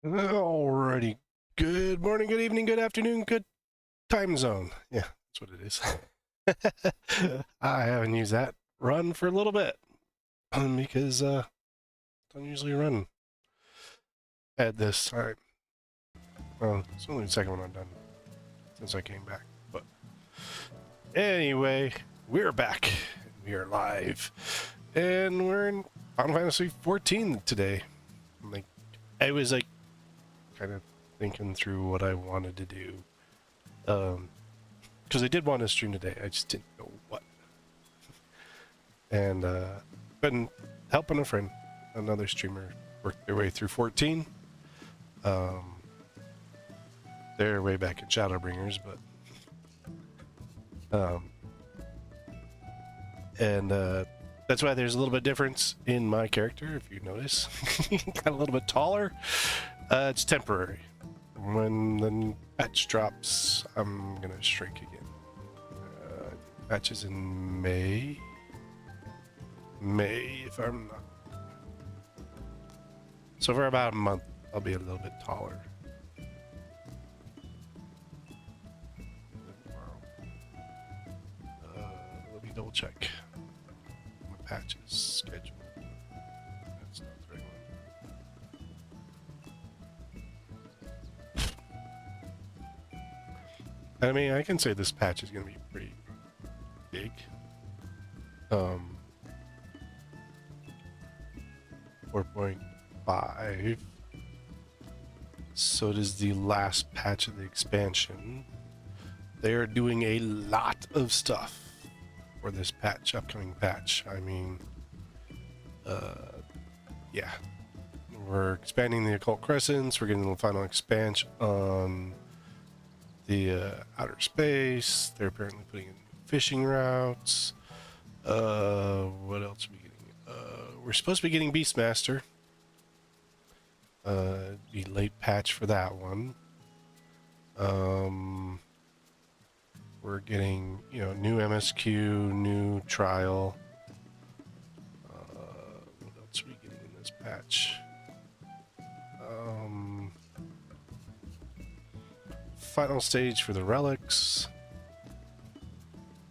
Alrighty. Good morning, good evening, good afternoon, good time zone. Yeah, that's what it is. I haven't used that run for a little bit because don't usually run at this time. Well, it's only the second one I've done since I came back. But anyway, we're back. We are live. And we're in Final Fantasy 14 today. I was kind of thinking through what I wanted to do. Because I did want to stream today, I just didn't know what. And been helping a friend, another streamer, work their way through 14. They're way back in Shadowbringers, but that's why there's a little bit difference in my character. If you notice, got a little bit taller. It's temporary. When the patch drops, I'm gonna shrink again. Patch is in May. If I'm not. So for about a month, I'll be a little bit taller. Let me double check my patches schedule. That's not the right one. I mean, I can say this patch is gonna be pretty big. 4.5. So does the last patch of the expansion. They are doing a lot of stuff for this patch, upcoming patch. I mean, yeah. We're expanding the Occult Crescents. We're getting the final expansion on the outer space. They're apparently putting in fishing routes. What else are we getting? We're supposed to be getting Beastmaster. Be late patch for that one. We're getting, new MSQ, new trial. What else are we getting in this patch? Final stage for the relics.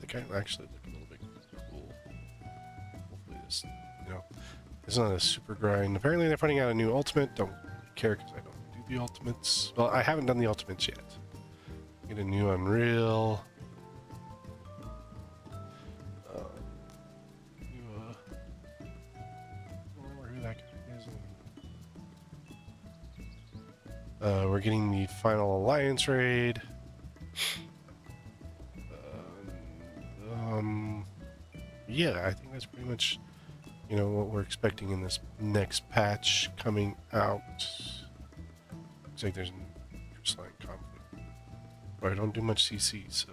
They kind of actually look a little bit cool. Hopefully this, it's not a super grind. Apparently they're putting out a new ultimate. Don't really care because I don't do the ultimates. Well, I haven't done the ultimates yet. Get a new Unreal. We're getting the final Alliance raid. Yeah, I think that's pretty much, what we're expecting in this next patch coming out. Looks like there's an Line conflict. But I don't do much CC, so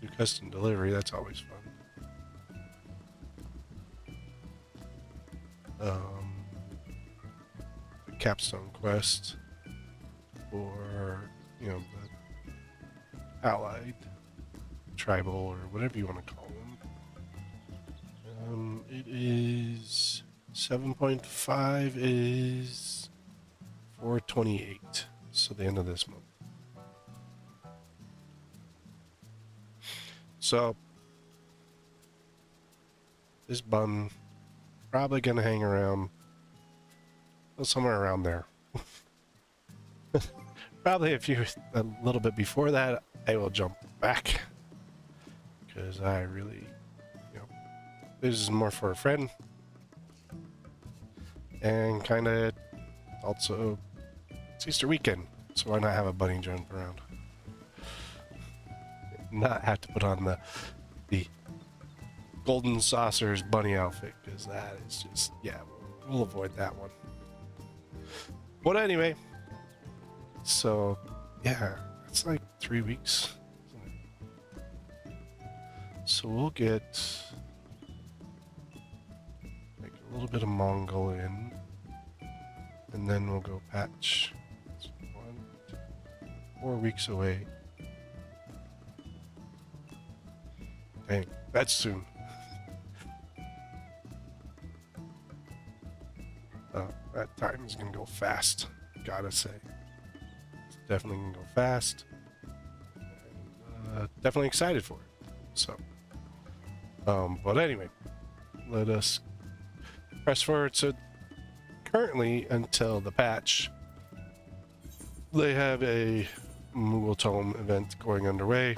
do custom delivery, that's always fun. The capstone quest for, the allied, tribal, or whatever you want to call them. It is 7.5 is 428, so the end of this month. So this bun probably gonna hang around, well, somewhere around there. Probably a little bit before that, I will jump back because I really, this is more for a friend, and kind of also it's Easter weekend, so why not have a bunny jump around? Not have to put on the golden saucers bunny outfit, because that is just, yeah, we'll avoid that one. But anyway, so yeah, it's like 3 weeks, isn't it? So we'll get like a little bit of Mongol in, and then we'll go patch. It's 4 weeks away. Dang, that's soon. That time is gonna go fast. gotta say. It's definitely gonna go fast. Definitely excited for it. So, but anyway, let us press forward. So currently, until the patch, they have a Moogle Tome event going underway.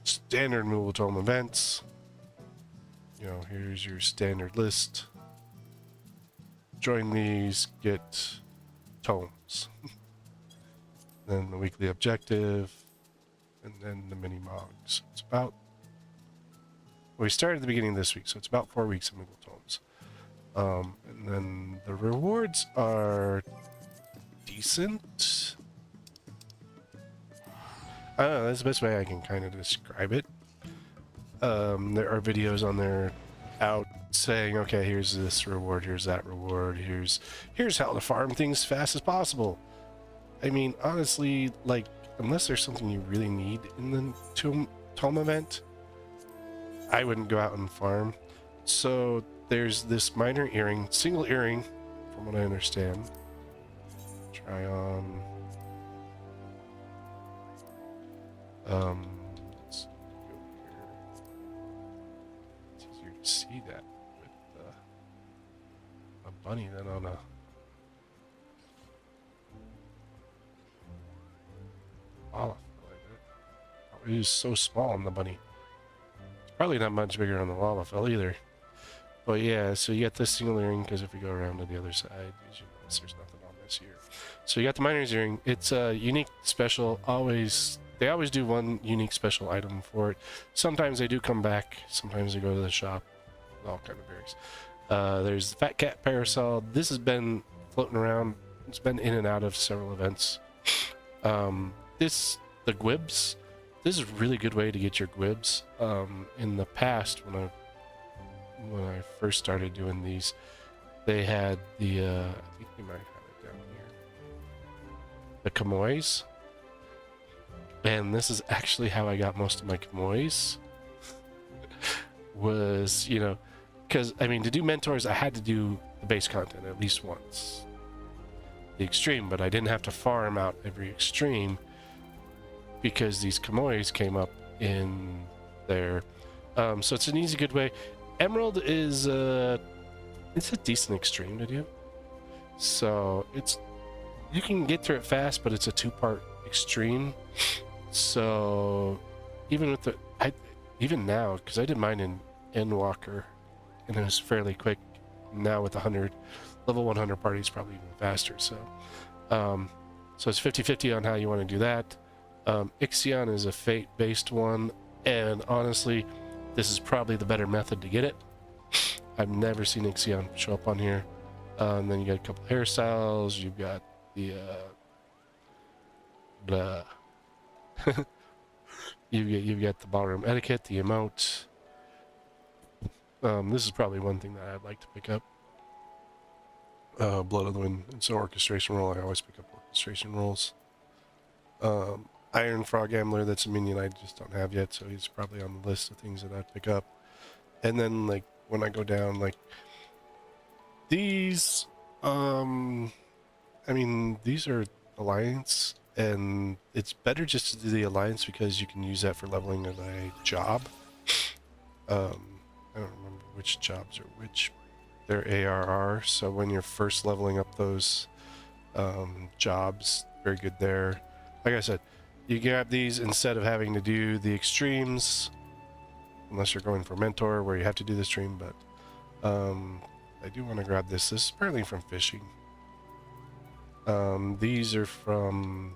Standard Moogle Tome events. You know, here's your standard list. Join these, get tomes. Then the weekly objective, and then the mini mogs. It's about, we started at the beginning of this week, so it's about 4 weeks of Moogle Tomes. And then the rewards are decent. I don't know, that's the best way I can kind of describe it. There are videos on there out saying, okay, here's this reward, here's that reward, here's how to farm things as fast as possible. I mean, honestly, like, unless there's something you really need in the tome event, I wouldn't go out and farm. So there's this minor earring, single earring, from what I understand. Try on. Let's go here. It's easier to see that with a bunny than on a. Oh, it is so small on the bunny. It's probably not much bigger on the Lalafell either. But yeah, so you got this single earring, because if we go around to the other side, as you notice, there's nothing on this here. So you got the miner's earring. It's a unique special. They always do one unique special item for it. Sometimes they do come back. Sometimes they go to the shop. It all kind of varies. There's the Fat Cat Parasol. This has been floating around. It's been in and out of several events. The Gwibs. This is a really good way to get your Gwibs. In the past, when I first started doing these, they had the I think we might have it down here. The Kamois. And this is actually how I got most of my Kamois. Was, you know, because I mean, to do mentors, I had to do the base content at least once. The extreme, but I didn't have to farm out every extreme because these Kamois came up in there. So it's an easy, good way. Emerald is it's a decent extreme to do. So you can get through it fast, but it's a 2-part extreme. So even with even now, because I did mine in Endwalker and it was fairly quick. Now with 100 level 100 parties, probably even faster. So so it's 50-50 on how you want to do that. Ixion is a fate-based one, and honestly, this is probably the better method to get it. I've never seen Ixion show up on here. Then you got a couple hairstyles. You've got the you've got the ballroom etiquette, the emote. This is probably one thing that I'd like to pick up. Blood of the Wind. It's an orchestration roll. I always pick up orchestration rolls. Iron Frog Gambler, that's a minion I just don't have yet, so he's probably on the list of things that I'd pick up. And then, like, when I go down, like, these, I mean, these are Alliance, and it's better just to do the Alliance because you can use that for leveling of a job. I don't remember which jobs are which. They're ARR, so when you're first leveling up those jobs, very good there. Like I said, you grab these instead of having to do the extremes, unless you're going for Mentor, where you have to do the stream, but I do want to grab this. This is apparently from fishing. These are from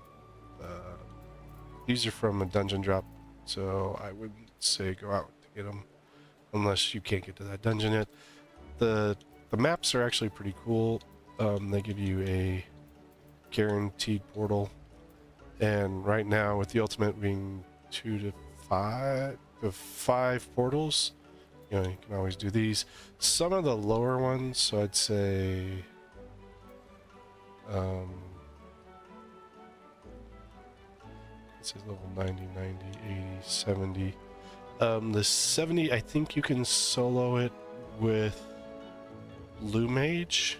a dungeon drop, so I wouldn't say go out to get them unless you can't get to that dungeon yet. The maps are actually pretty cool. They give you a guaranteed portal, and right now with the ultimate being 2 to 5 portals, you know, you can always do these. Some of the lower ones, so I'd say it says level 90, 90, 80, 70. The 70, I think you can solo it with Blue Mage.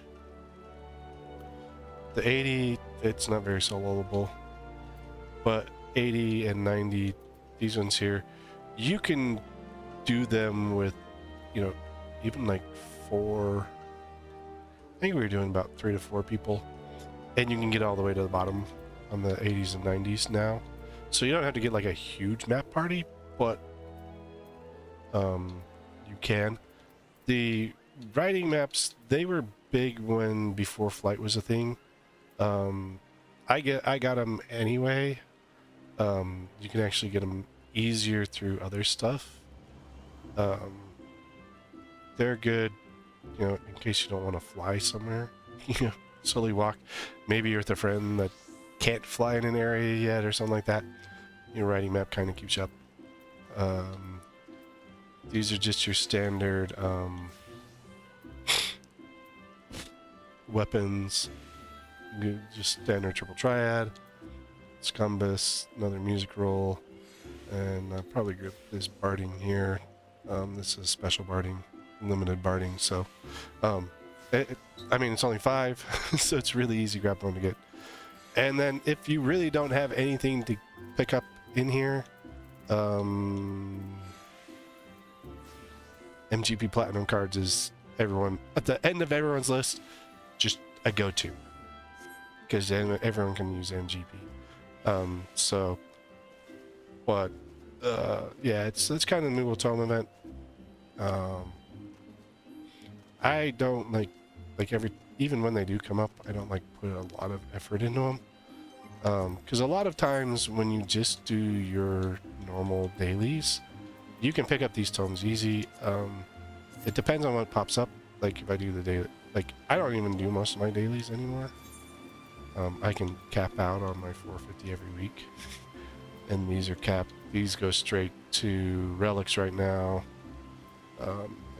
The 80, it's not very soloable, but 80 and 90, these ones here, you can do them with, you know, even like 4. I think we were doing about 3 to 4 people, and you can get all the way to the bottom on the 80s and 90s now. So you don't have to get like a huge map party, but you can. The writing maps, they were big when before flight was a thing. I got them anyway. You can actually get them easier through other stuff. They're good, you know, in case you don't want to fly somewhere. You know, slowly walk. Maybe you're with a friend that can't fly in an area yet or something like that. Your writing map kind of keeps you up. These are just your standard weapons. Just standard triple triad, scumbus, another music roll, and I'll probably grab this barding here. This is special barding, limited barding, so I mean, it's only 5, so it's really easy to grab one to get. And then if you really don't have anything to pick up in here, MGP Platinum cards is everyone at the end of everyone's list, just a go-to, because then everyone can use MGP. So, but yeah, it's kind of the Moogle Tome event. I don't like even when they do come up, I don't like put a lot of effort into them, because a lot of times when you just do your normal dailies, you can pick up these tomes easy. It depends on what pops up. Like if I do the daily, like I don't even do most of my dailies anymore. I can cap out on my 450 every week, and these are capped. These go straight to relics right now,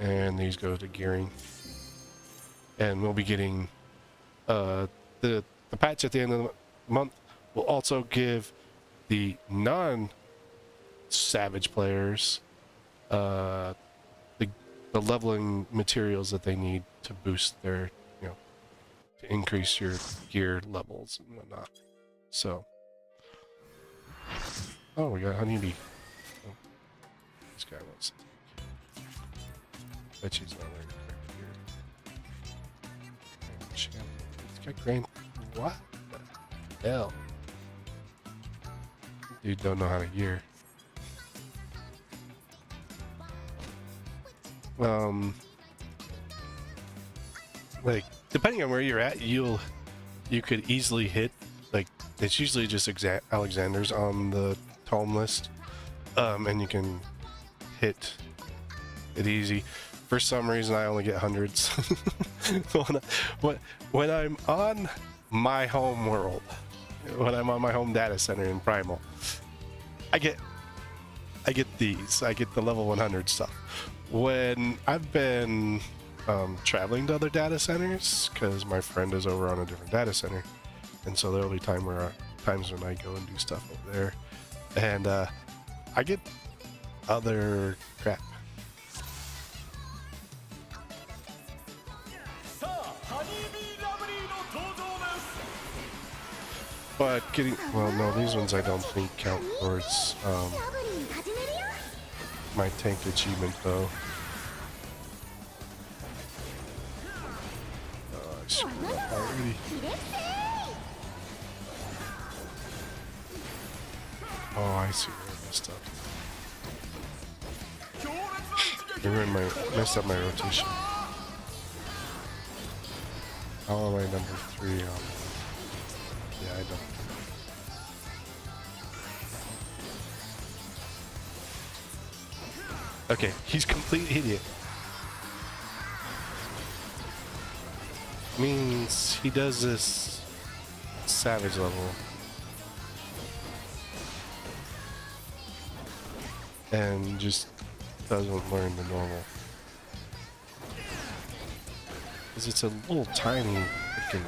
and these go to gearing. And we'll be getting the patch at the end of the month will also give the non-savage players the leveling materials that they need to boost their, you know, to increase your gear levels and whatnot. So, oh, we got honeybee. Oh, this guy wants it. Bet she's not wearing correct gear. It's got grand. What the hell? Dude don't know how to gear. Like depending on where you're at, you could easily hit, like it's usually just Alexander's on the tome list, and you can hit it easy. For some reason, I only get hundreds. when I'm on my home world, when I'm on my home data center in Primal, I get these. I get the level 100 stuff. When I've been traveling to other data centers, because my friend is over on a different data center, and so there'll be times when I go and do stuff over there, and I get other crap. But getting, well, no, these ones I don't think count towards my tank achievement though. I screwed up already. Oh, I see where I messed up. I messed up my rotation. How am I number 3 on? Yeah, I don't. Okay, he's complete idiot. Means he does this savage level. And just doesn't learn the normal. Because it's a little tiny freaking.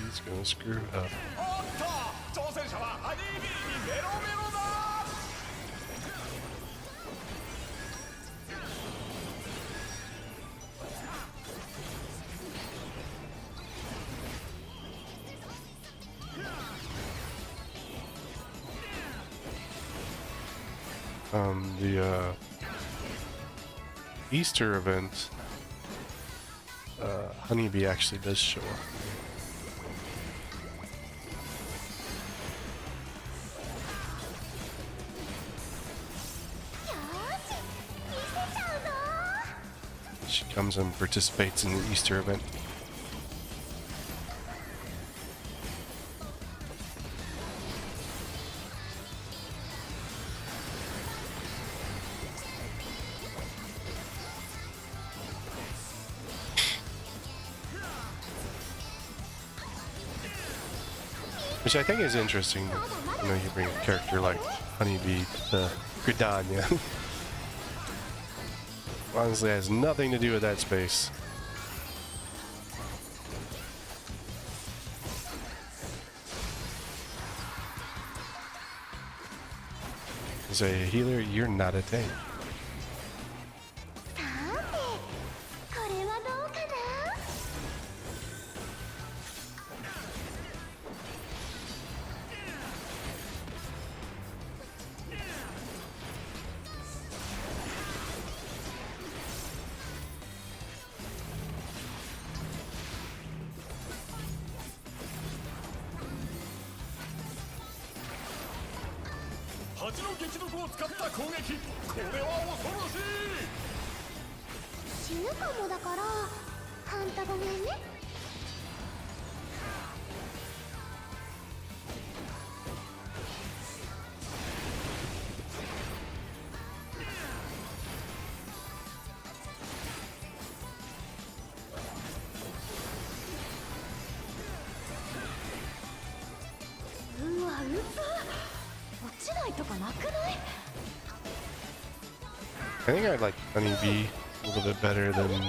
He's gonna screw it up. The Easter event, Honeybee actually does show up. She comes and participates in the Easter event. Which I think is interesting. You know, you bring a character like Honeybee to Gridania. Honestly, has nothing to do with that space. As a healer, you're not a tank. I think I like Honeybee a little bit better than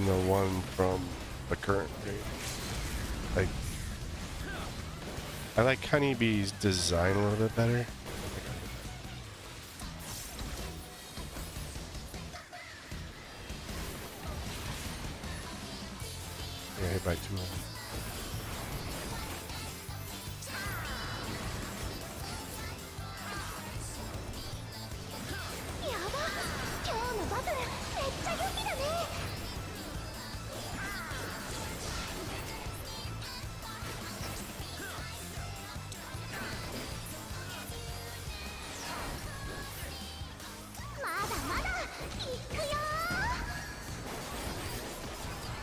the one from the current game. Like, I like Honeybee's design a little bit better. Yeah, hit by 2 of them.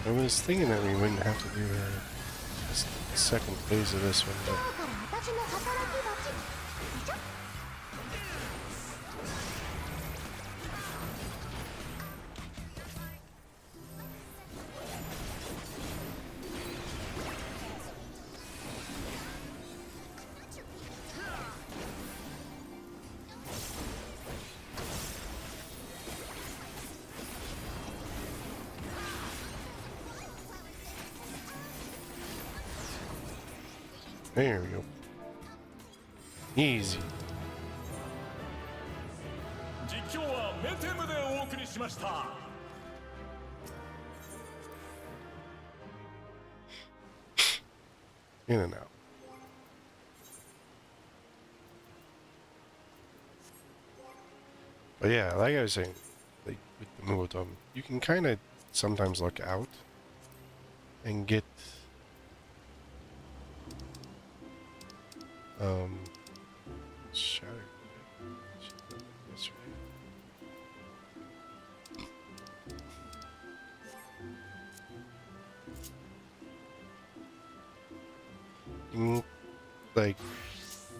I was thinking that we wouldn't have to do the second phase of this one, but there we go. Easy. In and out. But yeah, like I was saying, like with the Moogle Tome, you can kind of sometimes look out and get shatter. like,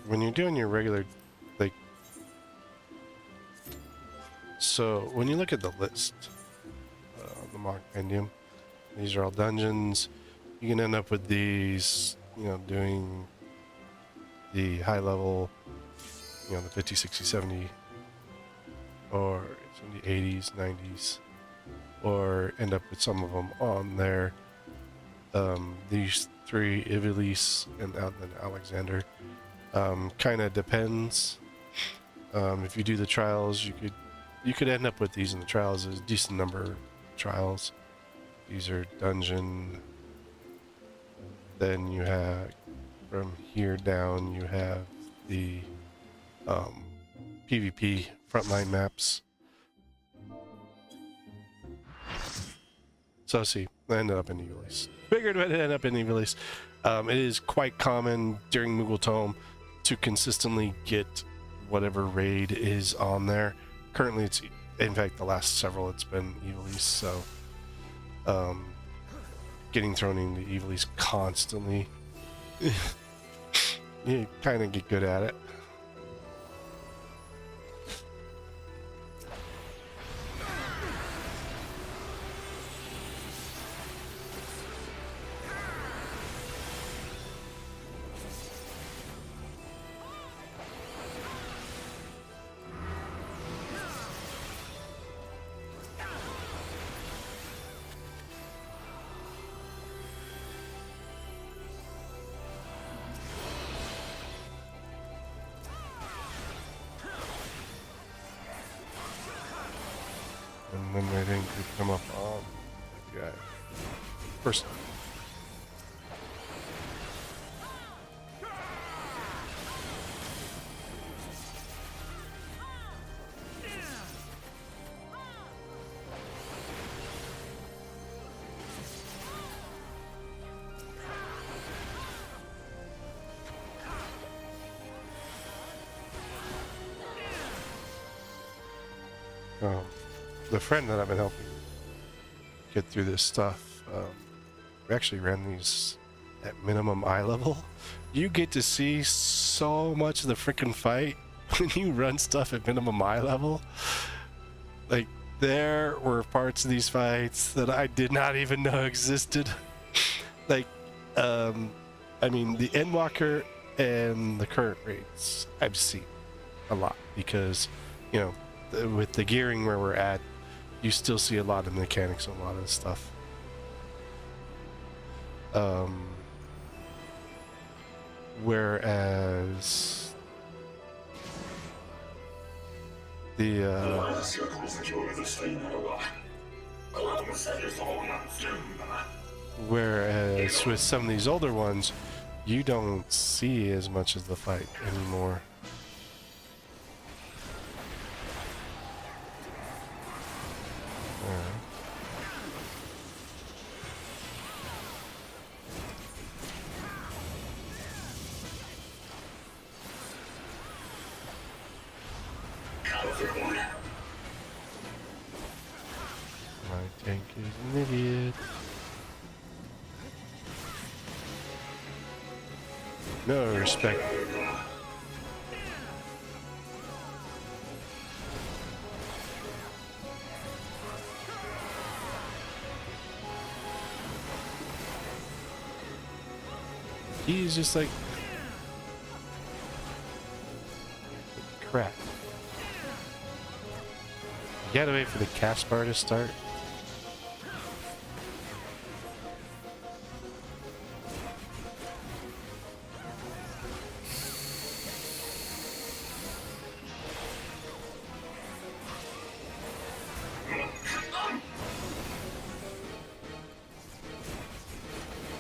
when you're doing your regular, like, so when you look at the list, the Mog Compendium, these are all dungeons. You can end up with these, you know, doing the high level, you know, the 50, 60, 70, or 70, 80s, 90s, or end up with some of them on there. These three, Ivelisse and then Alexander, kind of depends. If you do the trials, you could end up with these in the trials. There's a decent number of trials. These are dungeon. Then you have, from here down, you have the PvP frontline maps. So see, I ended up in Ivelisse. Figured I'd end up in Ivelisse. It is quite common during Moogle Tome to consistently get whatever raid is on there. Currently, it's, in fact, the last several, it's been Ivelisse, so getting thrown into Ivelisse constantly, you kind of get good at it. And then I think we come up on that guy. First. The friend that I've been helping get through this stuff, we actually ran these at minimum eye level. You get to see so much of the freaking fight when you run stuff at minimum eye level. Like, there were parts of these fights that I did not even know existed. Like, I mean, the Endwalker and the current raids I've seen a lot because, you know, with the gearing where we're at, you still see a lot of mechanics and a lot of stuff. Whereas the whereas with some of these older ones, you don't see as much of the fight anymore. My tank is an idiot. No respect. He's just like crap. You gotta wait for the cast bar to start.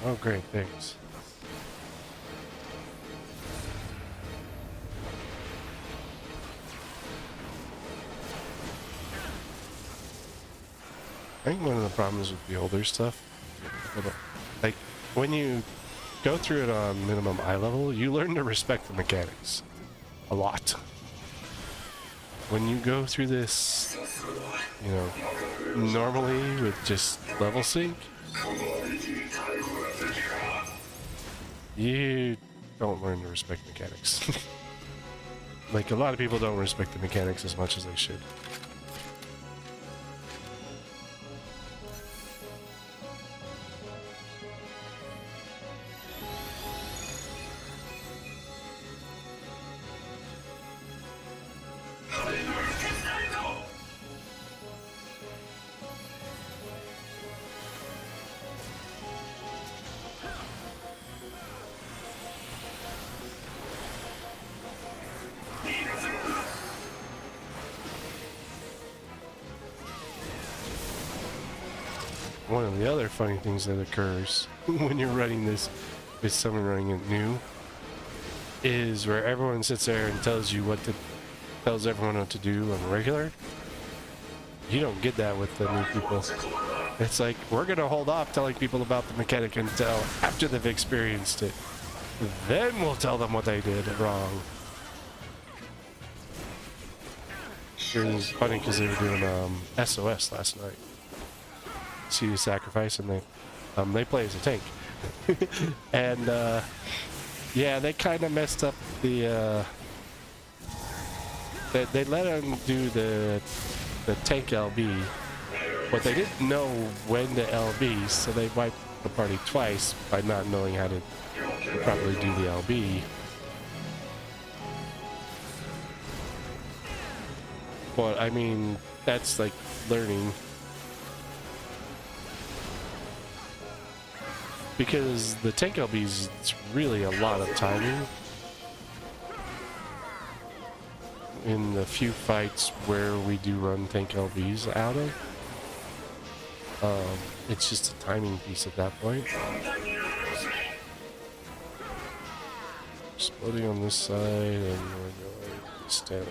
Oh great, thanks. I think one of the problems with the older stuff, like when you go through it on minimum eye level, you learn to respect the mechanics a lot. When you go through this, you know, normally with just level sync, you don't learn to respect mechanics. Like, a lot of people don't respect the mechanics as much as they should. One of the other funny things that occurs when you're running this, with someone running it new, is where everyone sits there and tells everyone what to do on the regular. You don't get that with the new people. It's like, we're gonna hold off telling people about the mechanic until after they've experienced it. Then we'll tell them what they did wrong. It was funny because they were doing SOS last night. See the sacrifice, and they play as a tank. And yeah, they kind of messed up the they let them do the tank LB, but they didn't know when to LB, so they wiped the party twice by not knowing how to properly do the LB. But I mean, that's like learning. Because the tank LBs, it's really a lot of timing. In the few fights where we do run tank LBs out of, it's just a timing piece at that point. Exploding on this side, and we're going to stand up.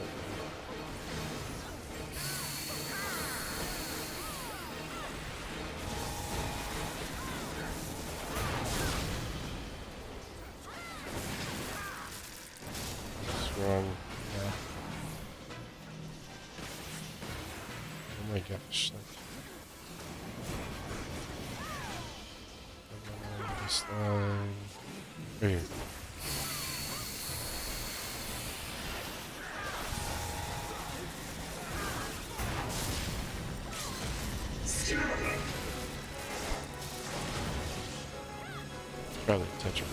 Wrong. Yeah. Oh my gosh. This line. Right here. Probably touch it.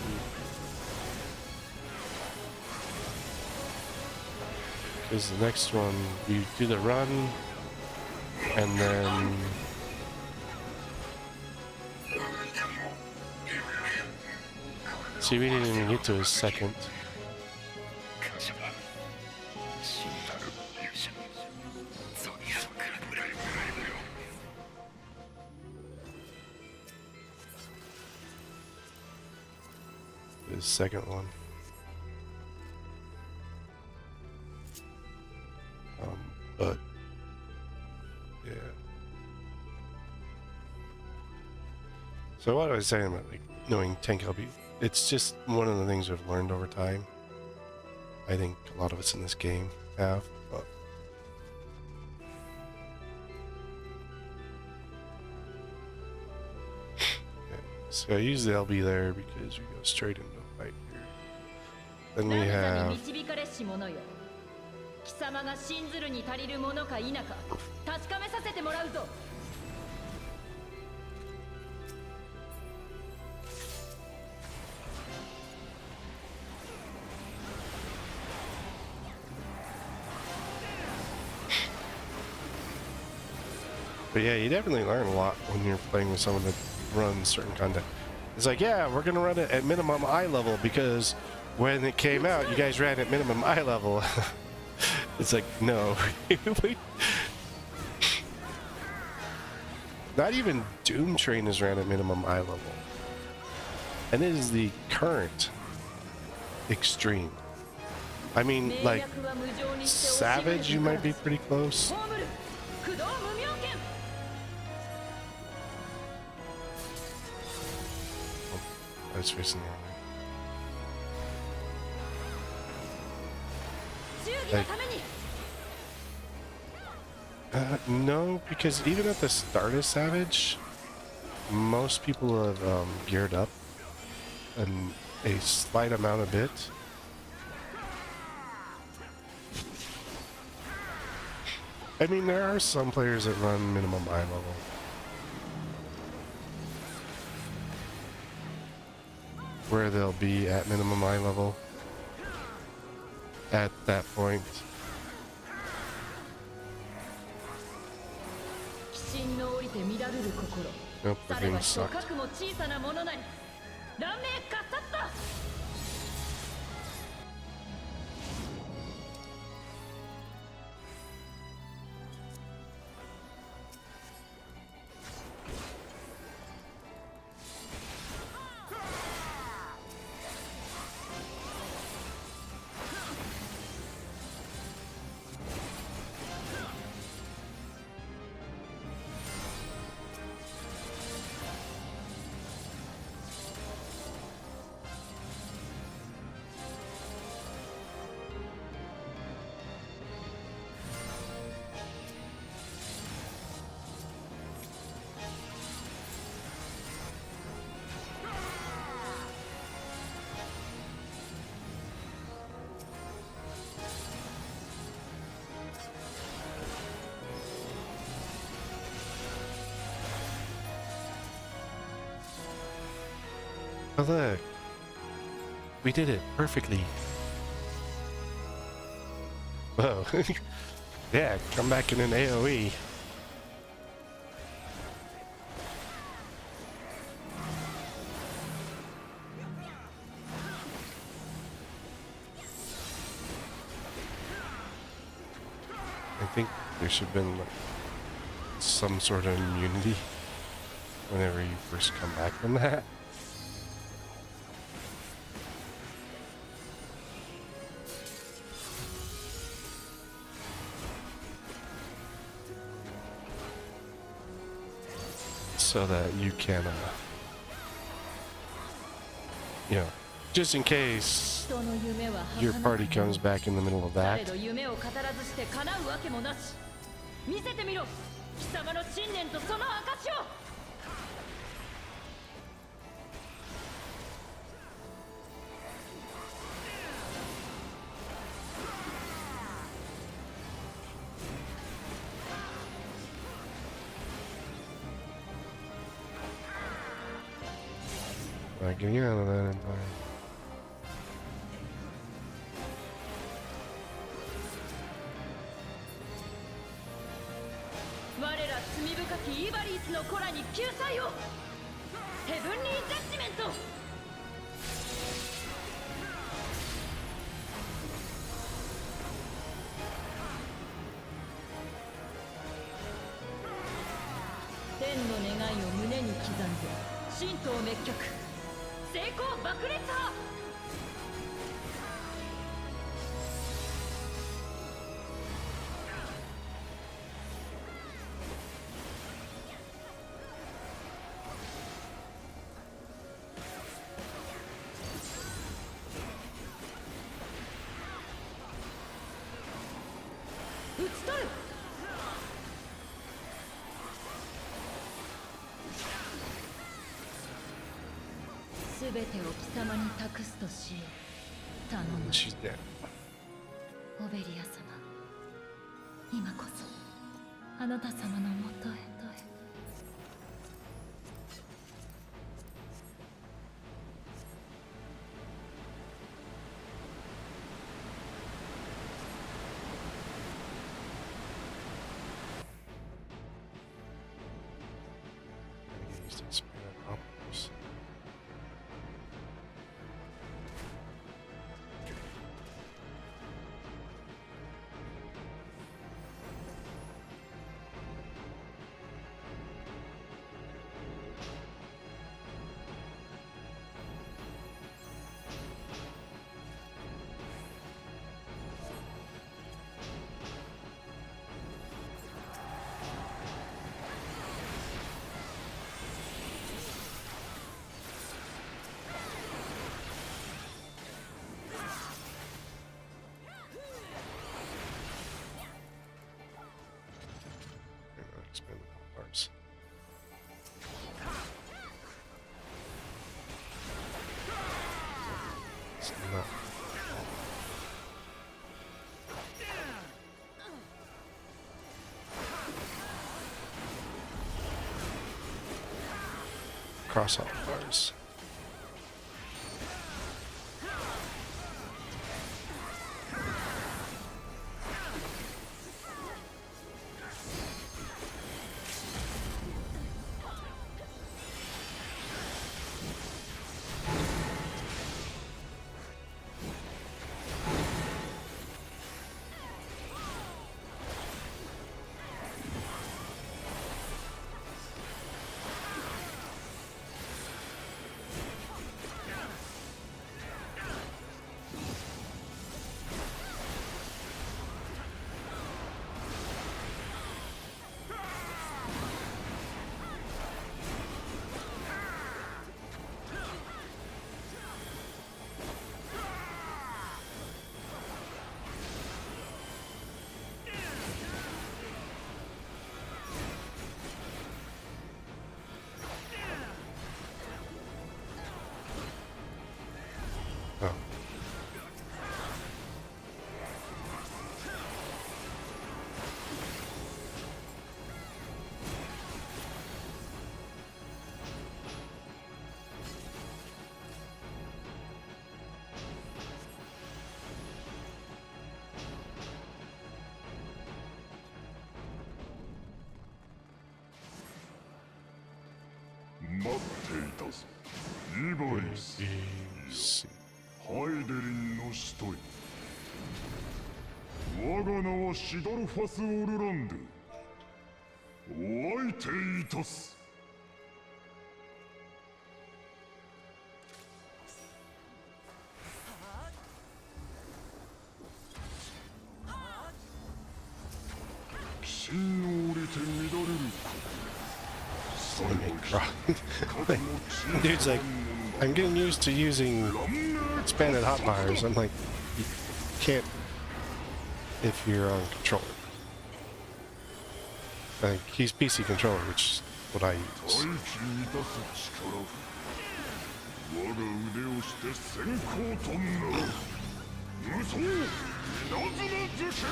Is the next one, you do the run, and then see, we didn't even get to his second. His second one. But yeah. So what I was saying about like knowing tank LB, it's just one of the things we've learned over time. I think a lot of us in this game have, but yeah. So I use the LB there because we go straight into a fight here. Then we have but yeah, you definitely learn a lot when you're playing with someone that runs certain content. It's like, yeah, we're gonna run it at minimum eye level because when it came out, you guys ran at minimum eye level. It's like, no. Not even Doom Train is ran at minimum eye level. And it is the current extreme. I mean, like, Savage, you might be pretty close. Oh, I was facing the wrong way. Like, no, because even at the start of Savage, most people have geared up, and a slight amount of bit. I mean, there are some players that run minimum eye level. Where they'll be at minimum eye level at that point. Nope, we're being sucked. Oh look, we did it perfectly. Whoa. Yeah, come back in an AoE. I think there should have been like some sort of immunity whenever you first come back from that. So that you can, you know, just in case your party comes back in the middle of that. Not getting out of that in time. She's dead. オベリア様、今こそあなた様のもとへとへ。cross all bars. Oh. See. ハイデリンの使徒よ。我が名はシドルファス・オルランド。お相手いたす。鬼神の降りて乱れる子。 Dude's like, I'm getting used to using expanded hotbars. I'm like, you can't if you're on controller. Like, he's PC controller, which is what I use. 我が腕をして先行となる。無双稲妻図形。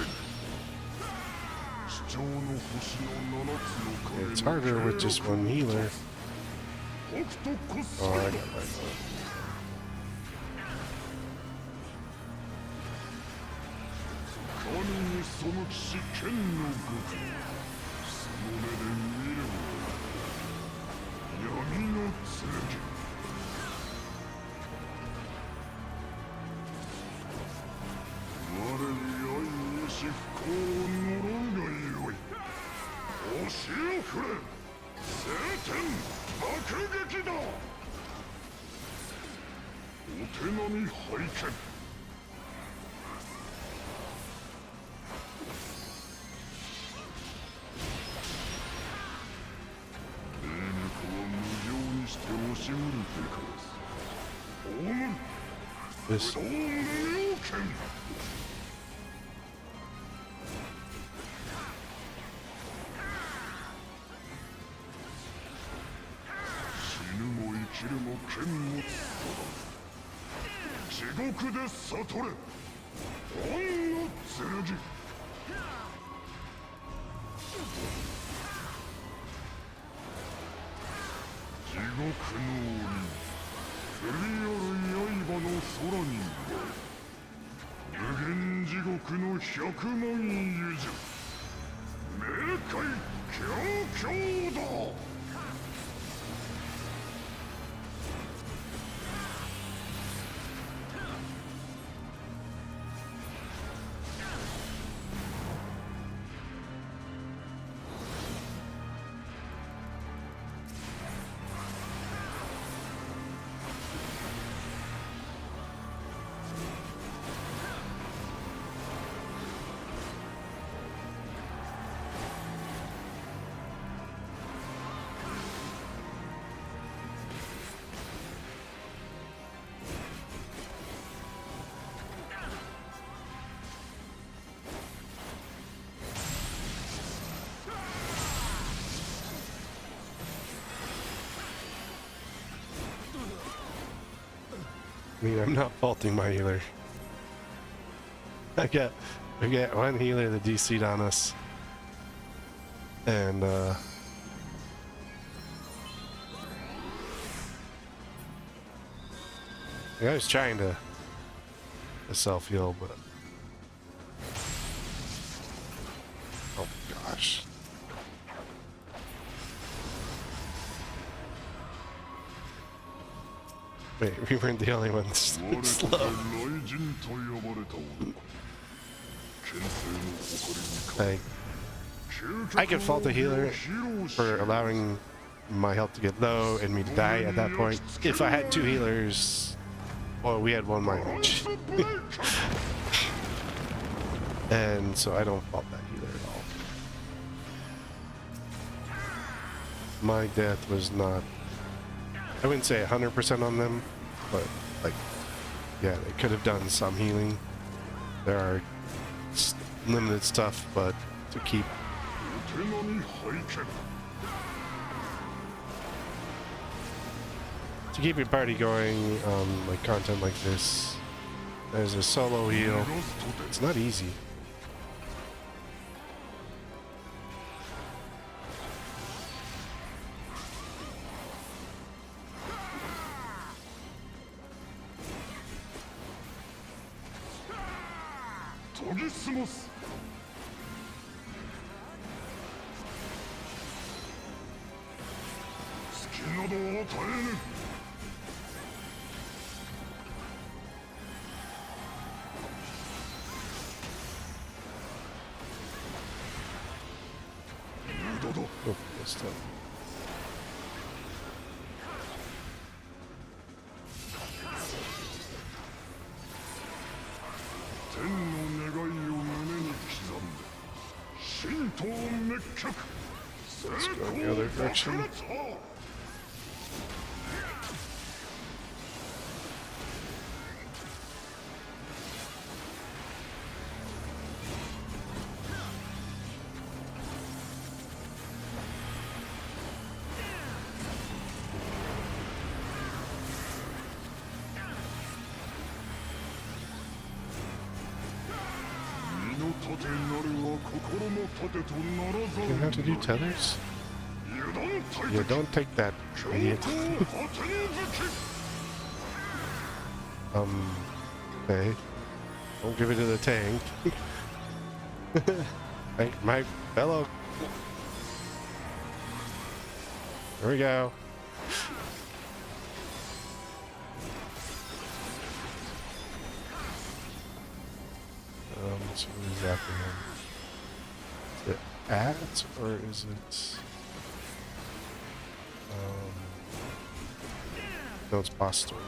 地上の星の7つの It's harder with just one healer. 北斗骨 Oh, I 折。 got my 神に背きし剣の極。その目で見れば闇の剣。我に愛にし不幸を呪うがよい。押しを振れ。晴天爆撃だ。お手並み拝見。霊脈は無情にして押し売るべからず。葬る。 this. 不動の要剣。 死ぬも生きるも剣持つ地獄で悟れ恩の剣。地獄の檻降り寄る刃の空に無限地獄の百万遊女冥界強強だ。 I mean, I'm not faulting my healer. We got one healer that DC'd on us. And I was trying to self-heal, but... Oh gosh. Wait, we weren't the only ones slow. I could fault the healer for allowing my health to get low and me to die at that point. If I had two healers, well, we had one mind each. And so I don't fault that healer at all. My death was not, I wouldn't say 100% on them, but like, yeah, they could have done some healing. There are limited stuff, but to keep your party going on like content like this, there's a solo heal. It's not easy. Oh, missed up. Let's go the other direction. You know how to do tethers? Yeah, don't take that, idiot. Okay. Don't give it to the tank. Hey, my fellow. There we go. So what is that for him? Is it at, or is it... no, it's boss story.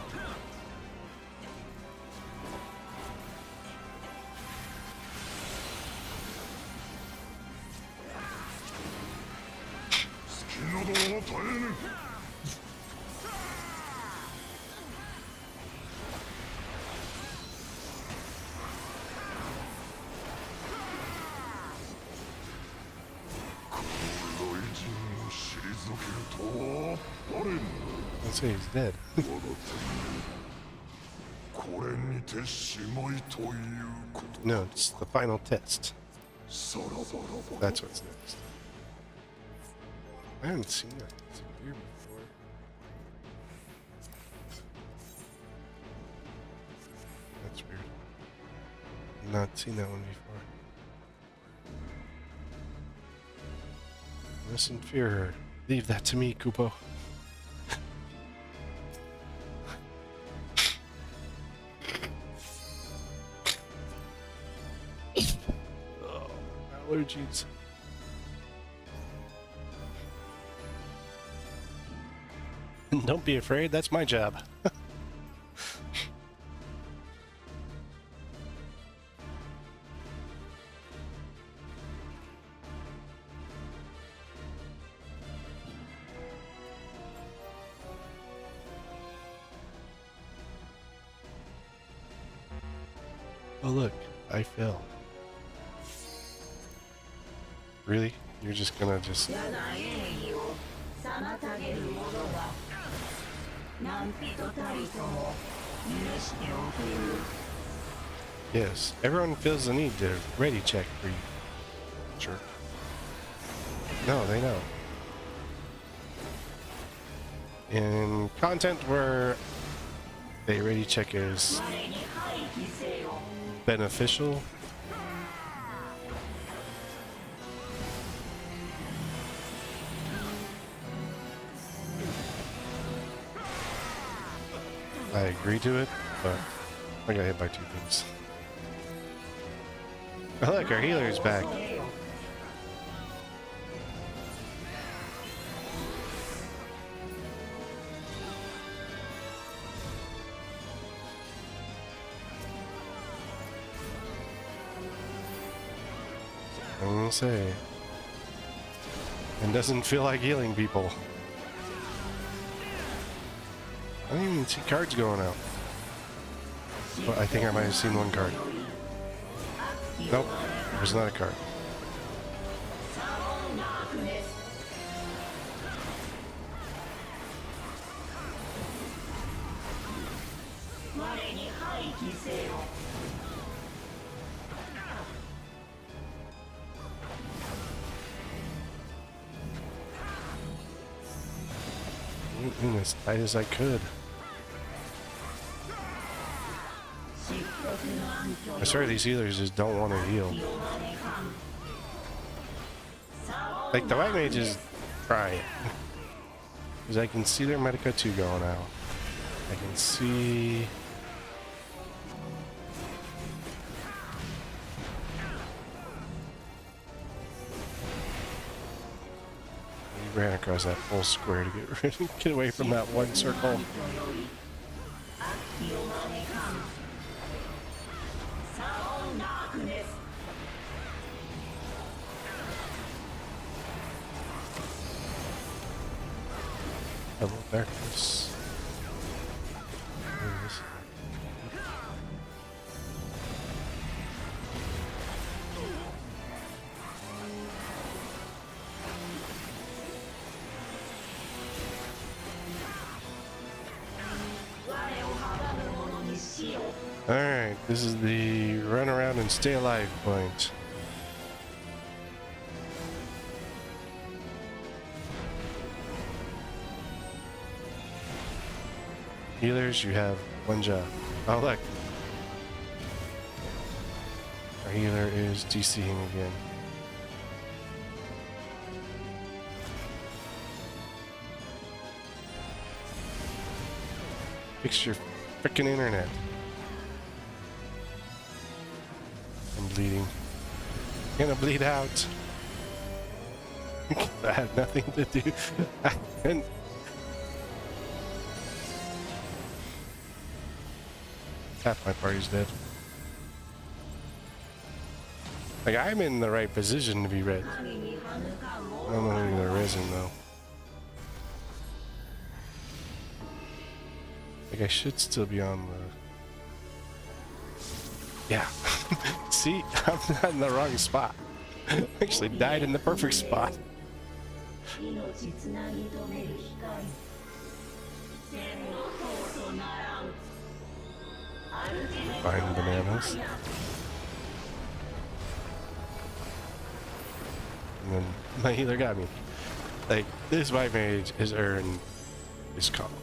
Let's say he's dead. No, it's the final test. That's what's next. I haven't seen that here before. That's weird. Not seen that one before. Listen, fear her. Leave that to me, Kupo. Oh, allergies. Don't be afraid, that's my job. Oh look, I fell. Really? You're just gonna just... Yes, everyone feels the need to ready check for you. Sure. No, they know. In content where The ready check is beneficial. I agree to it, but I got hit by 2 things. Oh look, our healer is back. I'm gonna say, and doesn't feel like healing people. I don't even see cards going out. Well, I think I might have seen 1 card. Nope, there's not a card. Went as tight as I could. I swear these healers just don't want to heal. Like the white mages try it. Because I can see their Medica 2 going out. I can see... He ran across that full square to get away from that 1 circle. Hello, darkness. There it is. Alright, this is the run around and stay alive point. Healers, you have 1 job. Oh look. Our healer is DCing again. Fix your frickin' internet. I'm bleeding. Gonna bleed out. I had nothing to do. And half my party's dead. Like, I'm in the right position to be red. I don't know who they're resin though. Like, I should still be on the... Yeah. See? I'm not in the wrong spot. I actually died in the perfect spot. Find bananas. And then my healer got me. Like, this white mage has earned his combo.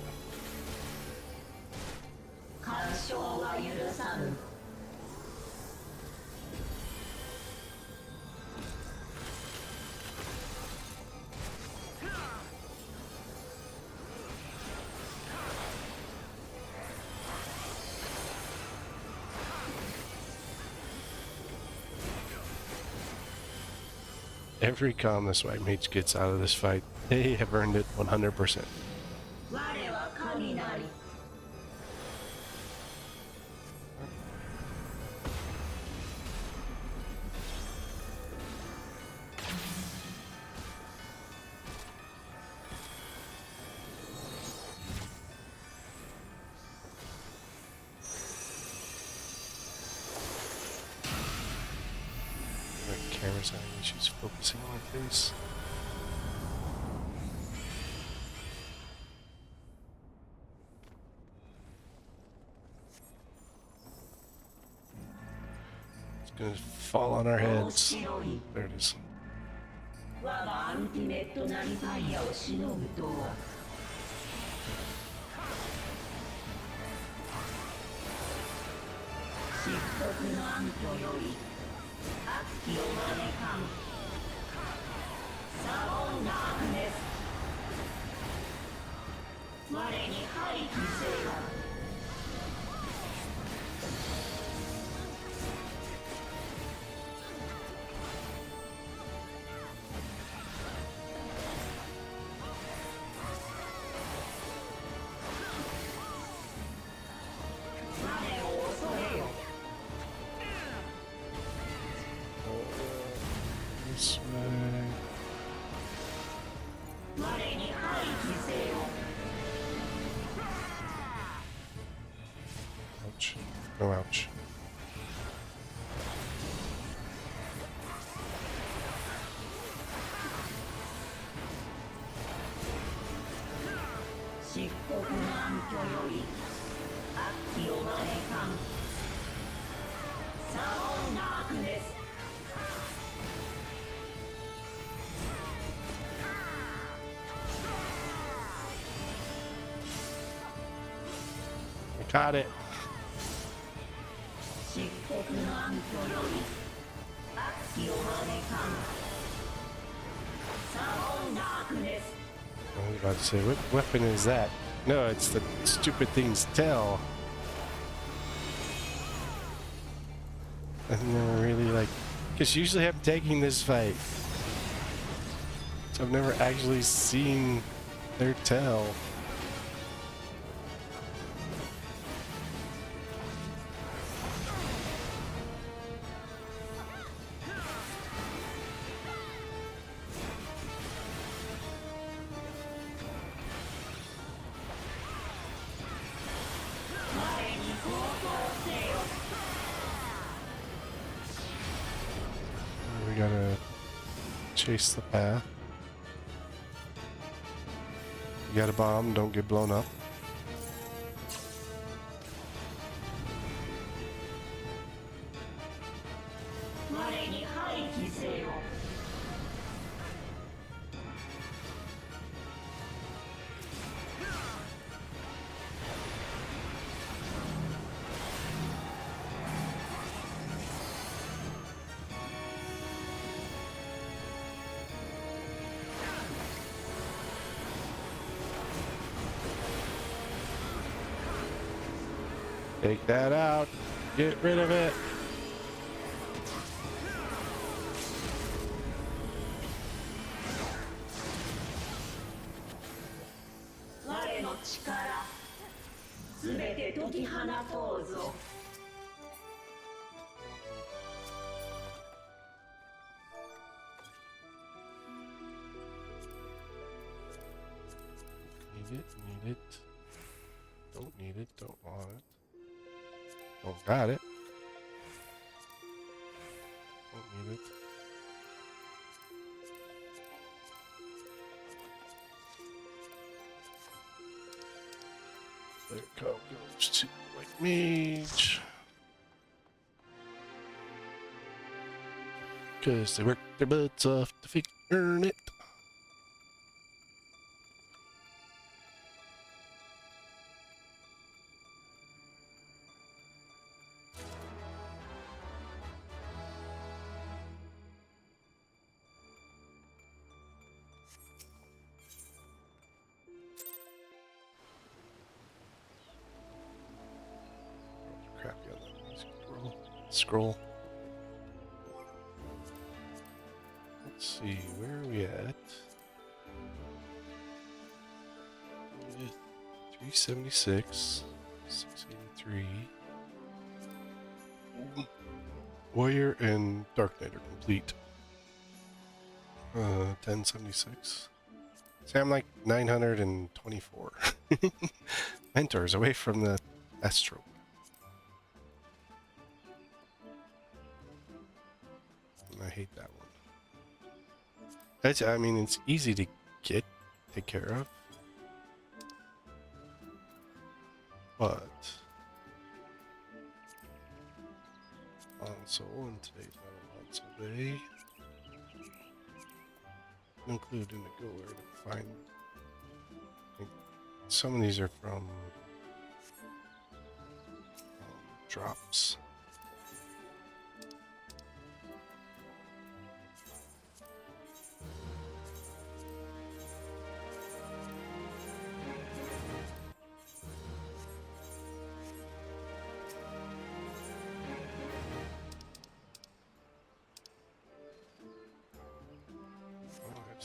Every calm this white mage gets out of this fight, they have earned it 100%. Camera's having issues focusing on my face. It's gonna fall on our heads. There it is. This way. Ouch. Oh, ouch. I caught it. I was about to say, what weapon is that? No, it's the stupid thing's tail. I've never really because usually I'm taking this fight. So I've never actually seen their tail. We gotta chase the path. You got a bomb, don't get blown up. Take that out. Get rid of it. Need it. Don't need it, don't want it. Oh, got it. Don't need it. There it goes to White Mage. Because they worked their butts off to earn it. Crappy on that scroll. Let's see, where are we at? 376, 683. Warrior and Dark Knight are complete. 1076. See, I'm like 924. Mentors away from the Astro. I hate that one. I mean, it's easy to take care of. But console and today's not console day. Include in the go where to find. I think some of these are from drops.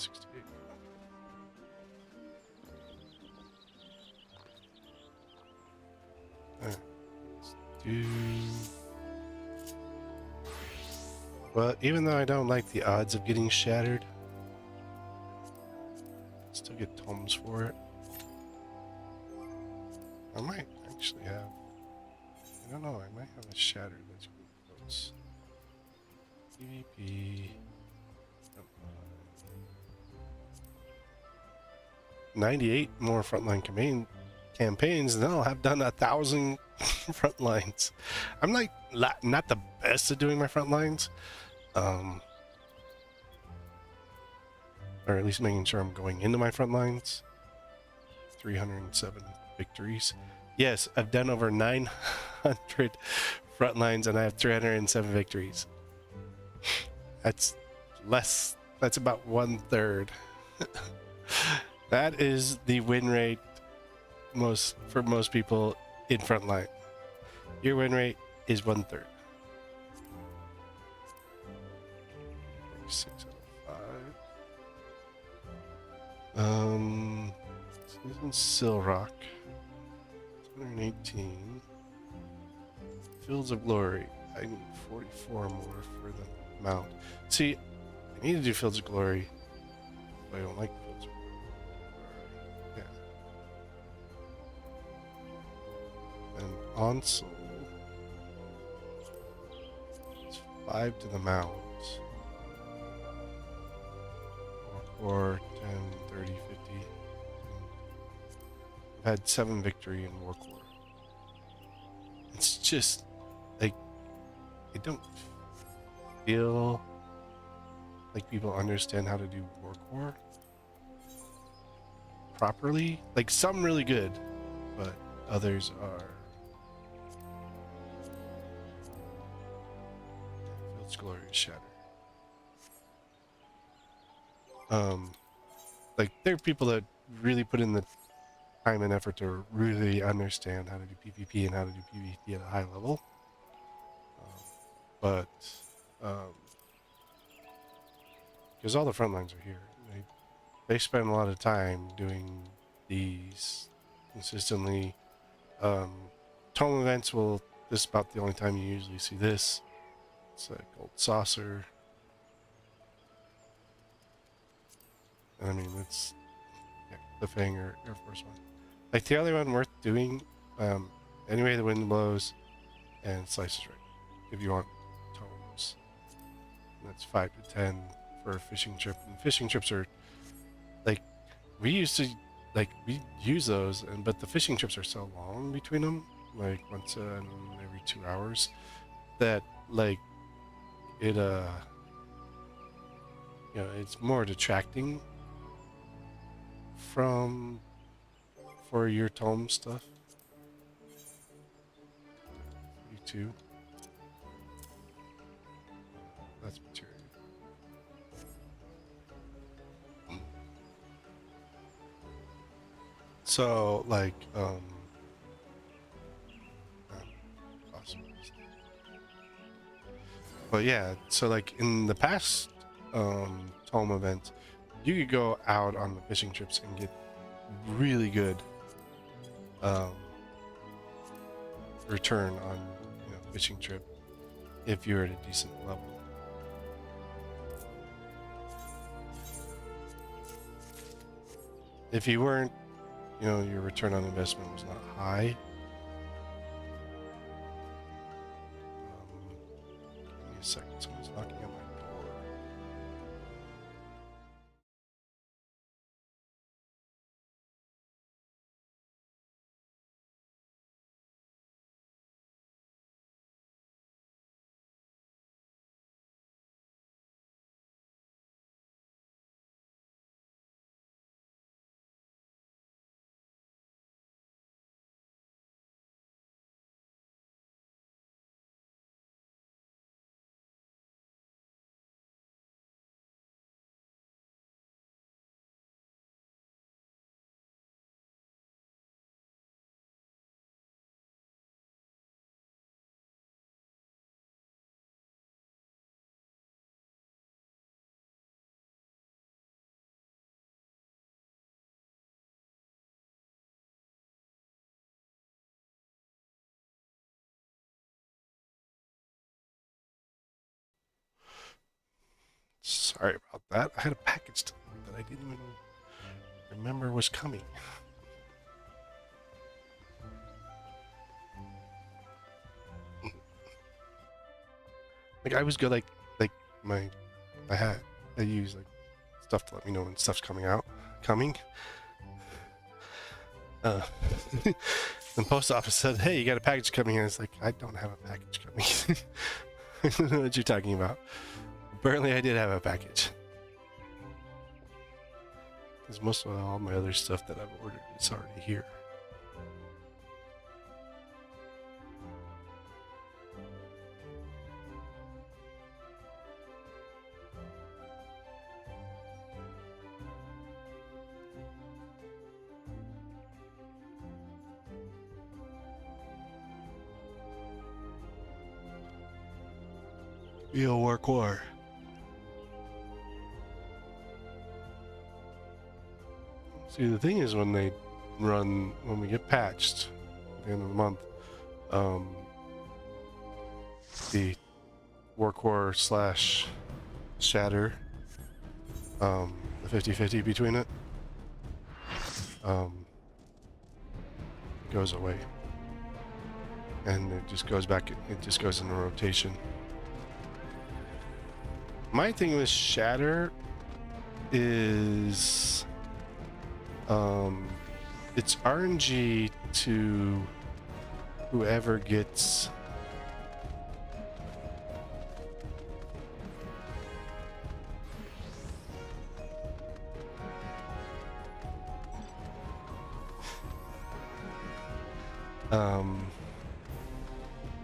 68. Alright, let's do... Well, even though I don't like the odds of getting shattered, I still get tomes for it. I might actually have... I don't know, I might have a shattered that's good quotes. PvP... 98 more frontline campaigns, and I'll have done 1,000 front lines. I'm like not the best at doing my front lines, or at least making sure I'm going into my front lines. 307 victories. Yes, I've done over 900 front lines, and I have 307 victories. That's less. That's about 1/3. That is the win rate for most people in frontline. Your win rate is 1/3. 6 out of 5. Season Silrock. 118. Fields of Glory. I need 44 more for the mount. See, I need to do Fields of Glory, but I don't like Fields of Glory. Yeah. And Onsol. It's 5 to the mount. Or 10, 30, 50. I've had 7 victory in Warcore. It's just like I don't feel like people understand how to do Warcore properly. Like some really good, but others are. Field's Glory is shattered. Like there are people that really put in the time and effort to really understand how to do PvP and how to do PvP at a high level. But because all the front lines are here, they spend a lot of time doing these consistently. Tome events will. This is about the only time you usually see this. It's a gold saucer. And I mean, it's the Fang or Air Force One. Like the other one worth doing, Anyway the Wind Blows and Slices Right, if you want tomes. And that's 5 to 10 for a fishing trip. And fishing trips are like we used to we use those, but the fishing trips are so long between them, like once every 2 hours, that like it it's more detracting for your tome stuff. You too. That's material. So like awesome. But yeah, so like in the past tome event, you could go out on the fishing trips and get really good return on fishing trip if you're at a decent level. If you weren't, your return on investment was not high. Give me a second, someone's knocking on my Sorry about that. I had a package that I didn't even remember was coming. Like I was good, like I use like stuff to let me know when stuff's coming. The post office said, "Hey, you got a package coming in." It's like, I don't have a package coming. I don't know what you're talking about. Apparently, I did have a package. Because most of all my other stuff that I've ordered is already here. Real work war. See, the thing is, when we get patched at the end of the month, the work war / shatter, the 50-50 between it, goes away. And it just goes back, it just goes into rotation. My thing with shatter is it's RNG to whoever gets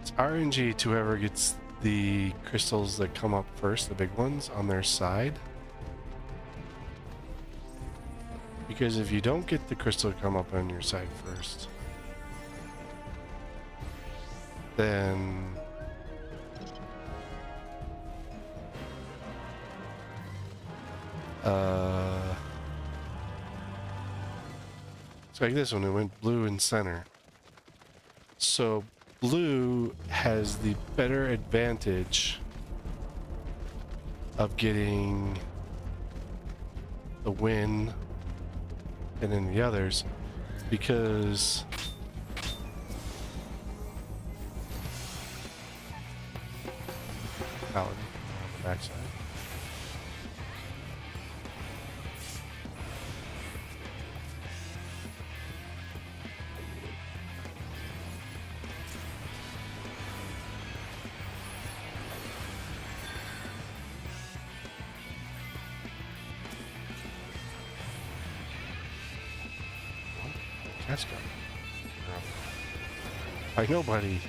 it's RNG to whoever gets the crystals that come up first, the big ones on their side. Because if you don't get the crystal to come up on your side first, then it's like this one. It went blue in center. So blue has the better advantage of getting the win and then the others, because Paladin on the backside. Casca. By nobody.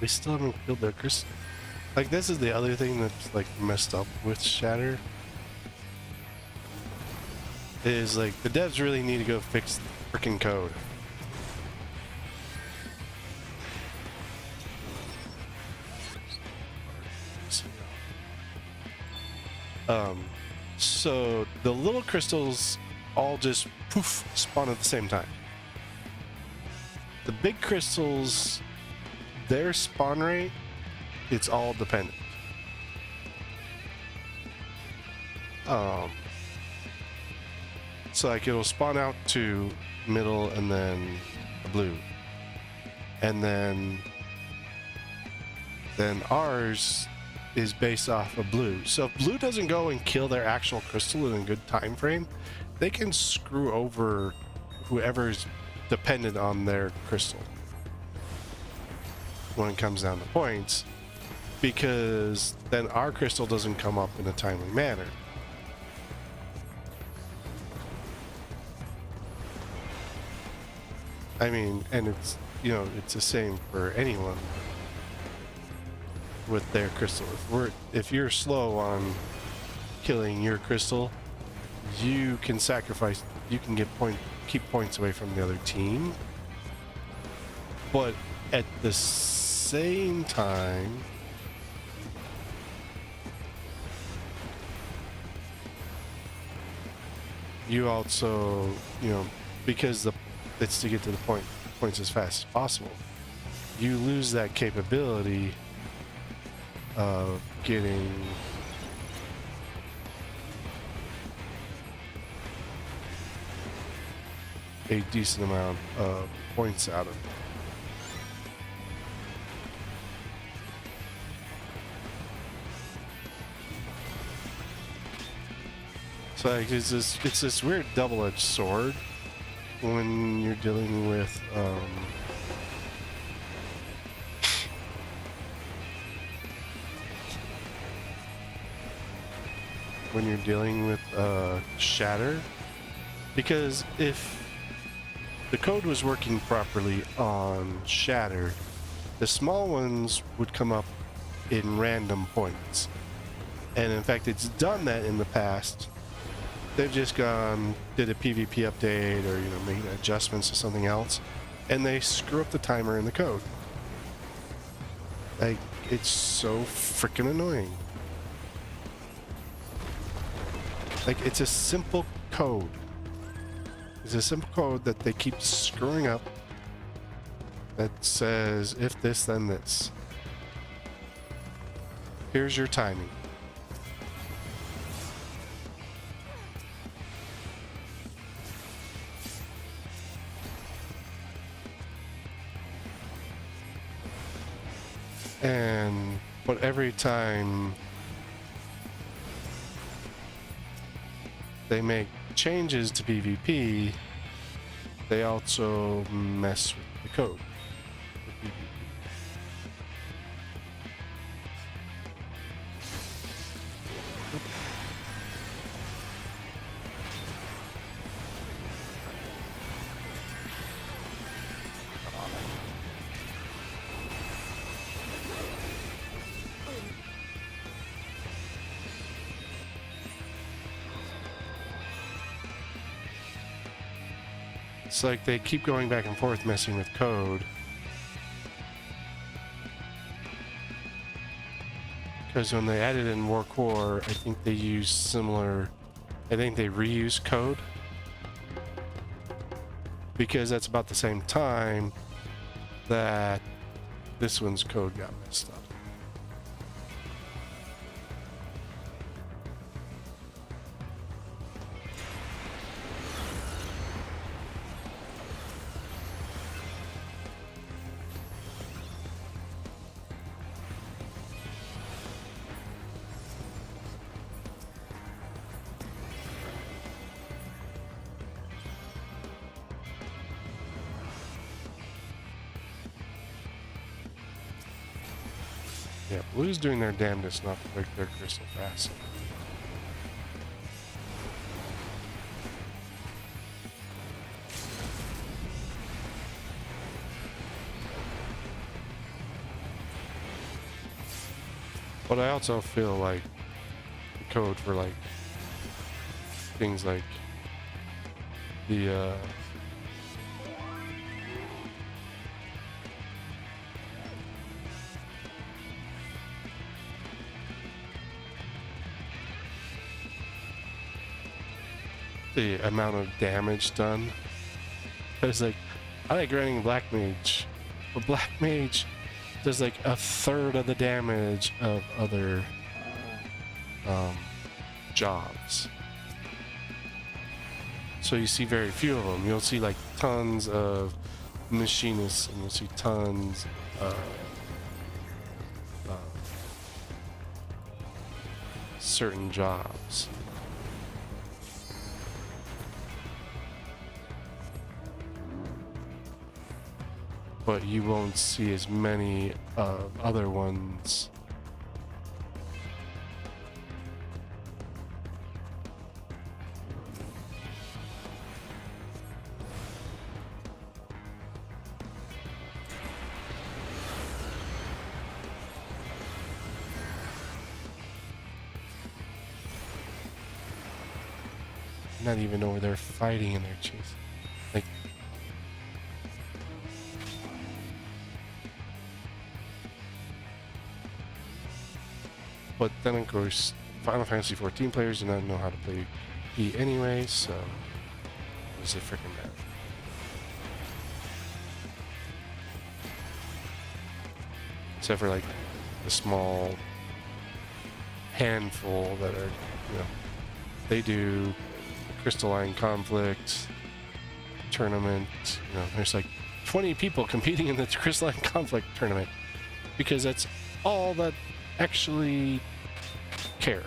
We still haven't killed their crystal. Like, this is the other thing that's like messed up with Shatter. Is like the devs really need to go fix the freaking code. So the little crystals all just poof spawn at the same time. The big crystals, their spawn rate, it's all dependent. So like it'll spawn out to middle and then a blue, and then ours is based off of blue. So if blue doesn't go and kill their actual crystal in a good time frame, they can screw over whoever's dependent on their crystal when it comes down to points, because then our crystal doesn't come up in a timely manner. I mean, and it's, you know, it's the same for anyone with their crystal. If you're slow on killing your crystal, you can sacrifice, you can keep points away from the other team. But at the same time, you also, you know, because it's to get to the points as fast as possible, you lose that capability of getting a decent amount of points out of it. So like, it's this weird double-edged sword when you're dealing with Shatter, because if the code was working properly on Shatter, the small ones would come up in random points, and in fact it's done that in the past. They've just gone, did a PvP update, or, you know, made adjustments to something else, and they screw up the timer in the code. Like, it's so freaking annoying. Like, it's a simple code. It's a simple code that they keep screwing up that says, if this, then this. Here's your timing. But every time they make changes to PvP, they also mess with the code. It's like they keep going back and forth messing with code. Because when they added in War Core, I think they used similar... I think they reused code. Because that's about the same time that this one's code got messed up. Yeah, Blue's doing their damnedest not to break their crystal fast. But I also feel like the code for like things like the amount of damage done. It's like, I like running Black Mage, but Black Mage does like a third of the damage of other jobs. So you see very few of them. You'll see like tons of machinists, and you'll see tons of certain jobs. But you won't see as many other ones. Not even over there fighting in their chase. Like, but then of course, Final Fantasy XIV players do not know how to play E anyway, so what does it freaking matter? Except for like the small handful that are, you know, they do crystalline conflict tournament. You know, there's like 20 people competing in the crystalline conflict tournament because that's all that actually care.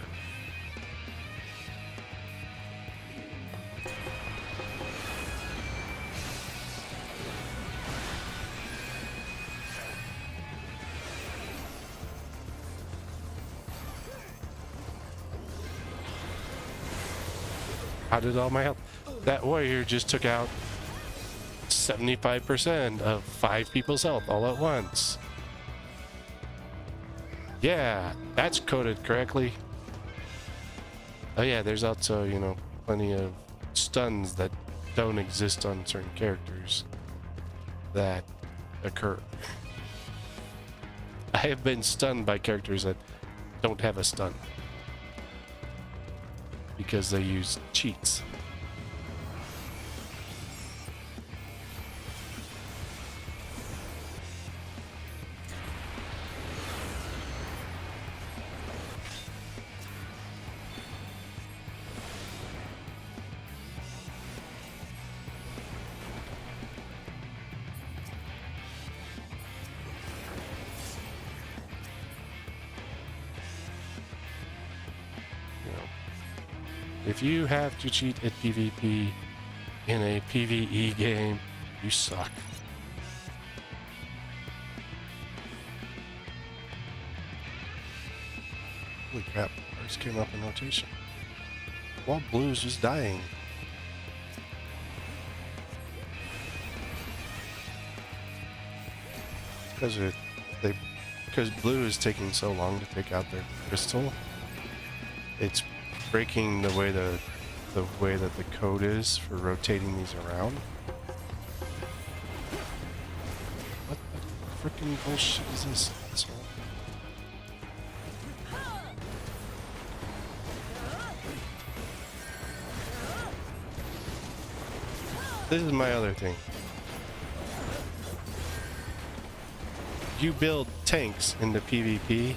How did all my health? That warrior just took out 75% of 5 people's health all at once. Yeah, that's coded correctly. Oh yeah, there's also, you know, plenty of stuns that don't exist on certain characters that occur. I have been stunned by characters that don't have a stun because they use cheats. If you have to cheat at PvP in a PvE game, you suck. Holy crap, ours came up in rotation. While Blue's was dying. Because Blue is taking so long to take out their crystal, it's breaking the way that the code is for rotating these around. What the freaking bullshit is this asshole? This is my other thing. You build tanks into PvP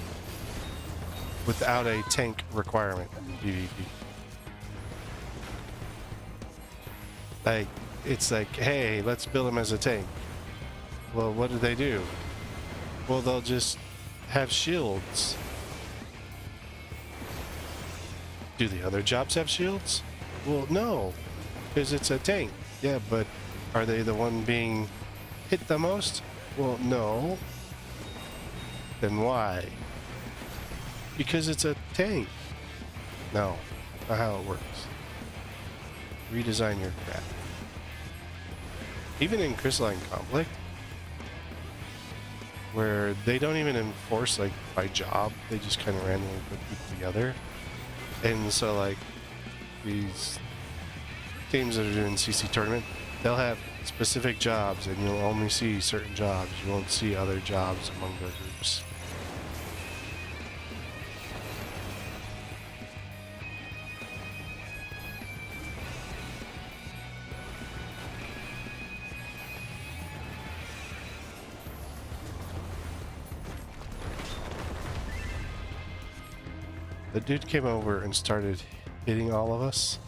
without a tank requirement in PvP. Like, it's like, hey, let's build them as a tank. Well, what do they do? Well, they'll just have shields. Do the other jobs have shields? Well, no, because it's a tank. Yeah, but are they the one being hit the most? Well, no. Then why? Because it's a tank. No, not how it works. Redesign your crap. Even in Crystalline Conflict, where they don't even enforce like by job, they just kind of randomly put people together. And so like these teams that are doing CC tournament, they'll have specific jobs and you'll only see certain jobs. You won't see other jobs among their groups. The dude came over and started hitting all of us.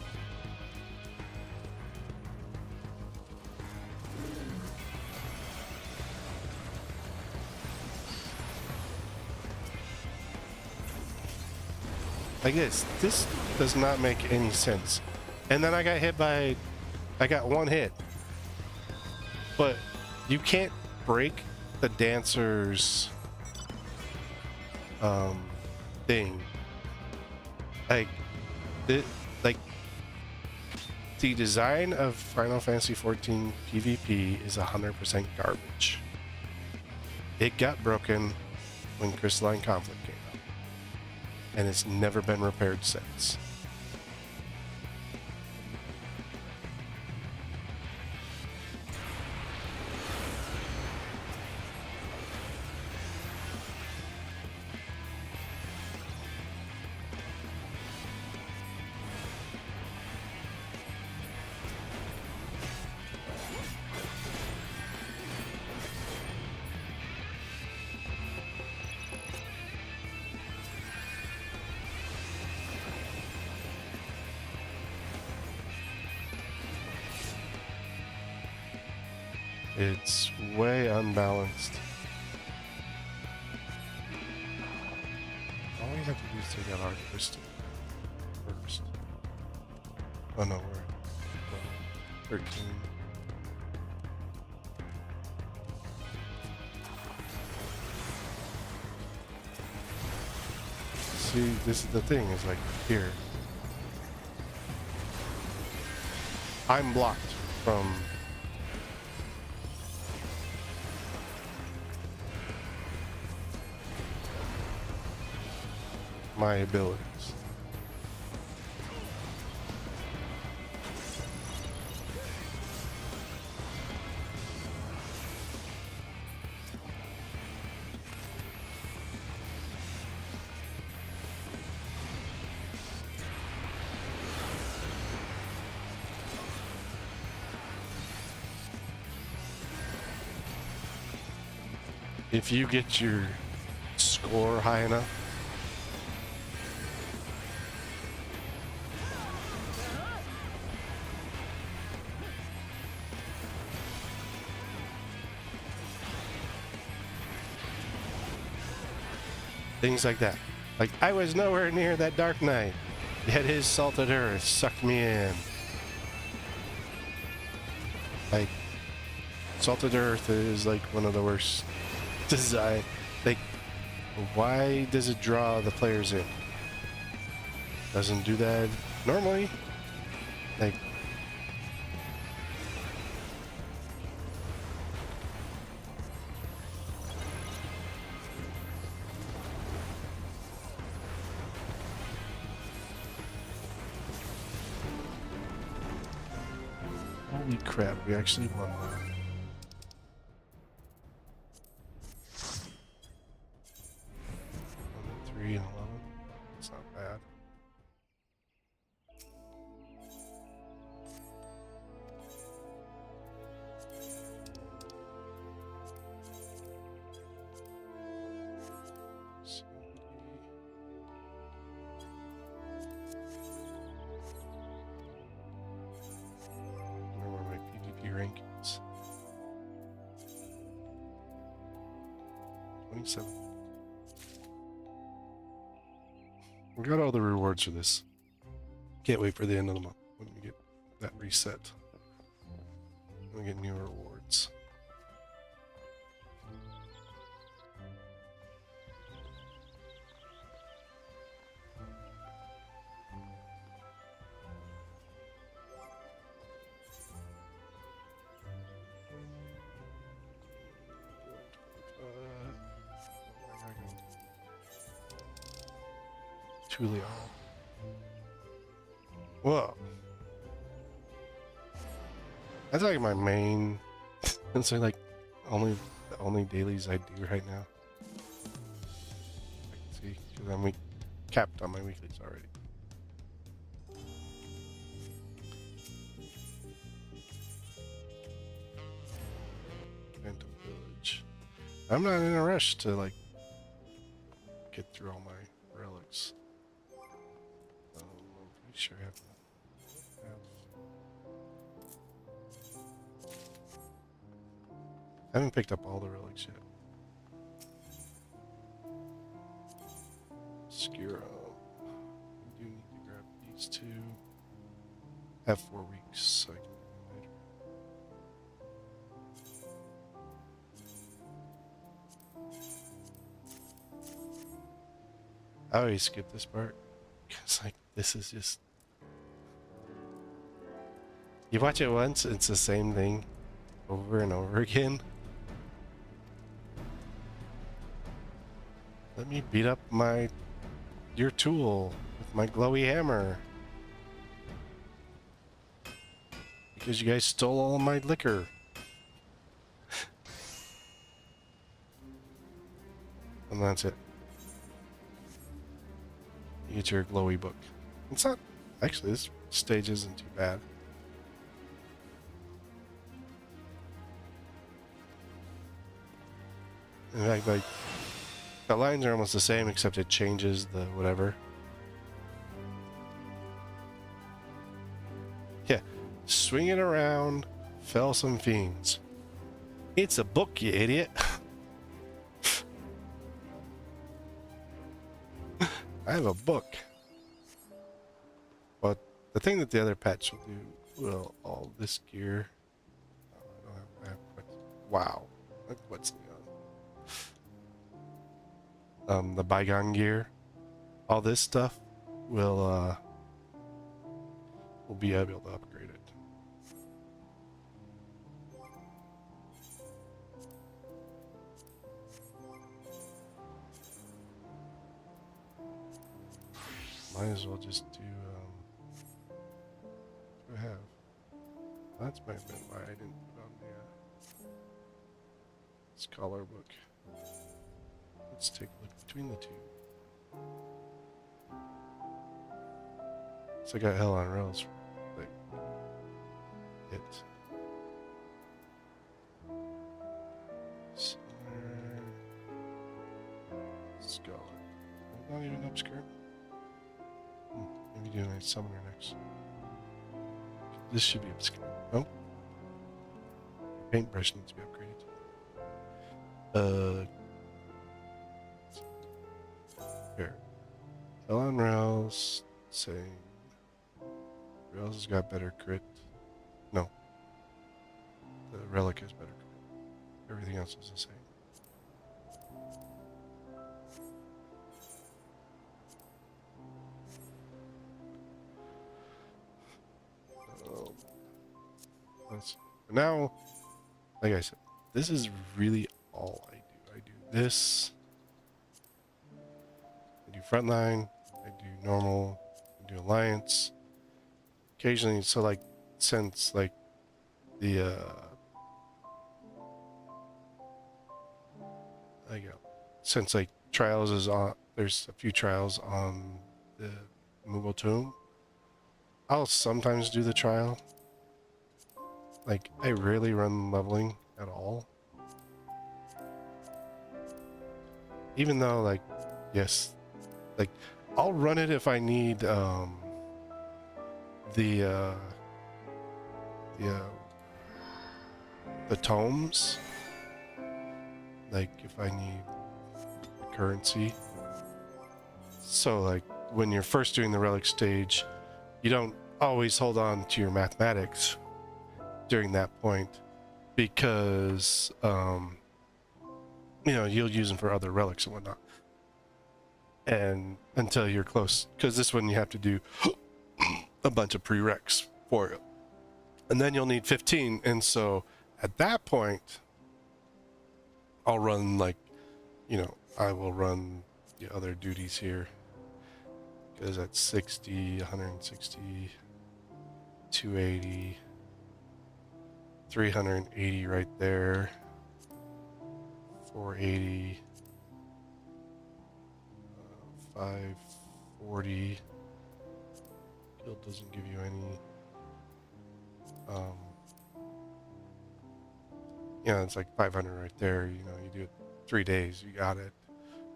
Like this. This does not make any sense. And then I got hit by... I got one hit. But you can't break the dancer's thing. Like the design of Final Fantasy XIV PvP is 100% garbage. It got broken when Crystalline Conflict came out, and it's never been repaired since. It's way unbalanced. All we have to do is take out our crystal first. Oh no, we're at 13. See, this is the thing, is like here. I'm blocked from my abilities. If you get your score high enough, things like that. Like, I was nowhere near that Dark Knight, yet his salted earth sucked me in. Like, salted earth is like one of the worst design. Like, why does it draw the players in? Doesn't do that normally. Like, holy crap, we actually won that. And 11. It's not bad. Remember my PvP rankings. 27. We got all the rewards for this. Can't wait for the end of the month when we get that reset. We get new rewards. Tulio. Whoa. That's like my main. It's like the only dailies I do right now. I can see, because I'm capped on my weeklies already. Phantom Village. I'm not in a rush to like get through all my relics. I'm pretty sure I have. I haven't picked up all the relics yet. Skiro. is to have 4 weeks. So I can do it later. I always skip this part because like this is just, you watch it once, it's the same thing over and over again. Let me beat up your tool with my glowy hammer because you guys stole all my liquor. And that's it. You get your glowy book. It's not, actually, this stage isn't too bad. In fact, like, the lines are almost the same, except it changes the whatever. Yeah, swing it around, fell some fiends. It's a book, you idiot. I have a book. But the thing that the other patch will do, well, all this gear. Oh, I have wow. Look what's on. The bygone gear. All this stuff will be able to upgrade it. Might as well just do, what do I have? That's might have been why I didn't put on the, scholar book. Let's take a look between the two. So I got hell on rails for, like, it. Scholar. Not even obscure. Maybe do a nice summoner next. This should be obscure. Oh. Paintbrush needs to be upgraded. Here. Hell on rails. Same. Rails has got better crit. No. The relic has better crit. Everything else is the same. Now, like I said, this is really all I do. I do this. I do frontline. I do normal. I do alliance. Occasionally, so like, since like the there you go. Since like trials is on, there's a few trials on the Moogle Tome. I'll sometimes do the trial. Like, I rarely run leveling at all. Even though, like, yes, like, I'll run it if I need, the tomes. Like, if I need currency. So, like, when you're first doing the relic stage, you don't always hold on to your mathematics during that point because you know, you'll use them for other relics and whatnot, and until you're close, because this one you have to do a bunch of prereqs for it, and then you'll need 15, and so at that point I'll run, like, you know, I will run the other duties here, because that's 60, 160, 280, 380 right there, 480, 540. Guild doesn't give you any, yeah, it's like 500 right there. You know, you do it 3 days, you got it.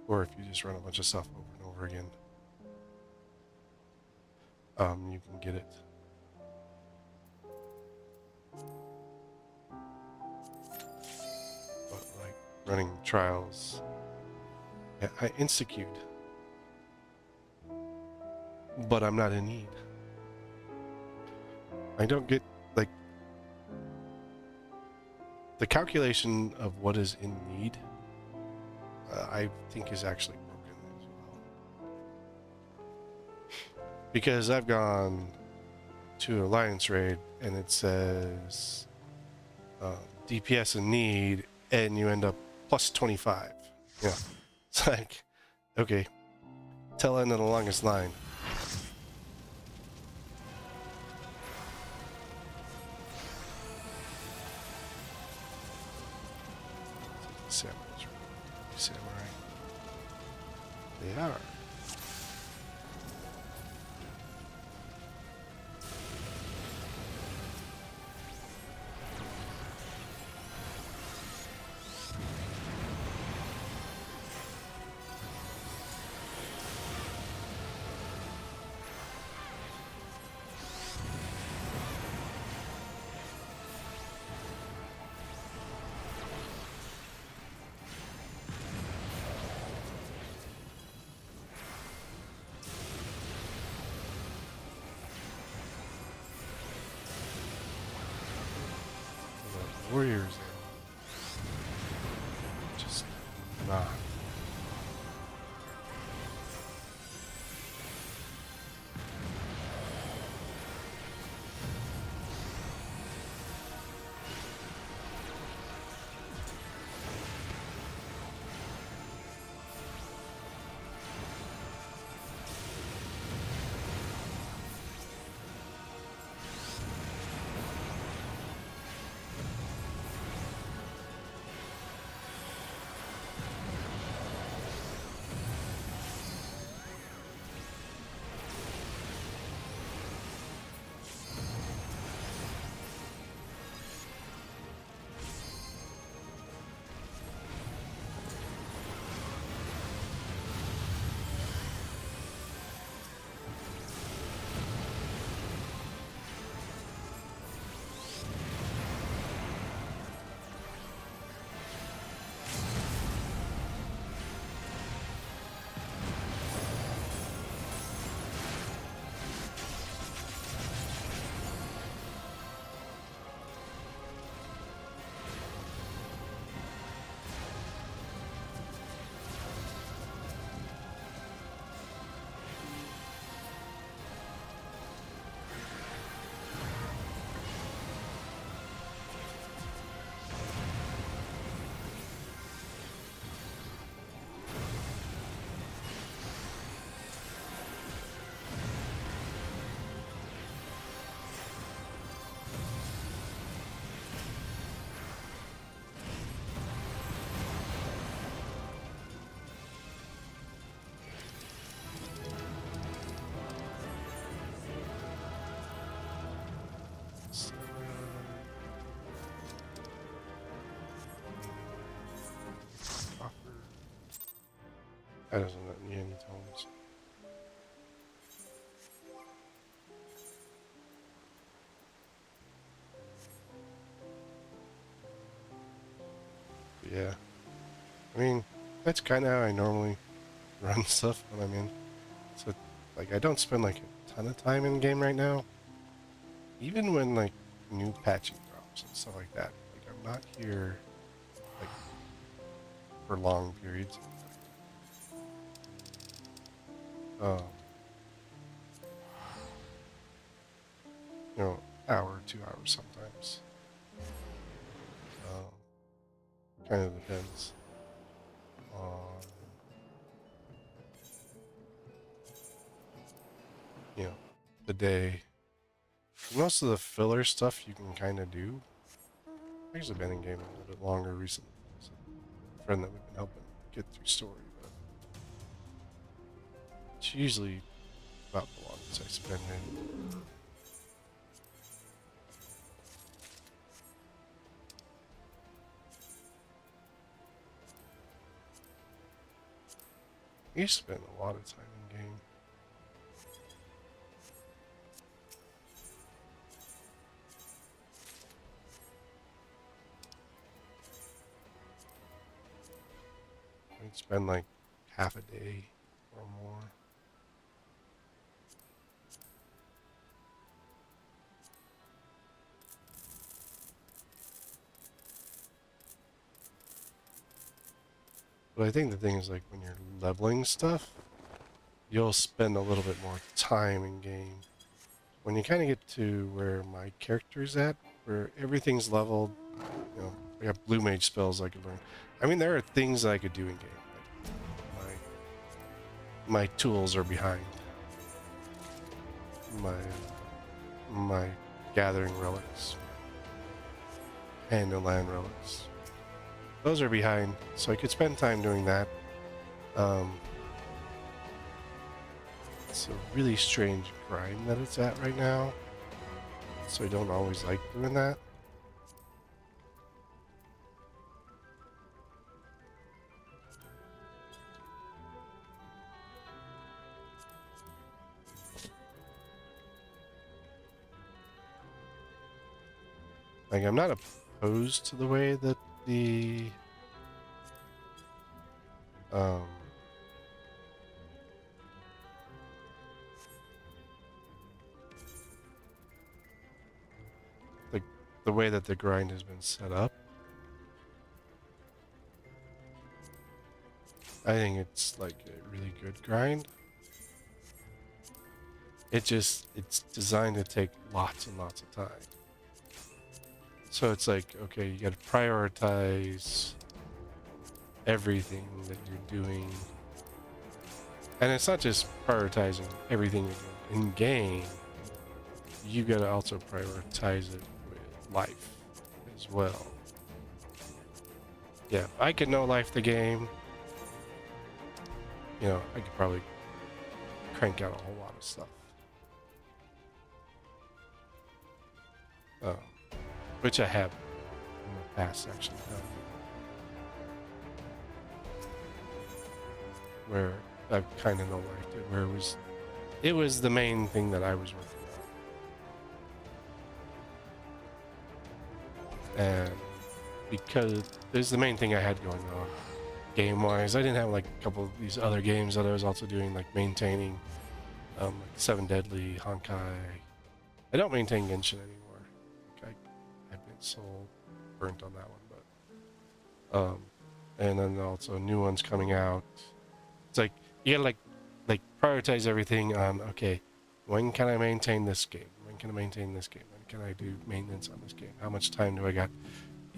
Or if you just run a bunch of stuff over and over again, you can get it. But like running trials, yeah, I insta-queued, but I'm not in need. I don't get, like, the calculation of what is in need, I think is actually broken as well. Because I've gone to Alliance Raid and it says DPS in need, and you end up plus 25. Yeah. It's like, okay, tail end of the longest line. Samurai. They are. Warriors are just not. That doesn't let me any tones. Yeah. I mean, that's kind of how I normally run stuff when I'm in. So, like, I don't spend, like, a ton of time in game right now. Even when, like, new patching drops and stuff like that. Like, I'm not here, like, for long periods. You know, hour, 2 hours sometimes. Kind of depends on, you know, the day. Most of the filler stuff you can kind of do. I've actually been in game a little bit longer recently. So a friend that we've been helping get through story, but it's usually about the longest I spend in. You spend a lot of time in game. I'd spend like half a day or more. But I think the thing is, like, when you're leveling stuff, you'll spend a little bit more time in game. When you kind of get to where my character's at, where everything's leveled, you know, I got blue mage spells I could learn. I mean, there are things that I could do in game. Like my tools are behind. My gathering relics and the land relics. Those are behind, so I could spend time doing that. It's a really strange grind that it's at right now, so I don't always like doing that. Like, I'm not opposed to the way that the the way that the grind has been set up. I think it's like a really good grind. It's designed to take lots and lots of time. So it's like, okay, you got to prioritize everything that you're doing. And it's not just prioritizing everything you're doing in game. You got to also prioritize it with life as well. Yeah, if I could know life the game, you know, I could probably crank out a whole lot of stuff. Which I have in the past actually done. Where I've kind of known liked it, where it was the main thing that I was working on. And because there's the main thing I had going on game-wise, I didn't have like a couple of these other games that I was also doing, like maintaining like 7 Deadly, Honkai. I don't maintain Genshin anymore. I've been so burnt on that one, but and then also new ones coming out. It's like you gotta like prioritize everything on, okay, when can I maintain this game? When can I maintain this game? When can I do maintenance on this game? How much time do I got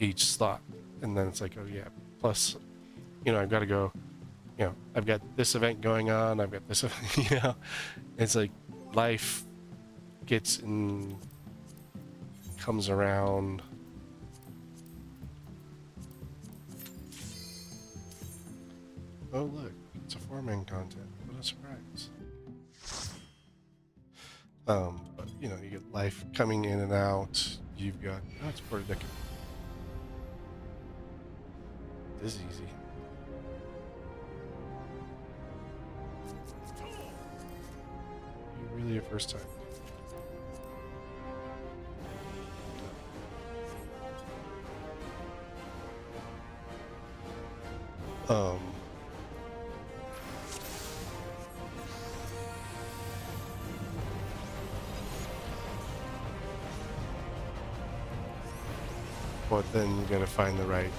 each slot? And then it's like, oh yeah, plus, you know, I've got to go, you know, I've got this event going on, I've got this event, you know, it's like life gets in, comes around. Oh look, it's a 4-man content. What a surprise. But you know, you get life coming in and out. You've got, oh, it's Porta Deca. This is easy. You really your first time. But then you gotta find the right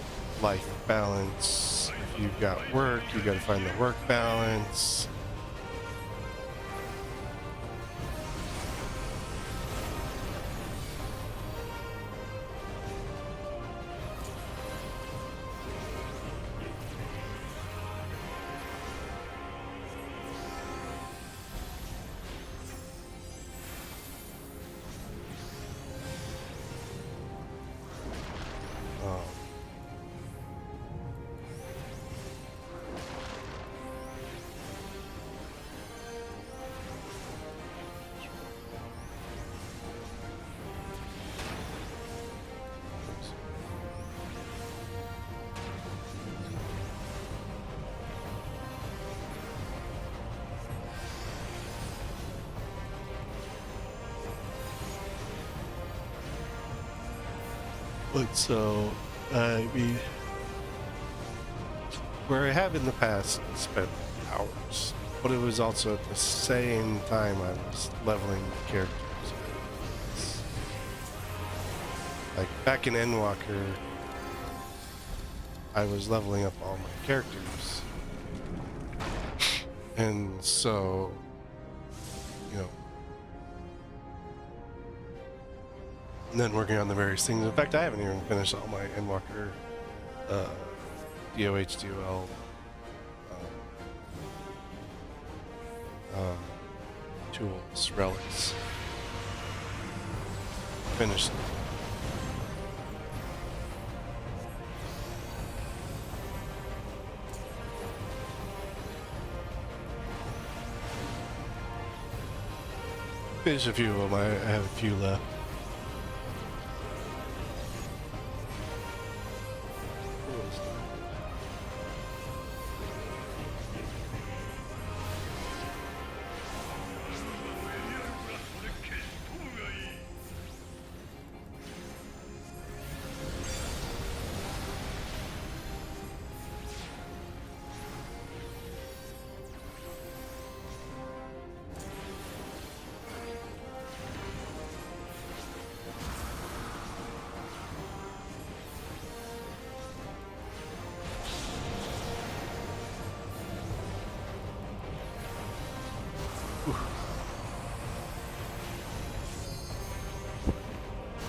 life balance. If you've got work, you gotta find the work balance. But so, I mean, where I have in the past spent hours, but it was also at the same time I was leveling the characters. Like back in Endwalker, I was leveling up all my characters. And so, you know, and then working on the various things. In fact, I haven't even finished all my Endwalker, DOH, DOL, tools, relics. Finished. Finish a few of them. I have a few left.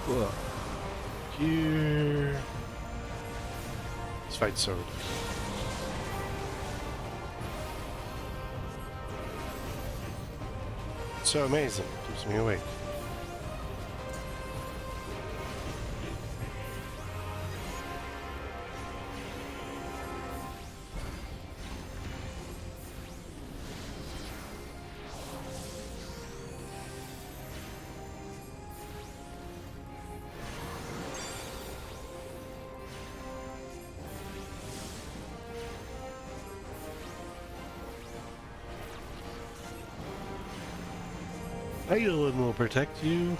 Cool. Here. Let's fight sword. It's so amazing. It keeps me awake. Eidolon will protect you.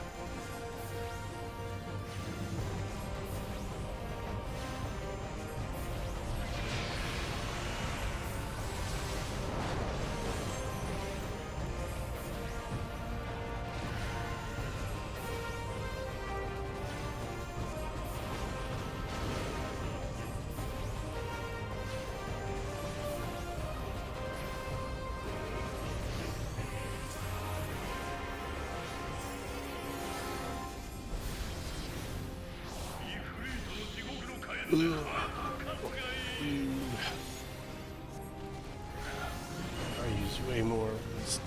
I use way more of this stuff.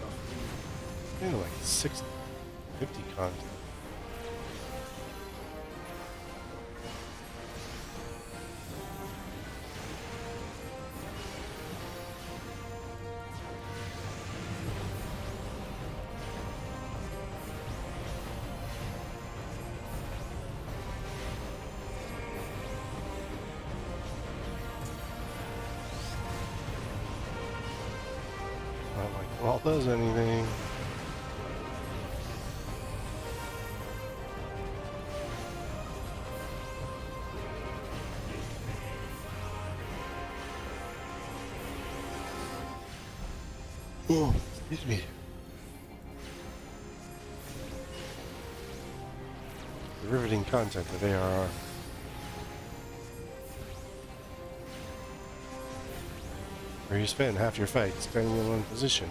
Maybe like 50 content. Not like Walt does anything. Oh, excuse me. The riveting content of ARR. Where you spend half your fight standing in one position.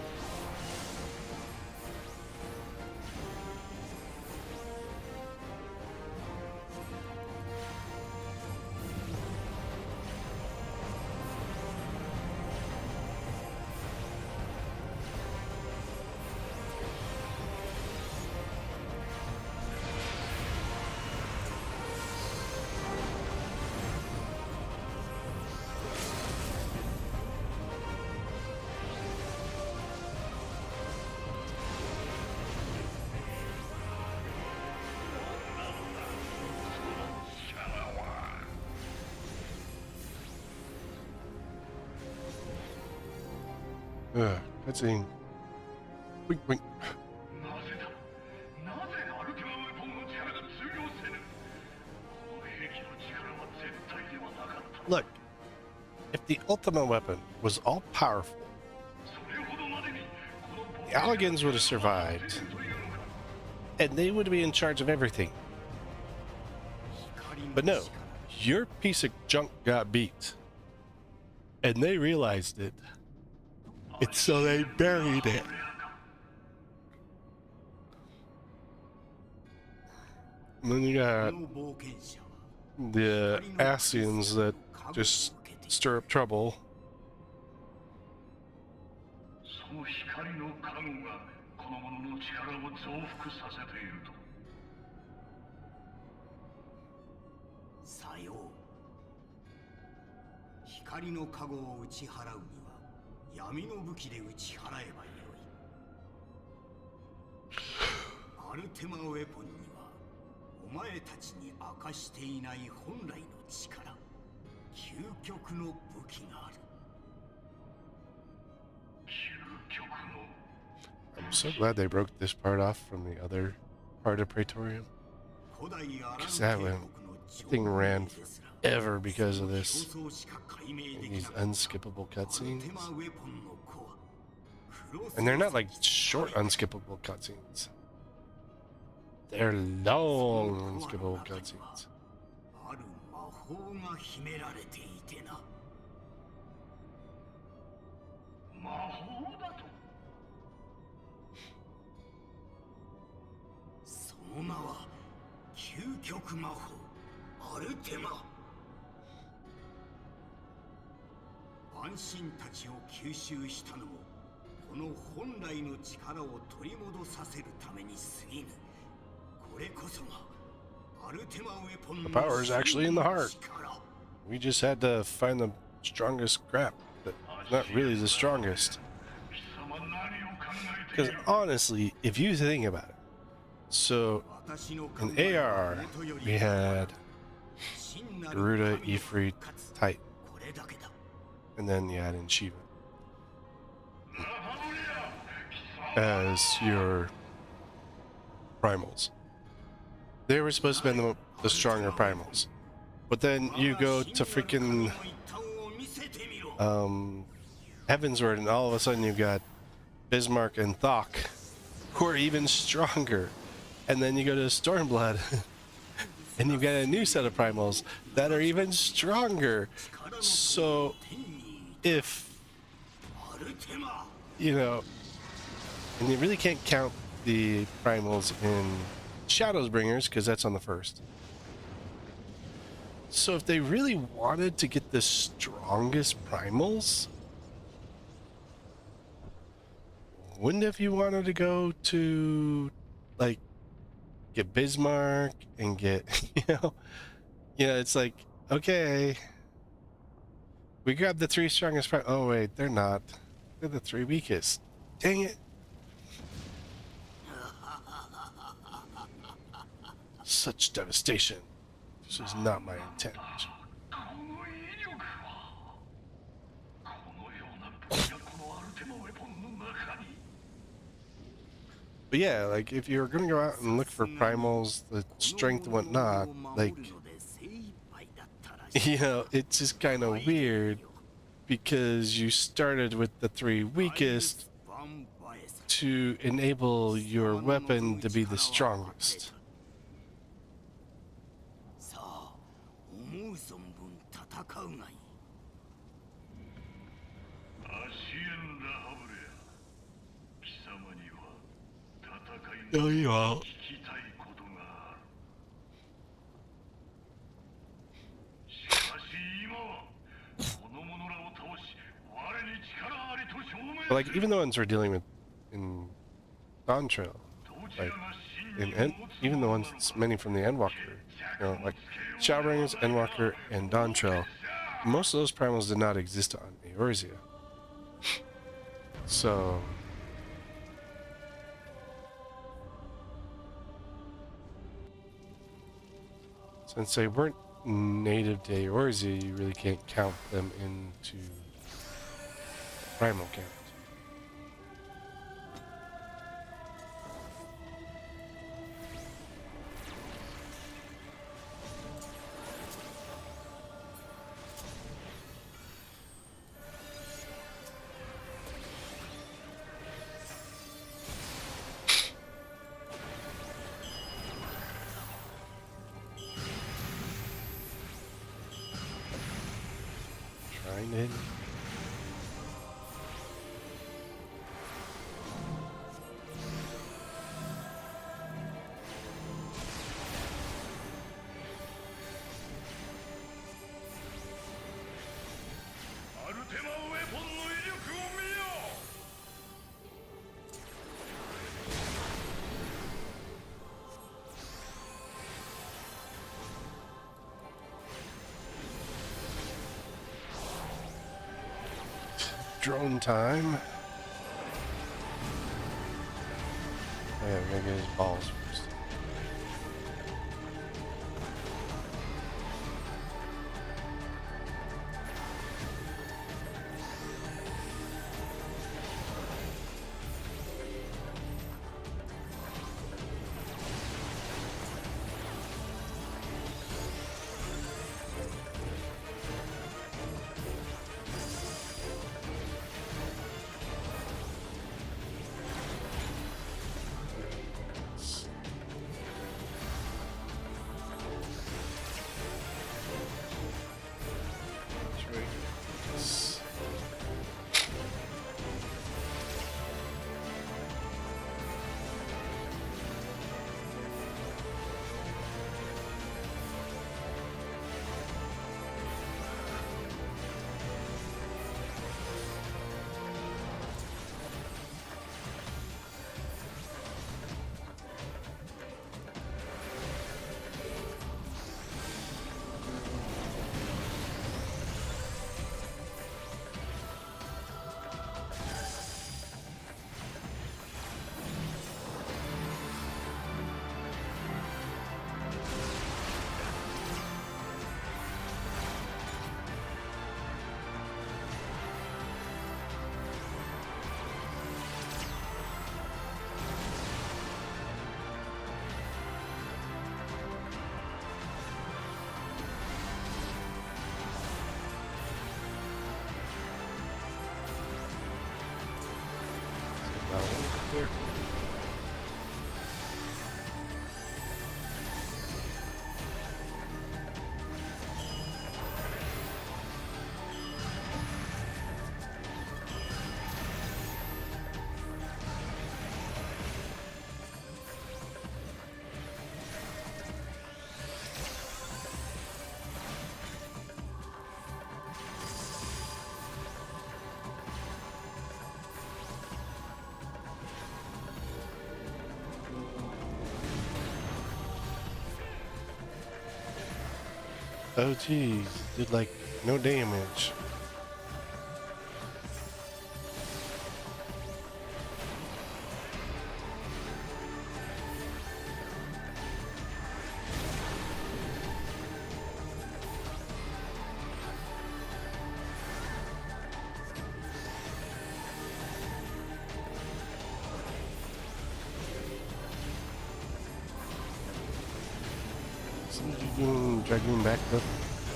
Cutscene. Wink, wink. Look, if the ultimate weapon was all powerful, the Alligans would have survived, and they would be in charge of everything. But no, your piece of junk got beat. And they realized it. It's so they buried it. And then you got the Asians that just stir up trouble. その光の加護がこの者の力を増幅させていると。さよう。光の加護を打ち払うには闇の武器で打ち払えばよい。アルテマウェポンにはお前たちに明かしていない本来の力、究極の武器がある。 I'm so glad they broke this part off from the other part of Praetorium. Because that thing ran forever because of this. And these unskippable cutscenes. And they're not like short unskippable cutscenes. They're long unskippable cutscenes. ある魔法が秘められていてな。魔法だと。 その名は究極魔法アルテマ。万神たちを吸収したのもこの本来の力を取り戻させるために過ぎぬ。これこそがアルテマウェポンの The power is actually in the heart. We just had to find the strongest crap, but not really the strongest. Because honestly, if you think about it, so in ARR we had Garuda, Ifrit, Titan, and then you add in Shiva as your primals. They were supposed to be the stronger primals, but then you go to freaking Heavensward, and all of a sudden you've got Bismarck and Thok, who are even stronger. And then you go to Stormblood, and you've got a new set of primals that are even stronger. So, if, you know, and you really can't count the primals in Shadowsbringers, because that's on the first. So if they really wanted to get the strongest primals, wouldn't if you wanted to go to, like, get Bismarck and get, it's like, okay, we grabbed the 3 strongest primals. Oh wait, they're not. They're the 3 weakest. Dang it. Such devastation. This is not my intent. But yeah, like, if you're gonna go out and look for primals, the strength and whatnot, like, it's just kind of weird because you started with the 3 weakest to enable your weapon to be the strongest. Oh, you all. But like, even the ones we're dealing with in Dawn Trail, like, even the ones, many from the Endwalker, like Shadowbringers, Endwalker, and Dawn Trail, most of those primals did not exist on Eorzea. So, since they weren't native to Eorzea, you really can't count them into primal count. kind of hidden. Drone time. Oh, yeah, maybe his balls first. There. Oh geez, did like no damage. Dragging back up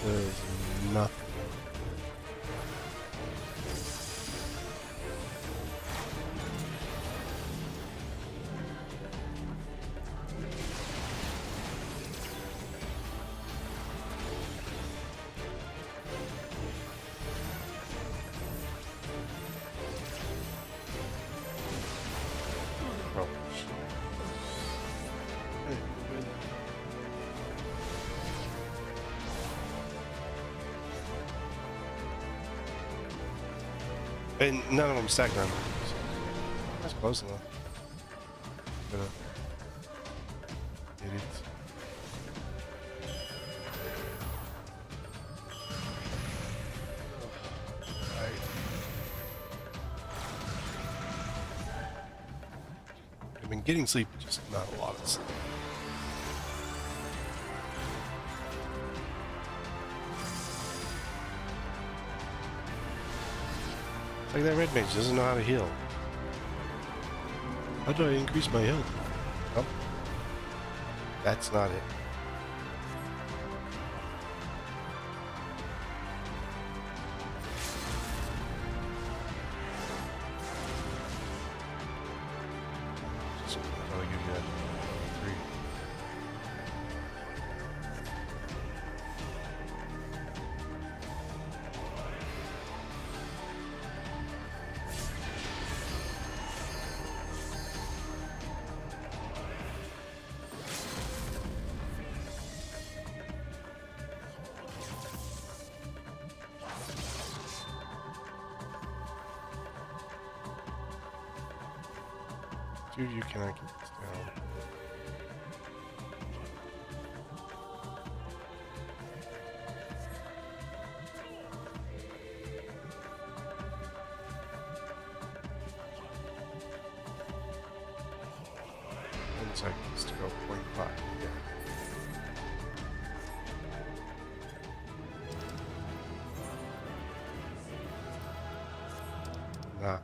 does nothing. Oh, shit. Hey, good. And none of them stacked on. That's close enough. Idiots. Right. I've been getting sleep, just not a lot of sleep. Like that red mage doesn't know how to heal. How do I increase my health? Oh, that's not it. Just probably give you that 3. Dude, you cannot keep this down. One second to go 0.5. Yeah. Nah.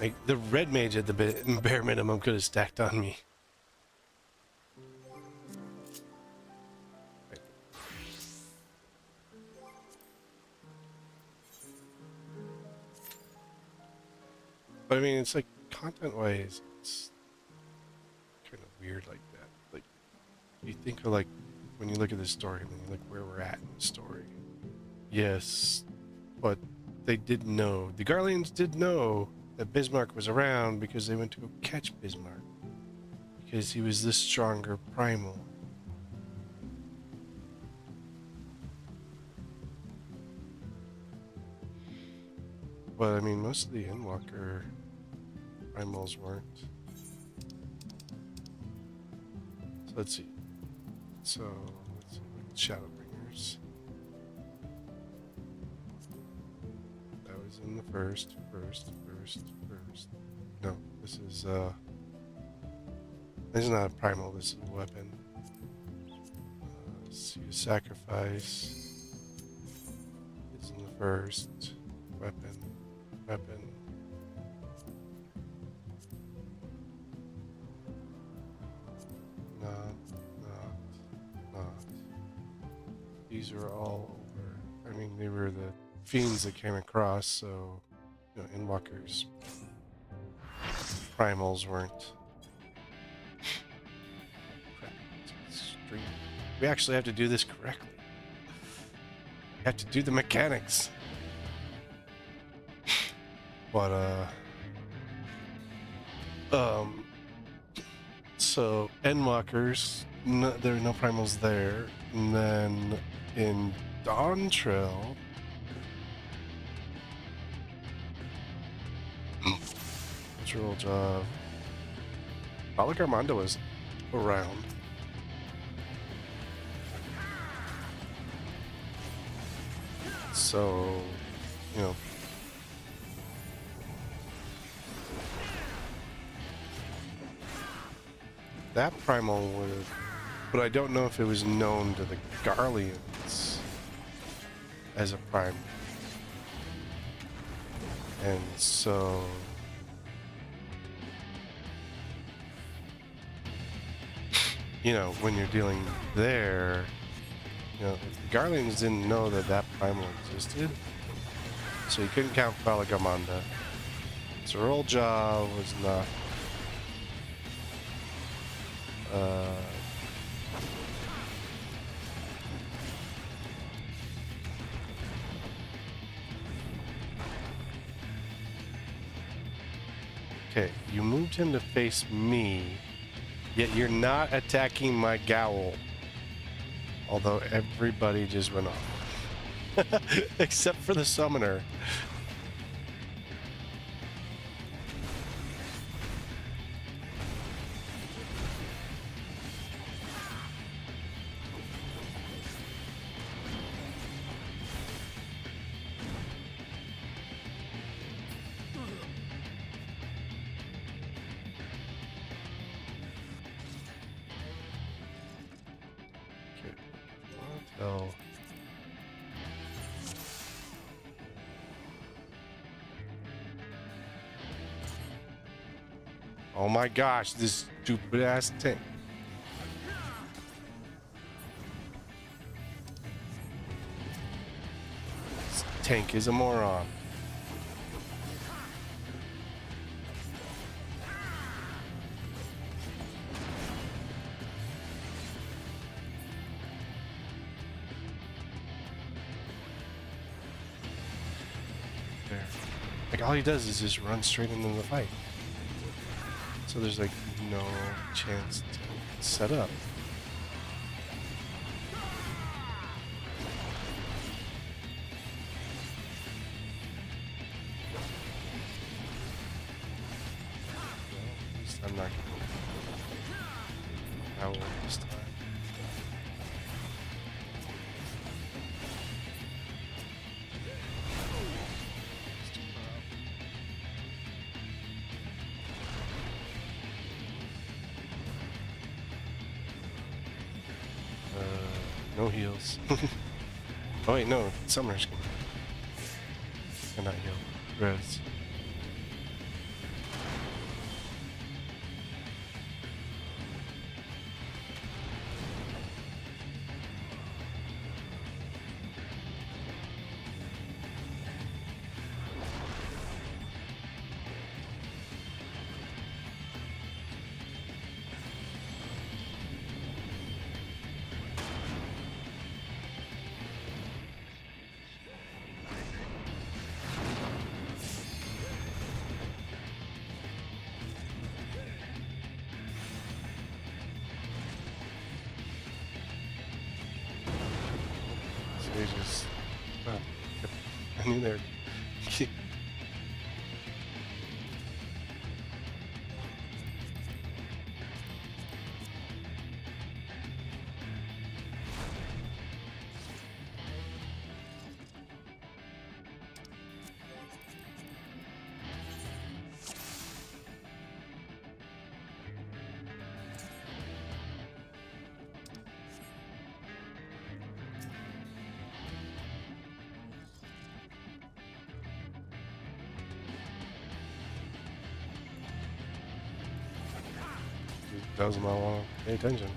Like, the red mage at the bare minimum could have stacked on me. But I mean, it's like, content-wise, it's kind of weird like that. Like, you think of, like, when you look at this story, when you look where we're at in the story. Yes, but they did know. The Garleans did know that Bismarck was around because they went to go catch Bismarck. Because he was this stronger primal. But I mean, most of the Endwalker primals weren't. So let's see. So let's see. Shadowbringers. That was in the first. No, this is not a primal. This is a weapon. Let's see. Sacrifice. It's in the first. Weapon. Not. These are all over. I mean, they were the fiends that came across, so, you know, Endwalkers, primals weren't. Crap, it's extreme. We actually have to do this correctly. We have to do the mechanics. But, so, Endwalkers, there are no primals there. And then in Dawntrail, Control job. Balak Armando was around. So, you know. That primal would have, but I don't know if it was known to the Garleans as a primal. And so, you know, when you're dealing there, you know, the Garleans didn't know that that primal existed, so you couldn't count Balagamanda. So Rolljaw was not. Okay, you moved him to face me, yet you're not attacking my Gowl. Although everybody just went off. Except for the summoner. Oh my gosh, this stupid ass tank. This tank is a moron. There. Like all he does is just run straight into the fight. So there's like no chance to set up. owl this time. No heals. Oh wait, no, summoners cannot heal. Res. Sages. Oh, I knew they were. Tells them I want to pay attention.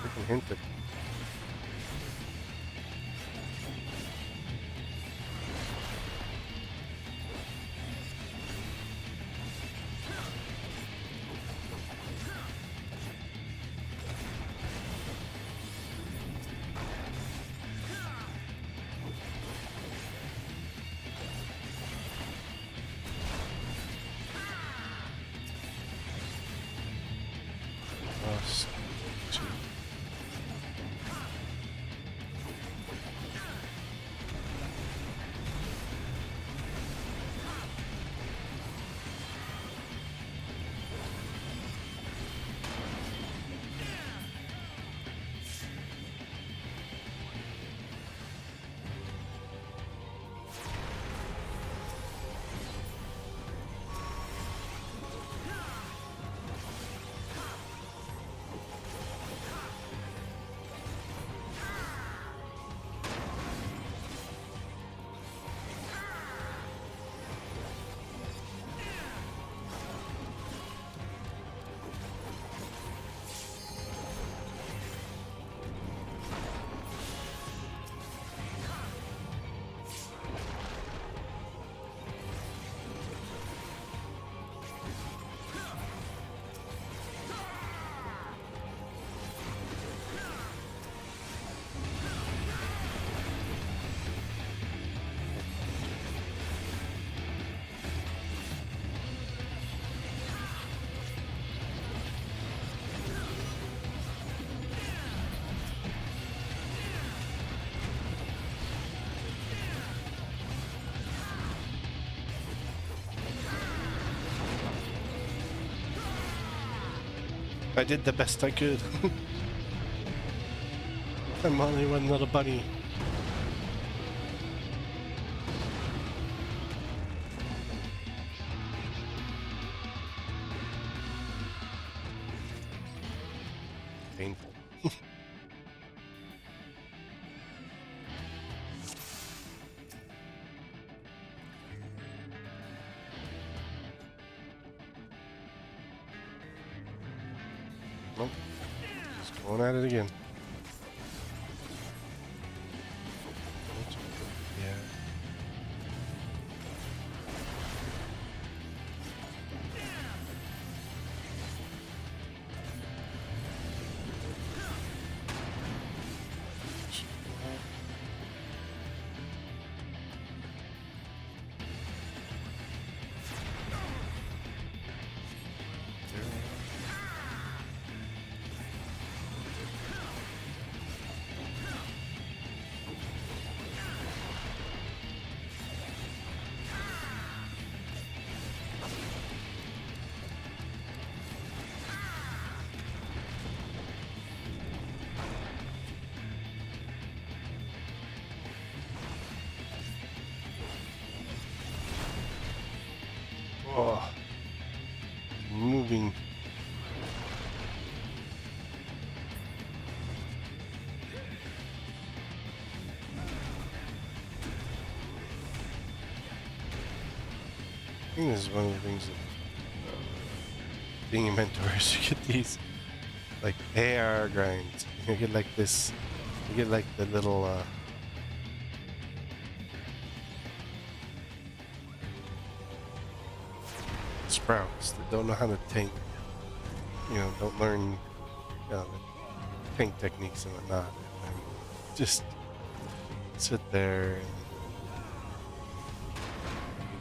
Freaking hinted. Plus 2. I did the best I could. I'm only one little bunny. Painful. Nope. Just going at it again. Yeah. I think this is one of the things that being a mentor is you get these like AR grinds. You get like this. You get like the little sprouts that don't know how to tank. You know, don't learn the tank techniques and whatnot. And just sit there and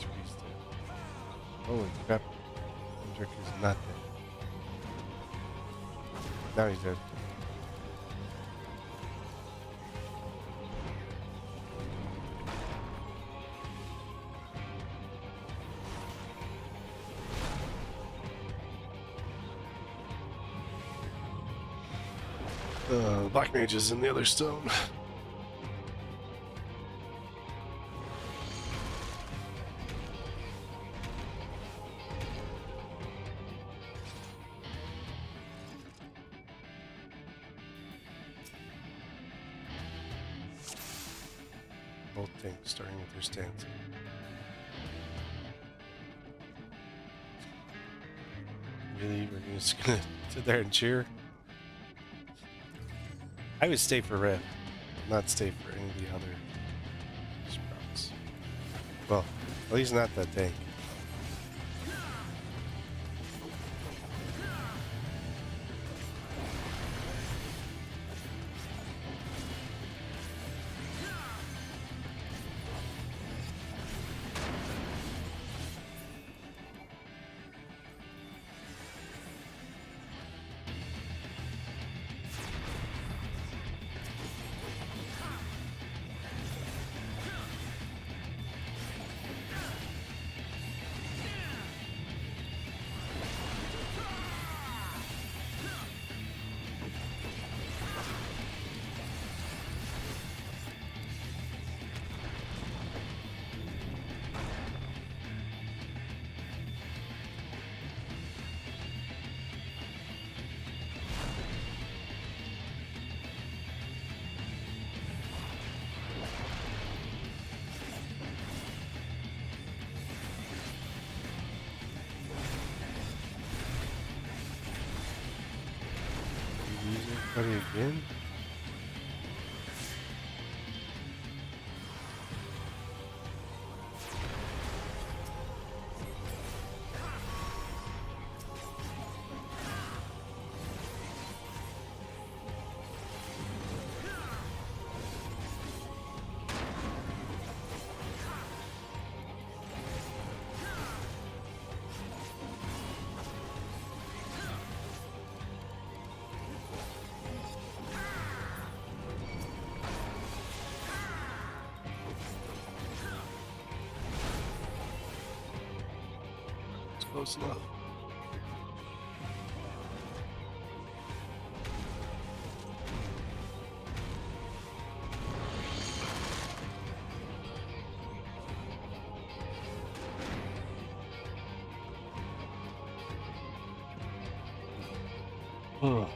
get used to it. Holy crap. Injector's not dead. Now he's dead. Black Mage is in the other stone. Both tanks starting with their stance. Really? We're just gonna sit there and cheer? I would stay for Red, not stay for any of the other sprouts. Well, at least not that tank. Everybody again? Close enough. Oh.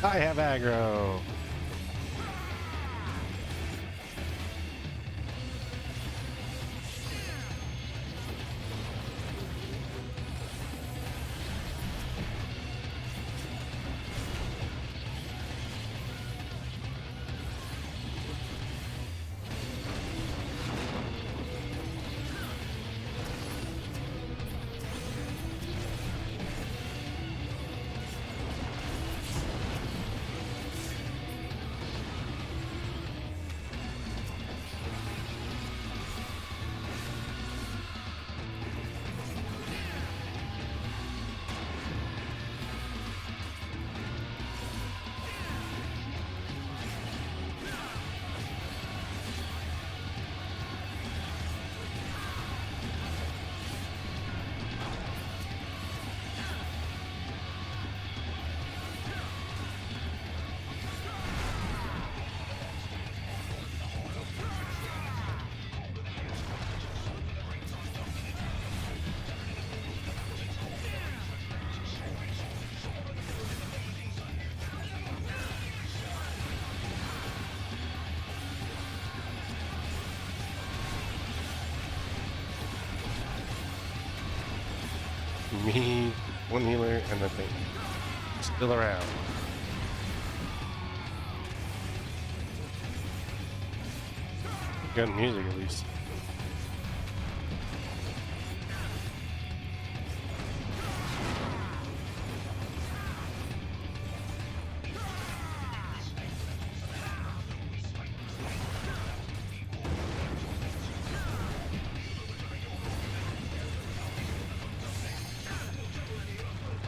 I have aggro. Me, one healer, and the thing still around. Good music, at least.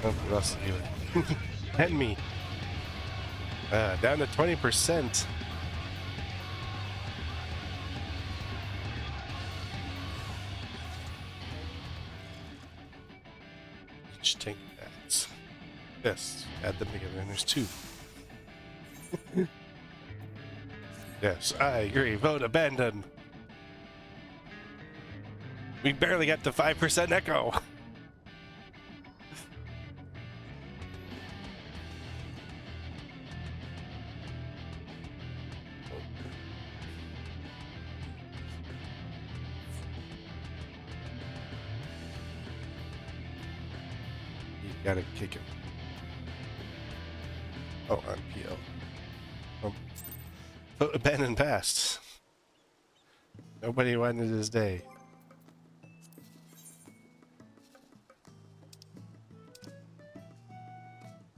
Oh, that's the healer. And me. Down to 20%. Each tank adds. Yes, add them together, and there's 2. Yes, I agree. Vote abandoned. We barely got to 5% echo. Gotta kick him. Oh, I'm PL. Abandoned past. Nobody wanted his day.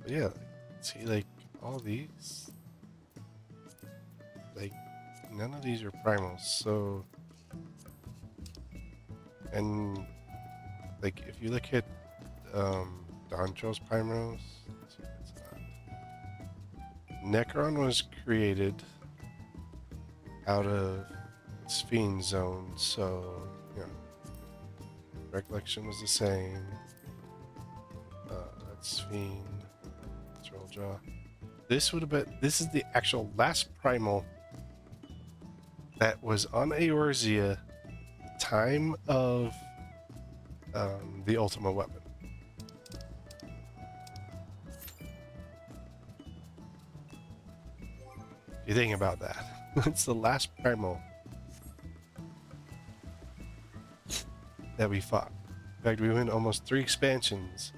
But yeah, see, like, all these, like, none of these are primals, so, and, like, if you look at, Dontro's primals, Necron was created out of its Fiend Zone, so, you know, Recollection was the same. That's Fiend. That's Roll Jaw. This would have been, this is the actual last primal that was on Eorzea, time of the Ultima weapon. You think about that. It's the last primal that we fought. In fact, we went almost 3 expansions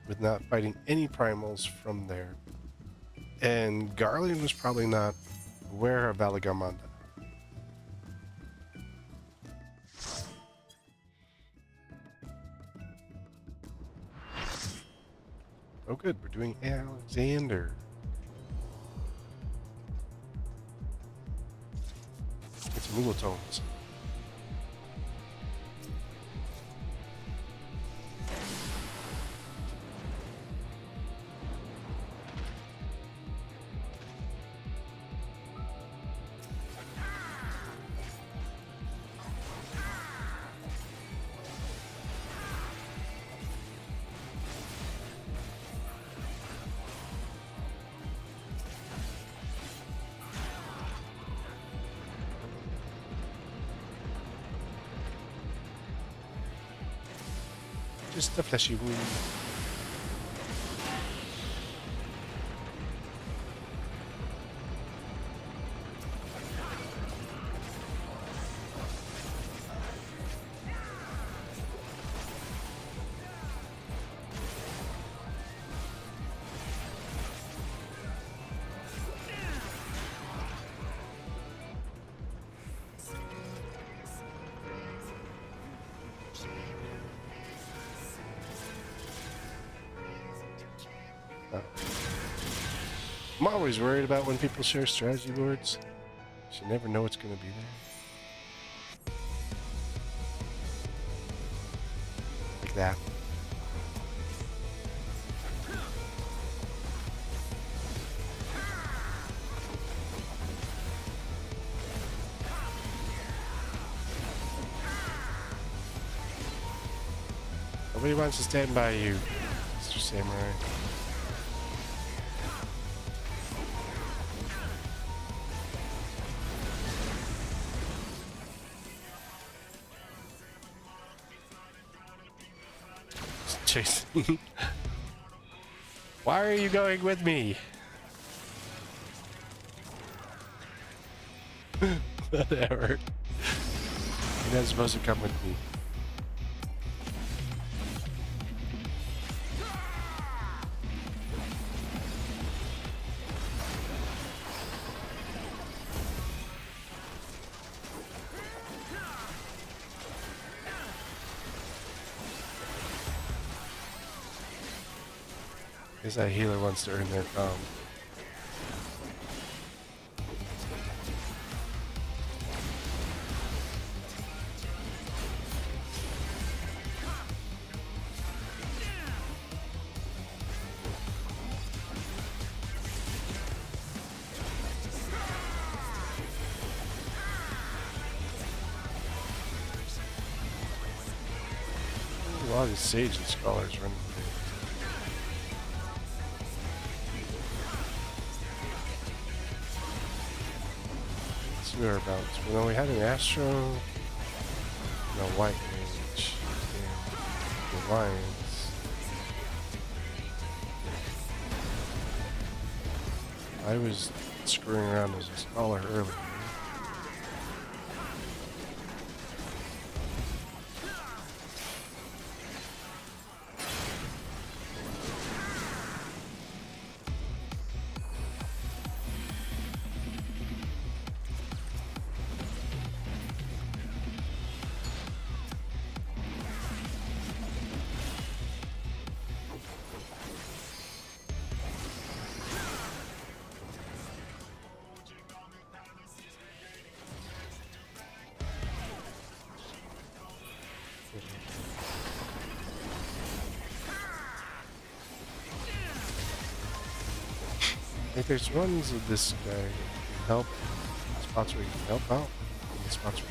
with not fighting any primals from there. And Garlean was probably not aware of Valagamanda. Oh good, we're doing Alexander. It's Moogle Tomes. Just a fleshy wound. I'm always worried about when people share strategy boards. You never know what's going to be there. Like that. Nobody wants to stand by you, Mr. Samurai. Jason. Why are you going with me? Whatever. You're not supposed to come with me. Guess that healer wants to earn their calm. A lot of these Sage and Scholars running. Whereabouts. Well, we had an Astro, and a White Mage, and the Lions. I was screwing around as a Scholar earlier. I think there's runs of this guy that can help, spots where you can help out, and the spots where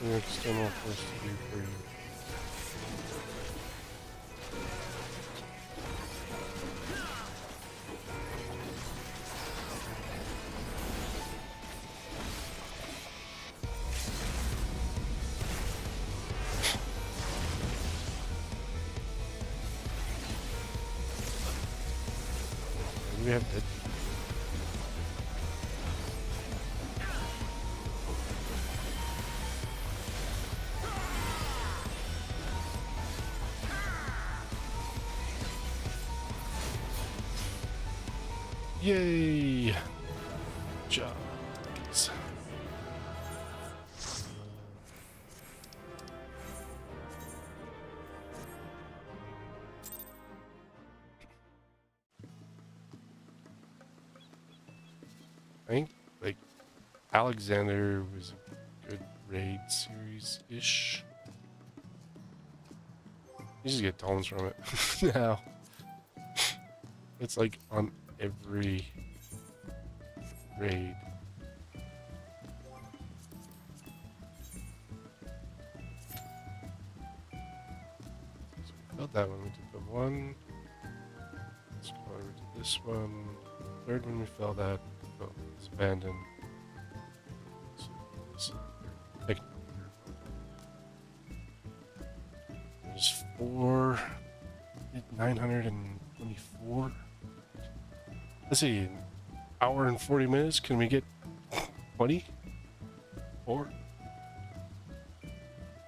nothing external for us to do for you. We have to. Yay! Jobs. I think, like, Alexander was a good raid series-ish. You just get tomes from it now. It's like on every raid. that one. We did the one. Let's go over to this one. Third one we failed at. Oh, it's abandoned. So, take there's 924. Let's see, an hour and 40 minutes. Can we get 20?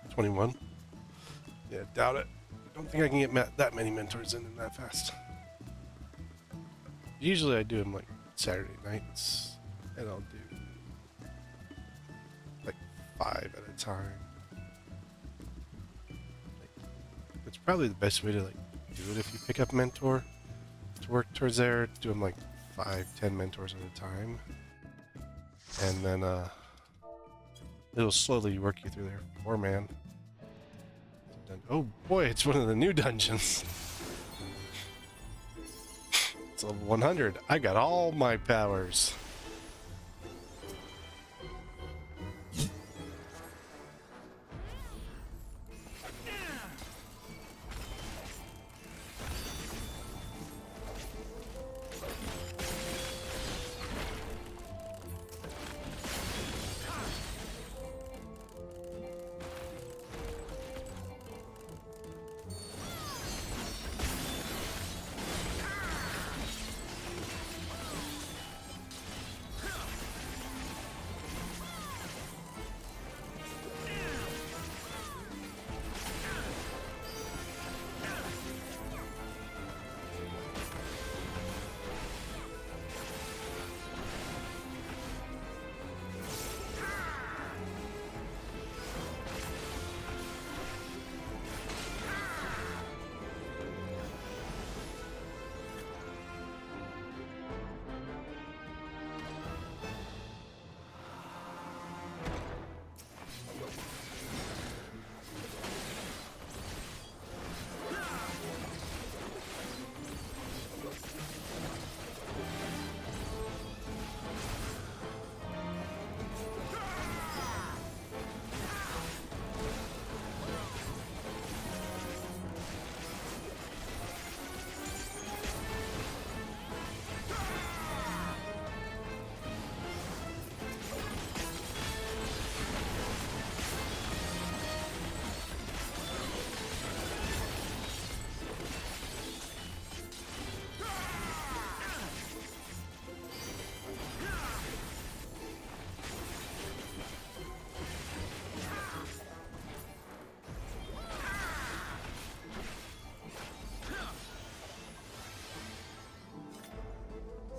21? Yeah, doubt it. Don't think I can get that many mentors in that fast. Usually I do them like Saturday nights, and I'll do like 5 at a time. It's probably the best way to like do it if you pick up mentor to work towards there. Do them like 5-10 mentors at a time, and then it'll slowly work you through there. 4-man. Oh boy, it's one of the new dungeons. It's level 100. I got all my powers.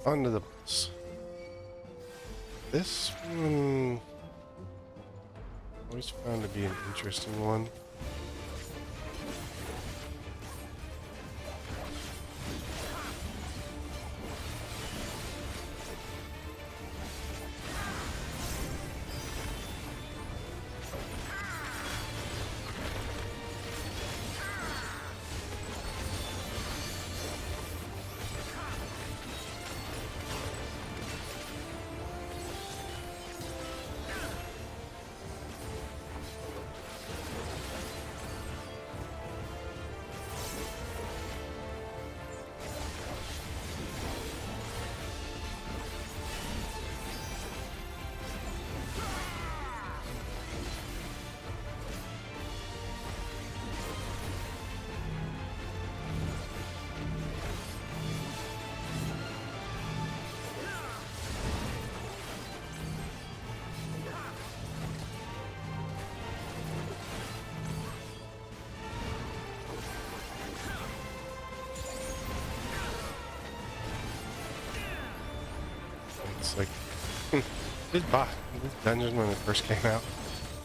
On to the boss. This one always found to be an interesting one. It's like this dungeon when it first came out,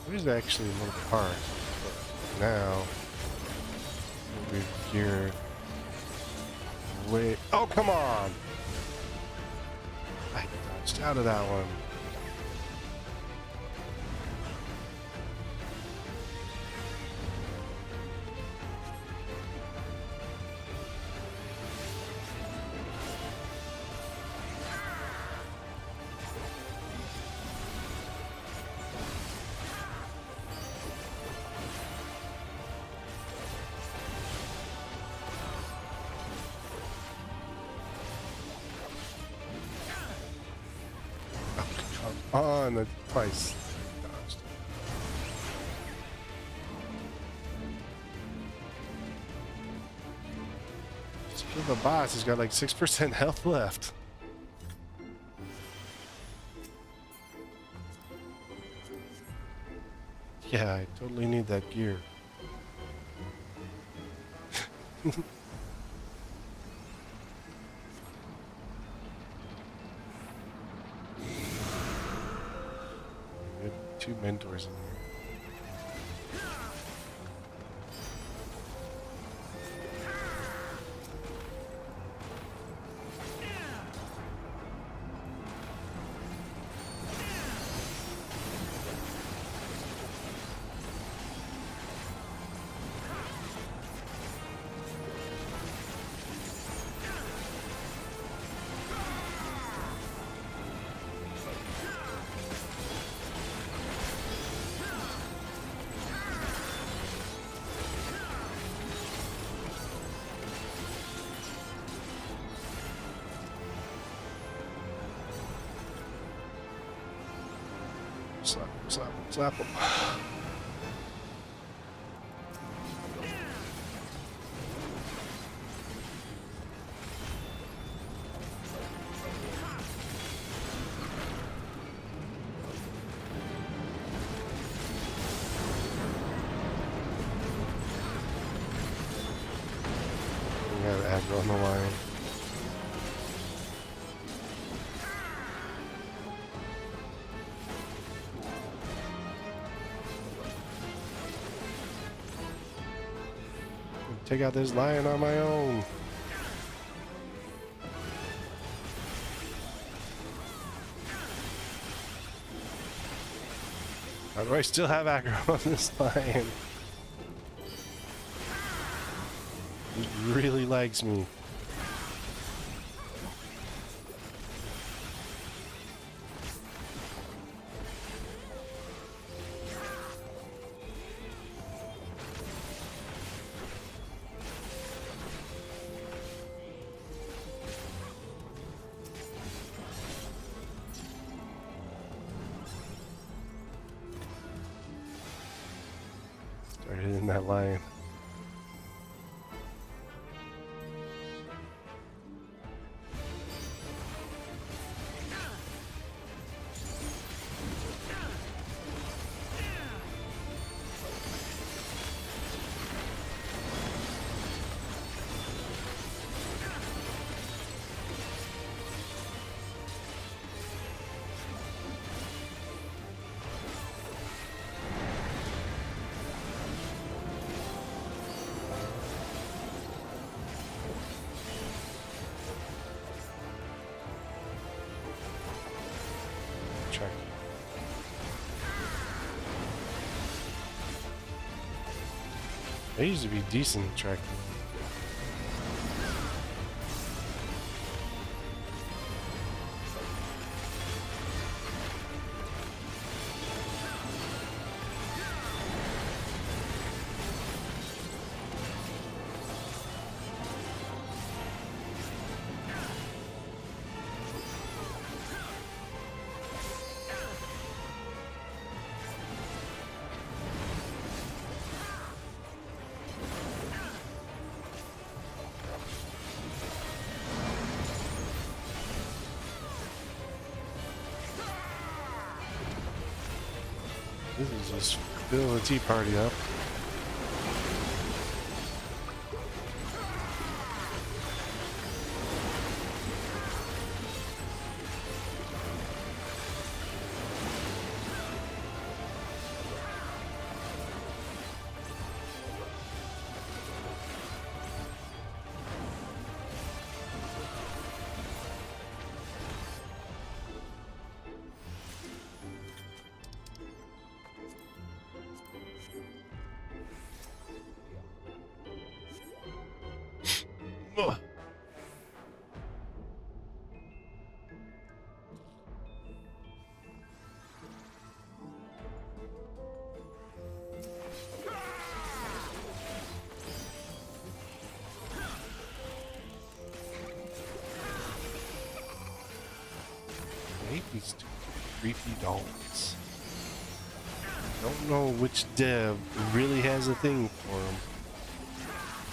it was actually a little bit hard. But now we've geared way. Oh come on! I dodged out of that one. on the twice. Dodged. Just kill the boss. He's got like 6% health left. Yeah, I totally need that gear. Good. 2 mentors in here. Slap, slap, slap him. We got aggro on the line. Take out this lion on my own. How do I still have aggro on this lion? He really likes me. Started hitting that lion. Check. They used to be decent tracking. This is just filling the tea party up. Ugh. I hate these two creepy dolls. Don't know which dev really has a thing for them,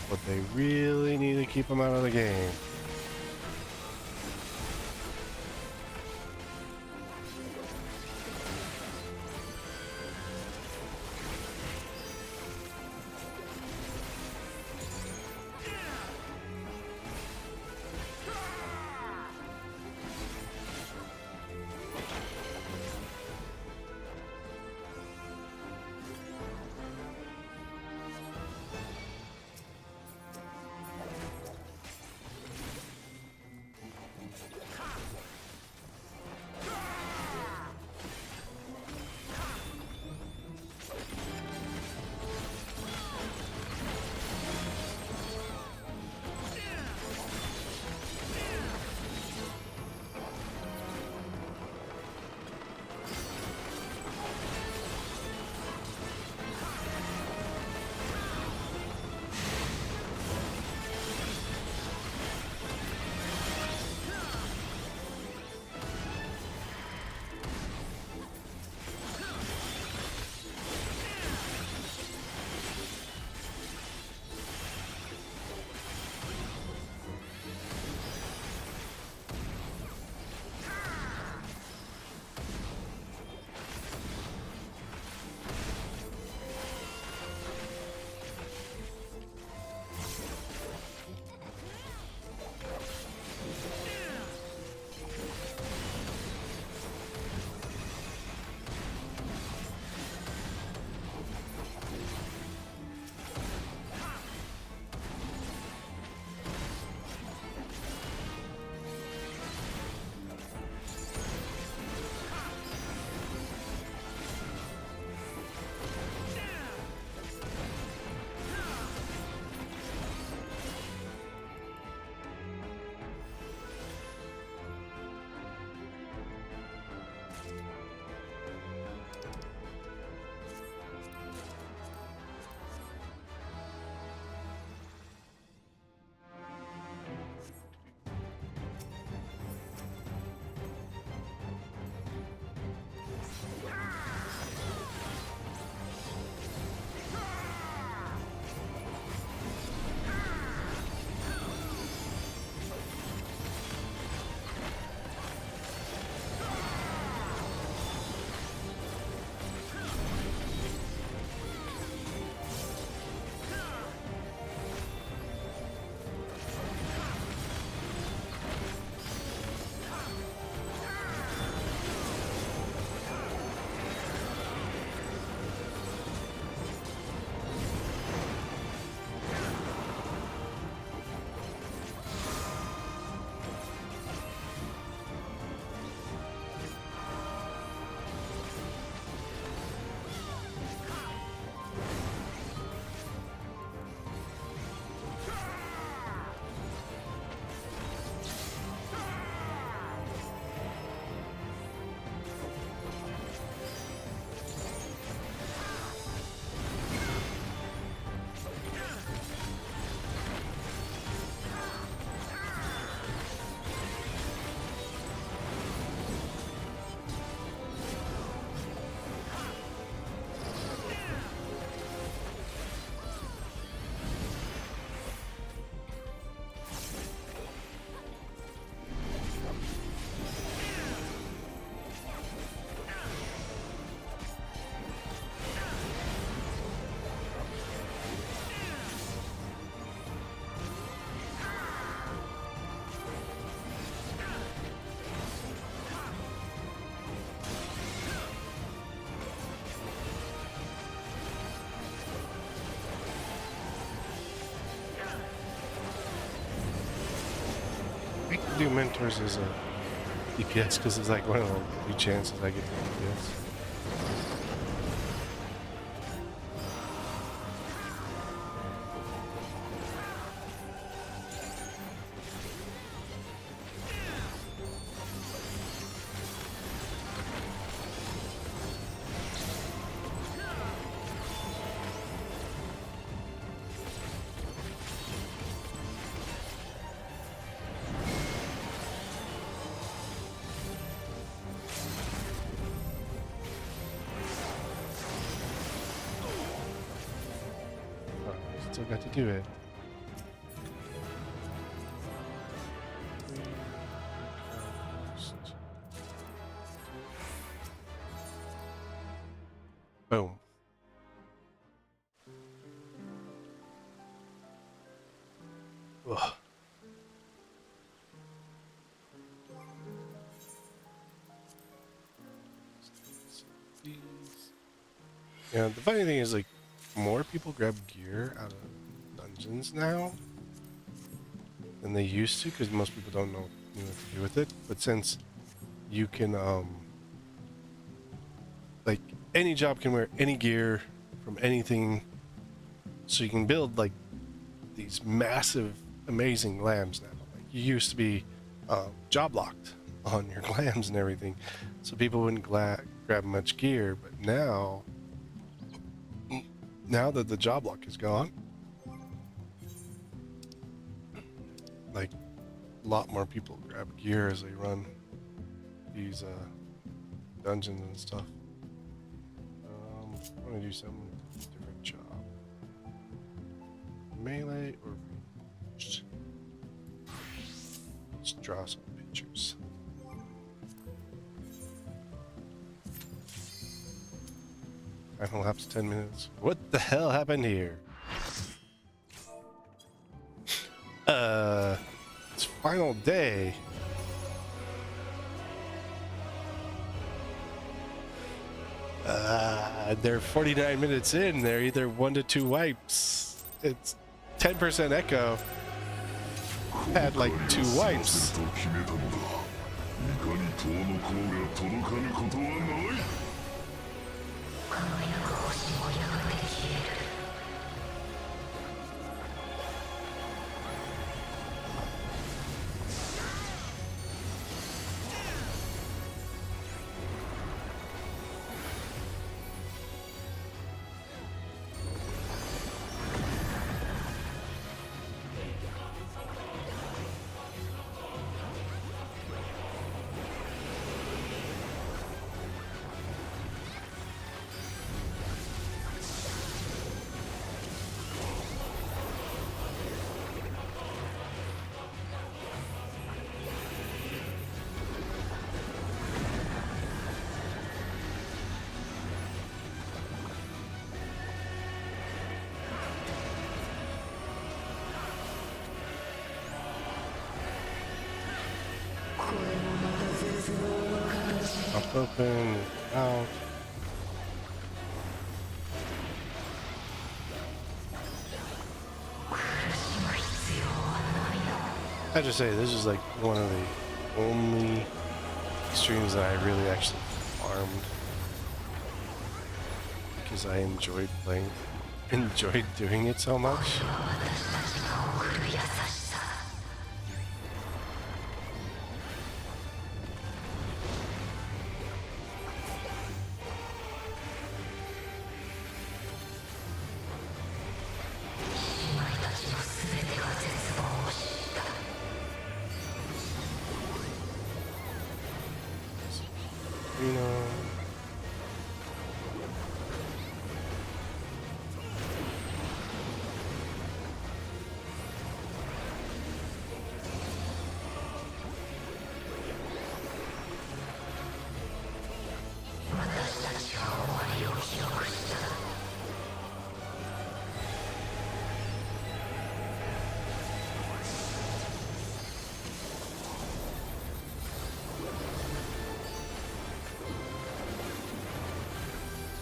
but they really need to keep them out of the game. I can do mentors as a DPS because it's like one of the few chances I get to DPS. still got to do it. Boom. Ugh. Yeah, the funny thing is, like, more people grab gear out of dungeons now than they used to, because most people don't know what to do with it. But since you can, like, any job can wear any gear from anything, so you can build, like, these massive, amazing lambs now. Like, you used to be job locked on your clams and everything, so people wouldn't grab much gear. But now that the job lock is gone, like, a lot more people grab gear as they run these dungeons and stuff. I want to do some different job. Melee or ranged? Let's draw some pictures. Final lapse 10 minutes. What the hell happened here? It's final day. They're 49 minutes in. They're either 1 to 2 wipes. It's 10% echo. Had like 2 wipes. これもまた絶望の形。Up open, out. I just say this is like one of the only streams that I really actually farmed because I enjoyed doing it so much. You know,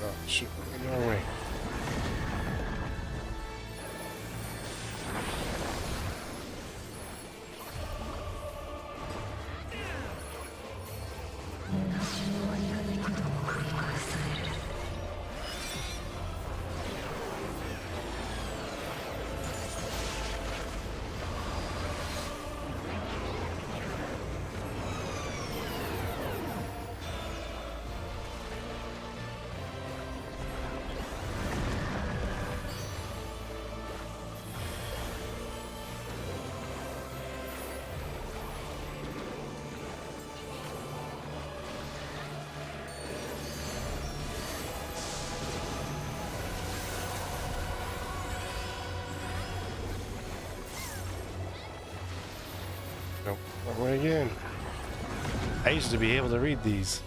oh shit, we're going the wrong way. Wrong way again. I used to be able to read these.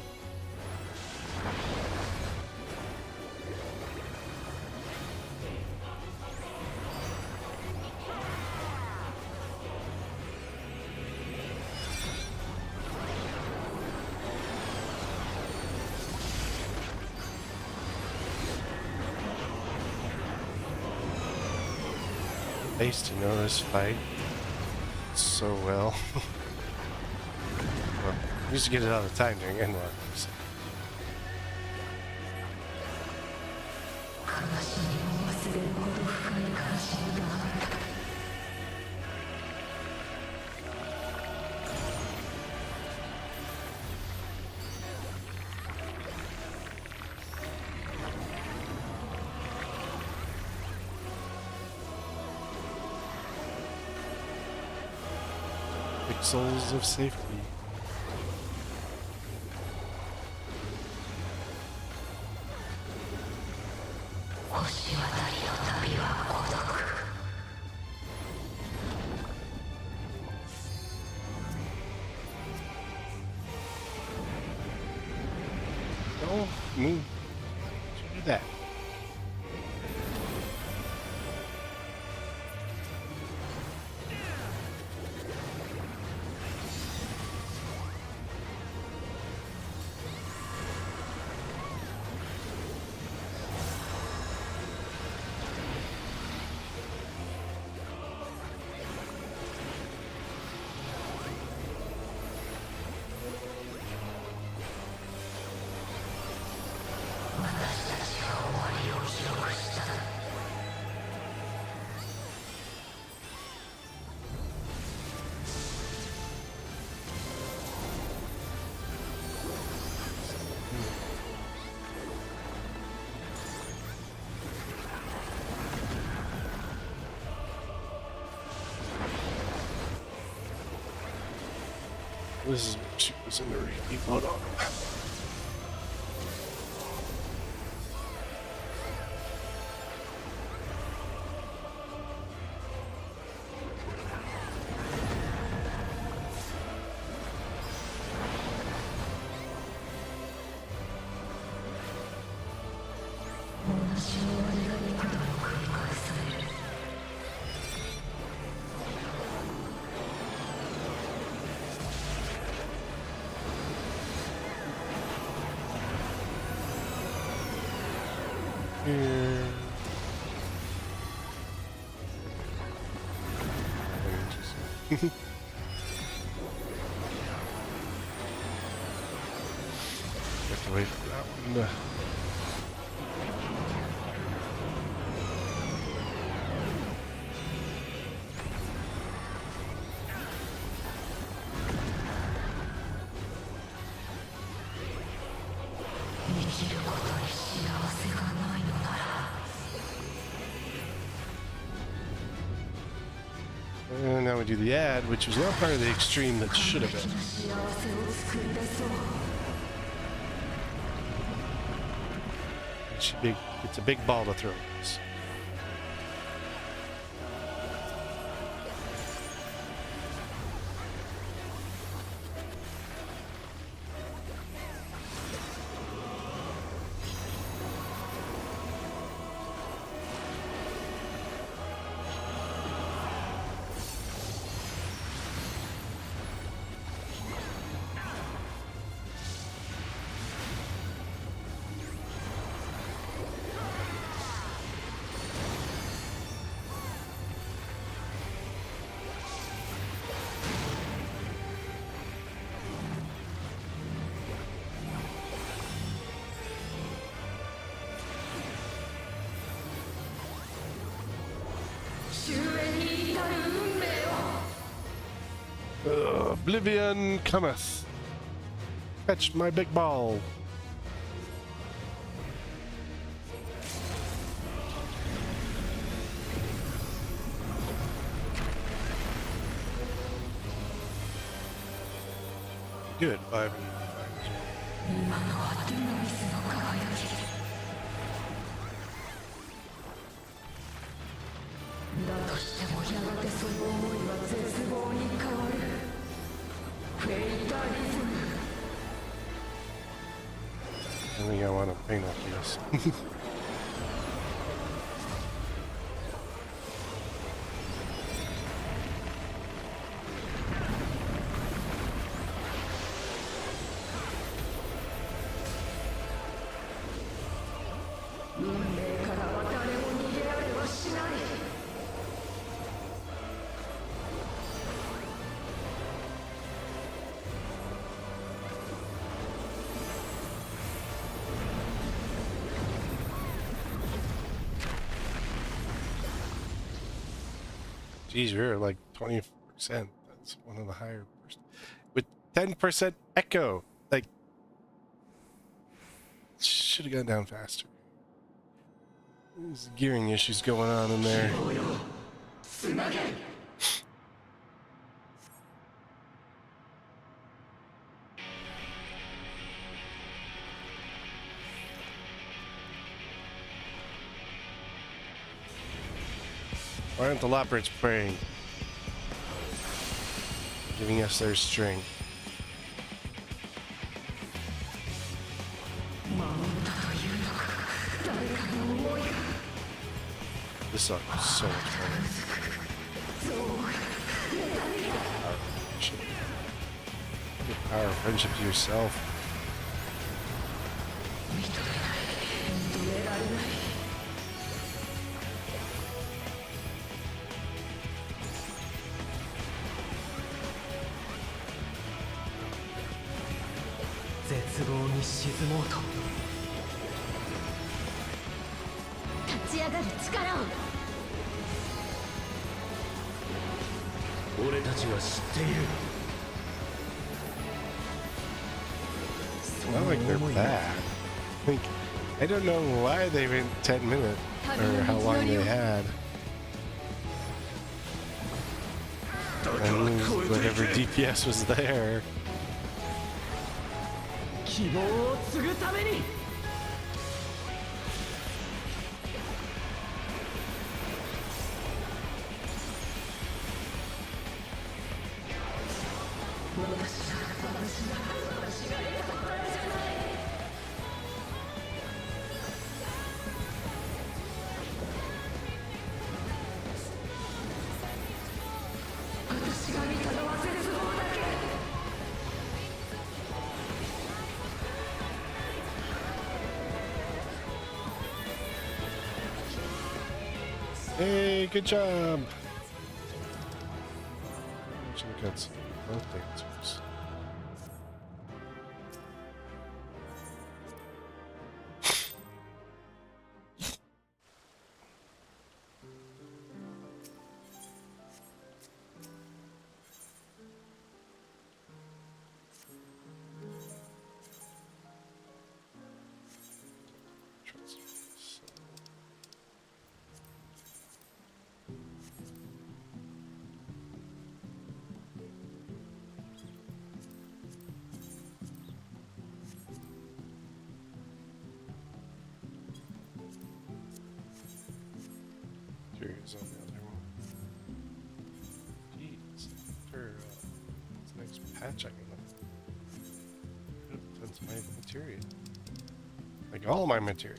I used to know this fight so well. Well, I used to get it all the time during N1. So. Pixels of safety. Oh, move. Do that. This is what she was in the repeat photo. Here. Have to wait for that one. And now we do the ad, which was not part of the extreme that should have been. It's a big ball to throw. Oblivion cometh. Fetch my big ball. Good, 5 and 5. I think I want to paint up this. Geez, we're like 20%. That's one of the higher with 10% echo. Like, should have gone down faster. There's gearing issues going on in there. Why aren't the leopards praying? Giving us their strength. This song is so much fun. Give power of friendship to yourself. Not like they're bad. Like, I don't know why they went 10 minutes or how long they had. And whatever DPS was there. Hey, good job! Should have got some both answers. On the other one. Jeez, after this next patch, I can that's my materia. Like all my materia.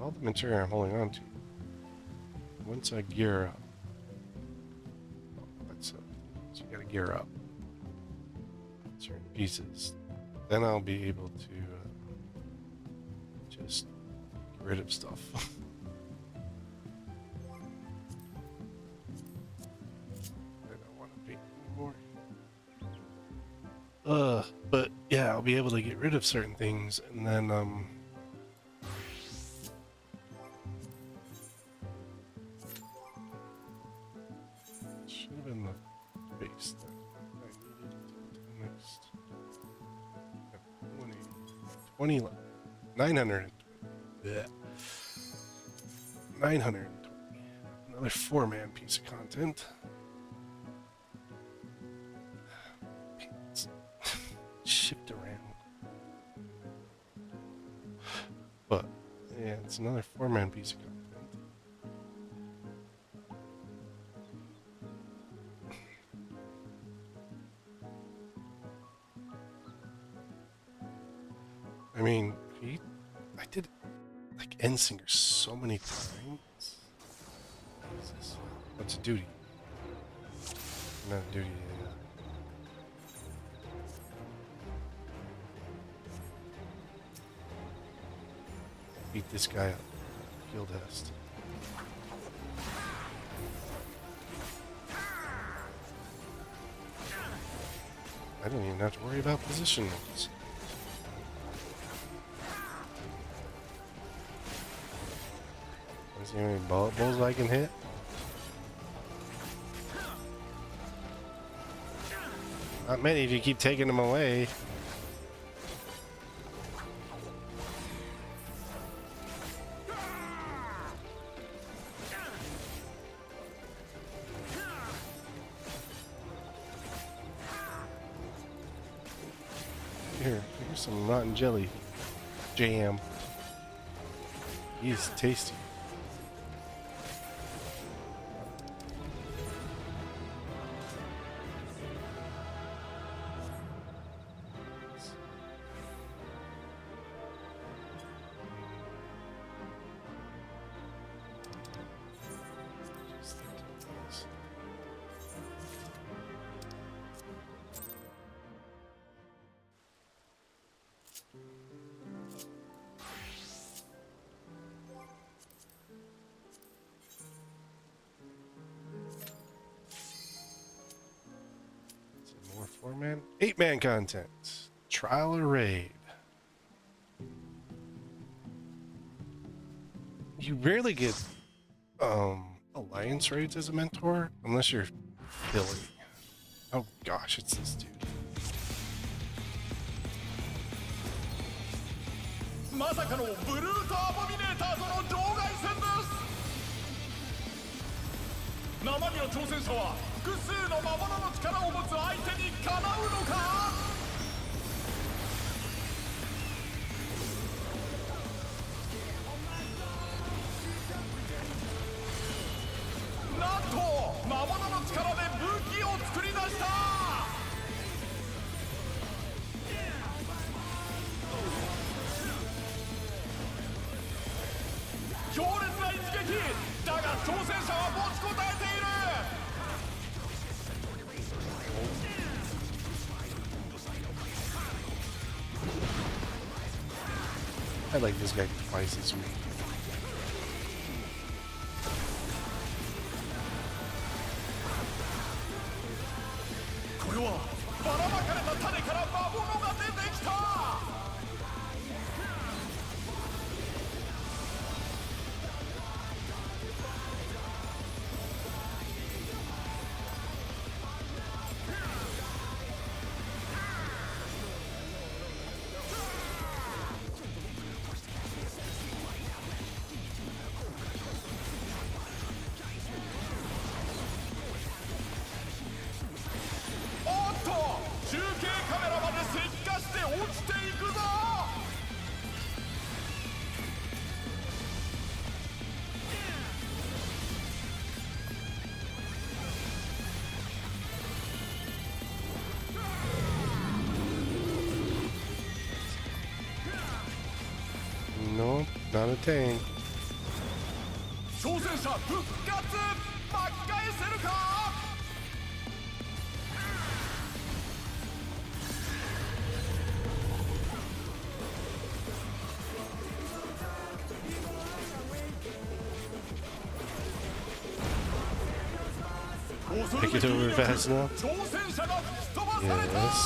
All the material I'm holding on to. Once I gear up, so you gotta gear up certain pieces, then I'll be able to just get rid of stuff. I don't want to paint anymore. But yeah, I'll be able to get rid of certain things, and then base that I needed next 20 920. Yeah. 920. Another 4-man piece of content. Shift around. It's another 4-man piece of content. I mean, I did like Endsinger so many times. What is this? What's a duty? Not a duty. Beat this guy up. Heal dust. I don't even have to worry about position moves. See how many bullet balls I can hit? Not many if you keep taking them away. Here's some rotten jelly jam. He's tasty. More 4-man, 8-man content. Trial or raid. You rarely get alliance raids as a mentor unless you're Billy. Oh gosh, it's this dude. まさかのブルートアボミネーターとの場外戦です。生身の挑戦者は複数の魔物の力を持つ相手にかなうのか。なんと魔物の力で武器を作り出した。強烈な一撃だが挑戦者は持ちこたえている。 I like this guy twice as weak. これはばらまかれた種から魔物が出てきた。 中継カメラまで石化して落ちていくぞ。No, not a tank. 挑戦者復活巻き返せるか。 Pick it over fast enough. Yes.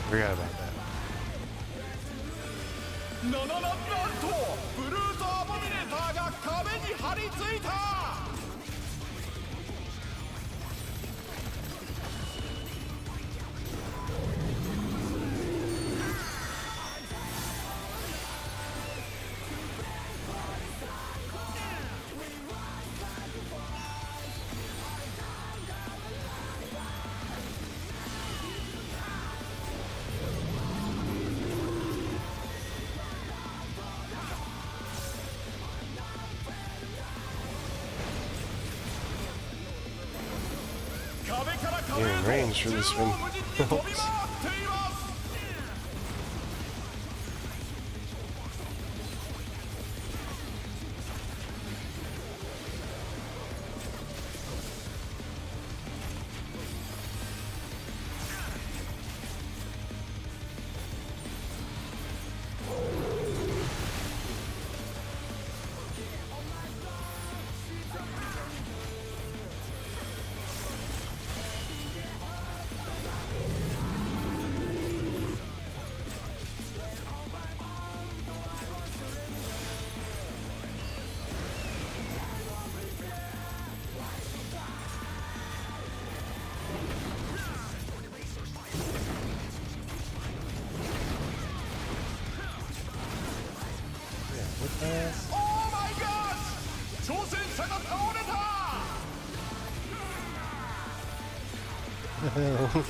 Forgot about that. なんとブルートアボミネーターが壁に張り付いた。 挑 getting range for this one. 飛び回っています。 オーマイガー！挑戦者が倒れた！ The hell?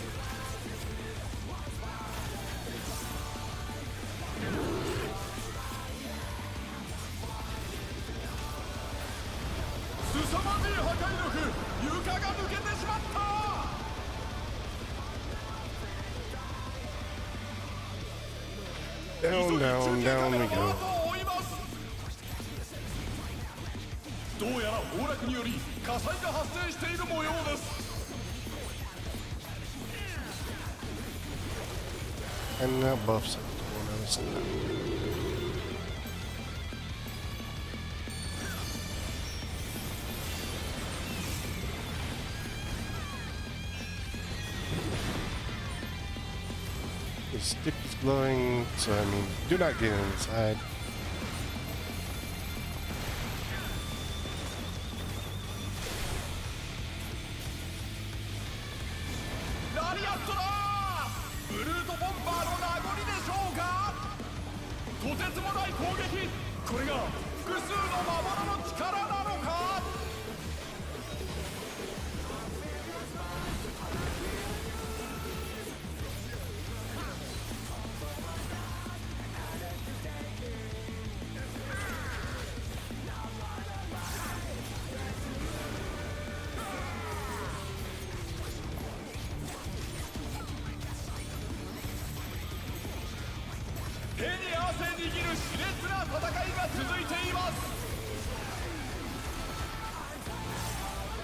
凄まじい破壊力！床が抜けてしまった！ Down, down, down we go. どうやら崩落により火災が発生している模様です。 And that buffs up to one I was thinking. The stick is glowing, so I mean, do not get inside.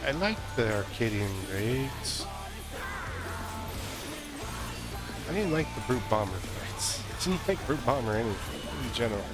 I like the Arcadian raids. I didn't like the Brute Bomber fights. I didn't like Brute Bomber in general.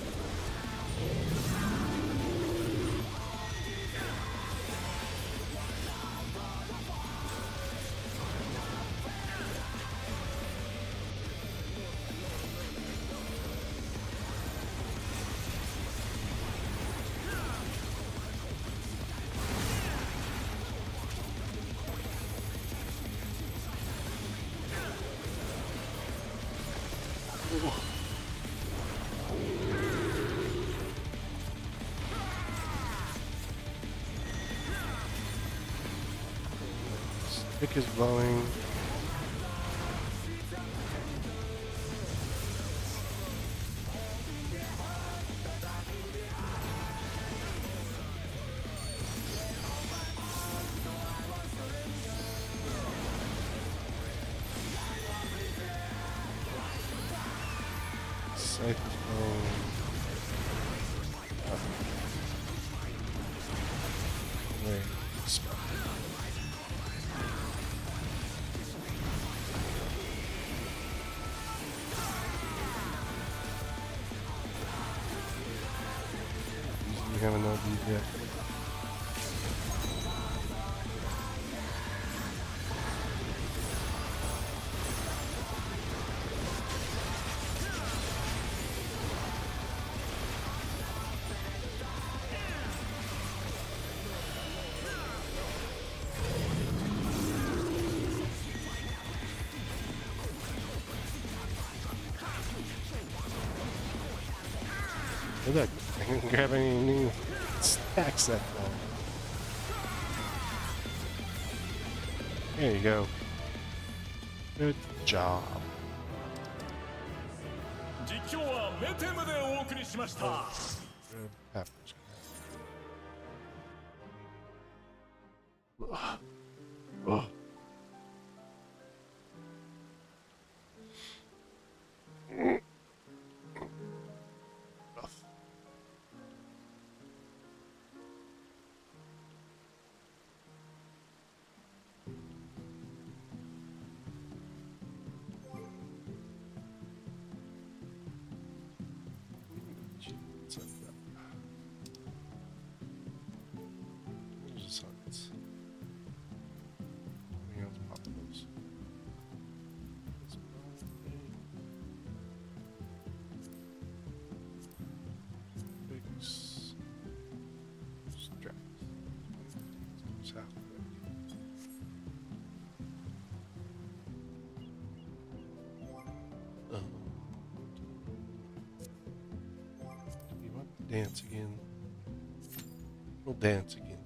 Stick is blowing. Cyclone. Oh. Wait. We haven't OB'd yet. Look, I didn't grab any new stacks that time. There you go. Good job. 実況はメテムでお送りしました。 Good peppers. Oh. dance again. We'll dance again.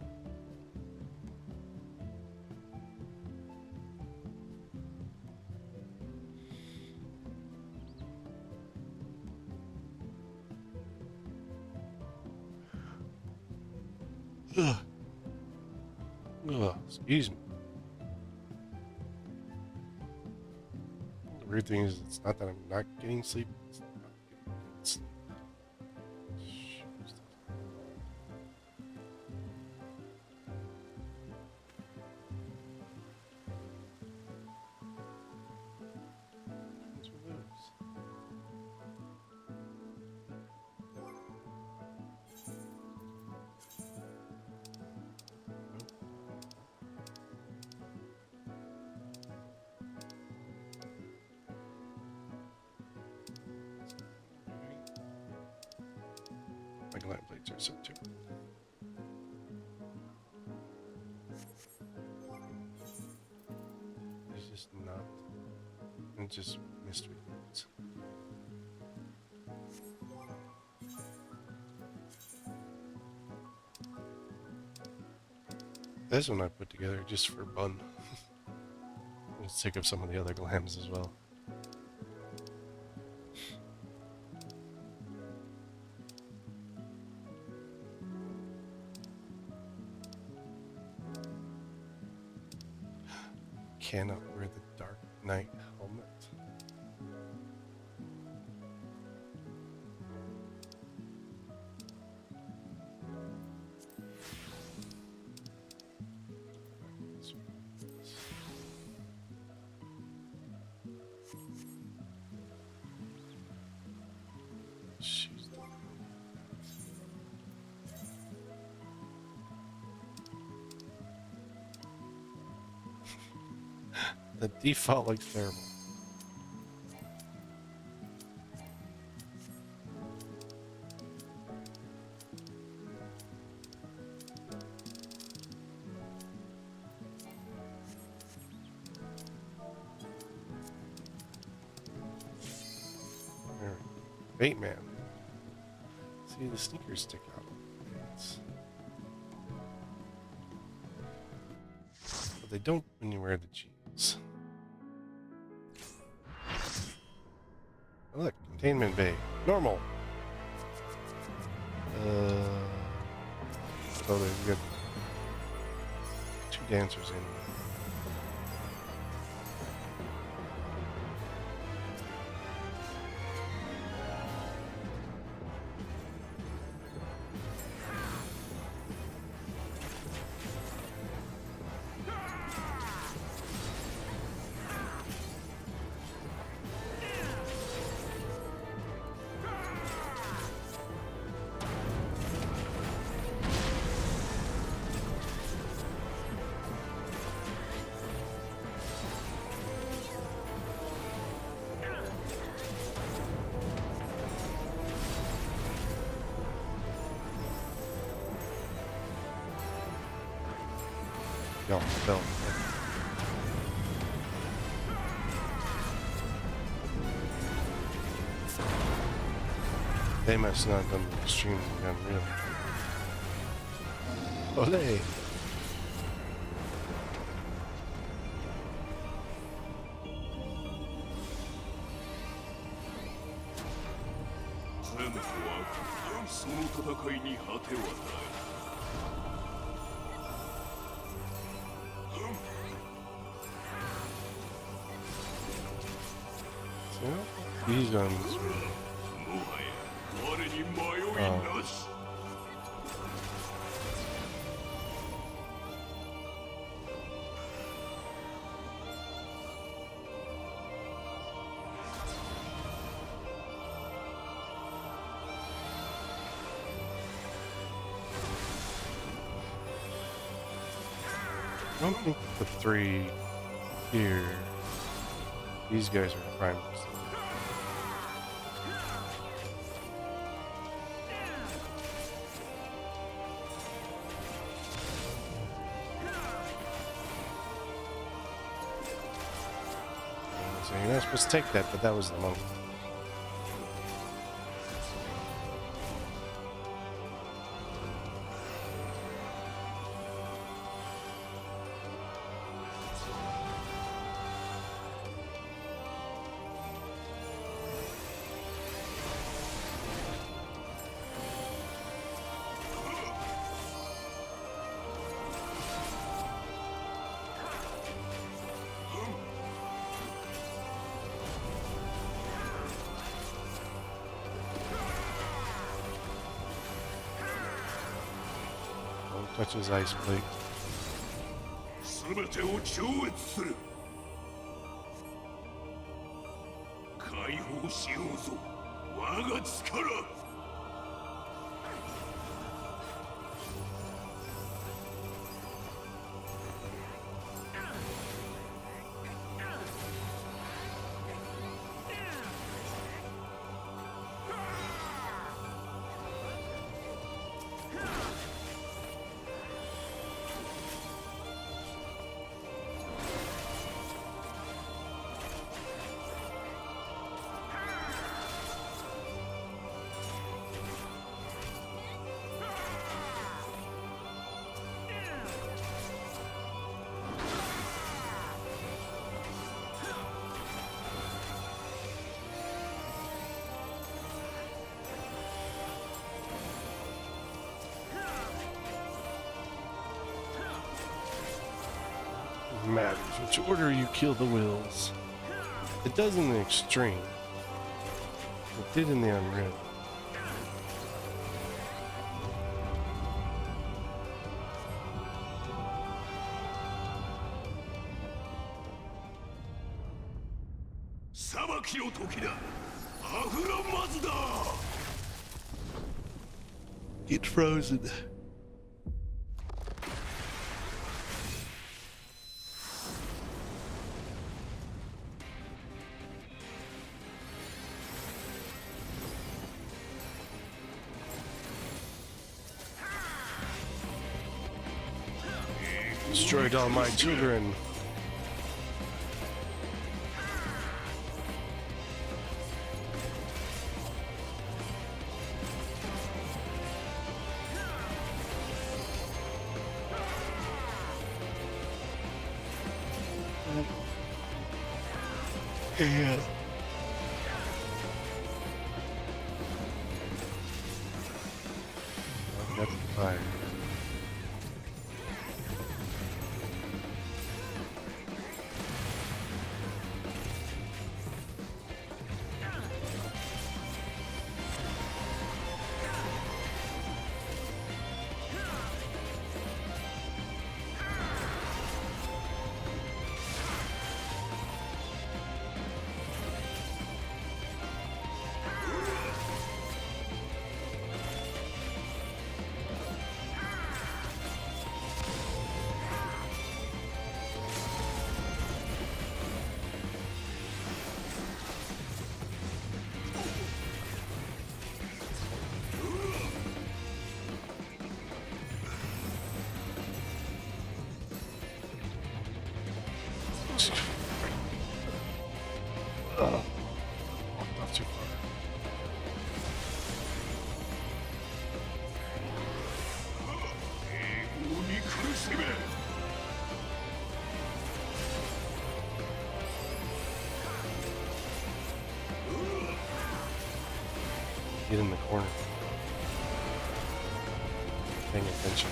Ugh. Ugh, excuse me. The weird thing is, it's not that I'm not getting sleep. It's not getting good sleep. What's with those? My gland plates are set too. It's just not. It just missed with things. This one I put together just for fun. I'm sick of some of the other glams as well. Cannot wear the Dark Knight helmet. Shoes. The default looks terrible. Alright. Bait man. See, the sneakers stick out. But they don't when you wear the jeans. Oh, look, containment bay. Normal. So they've got 2 dancers in. No, no. They must not have done the extreme gun, really. Olé! So, these guns. I don't think the 3 here. These guys are primers. So you're not supposed to take that, but that was the monk. Touches ice plate. 全てを超越する。解放しようぞ、我が力。Matters which order you kill the wills. It does in the extreme. It did in the unreal. Get frozen. Destroyed all my children. Yeah. I've got the fire. Not too far. Get in the corner. Paying attention.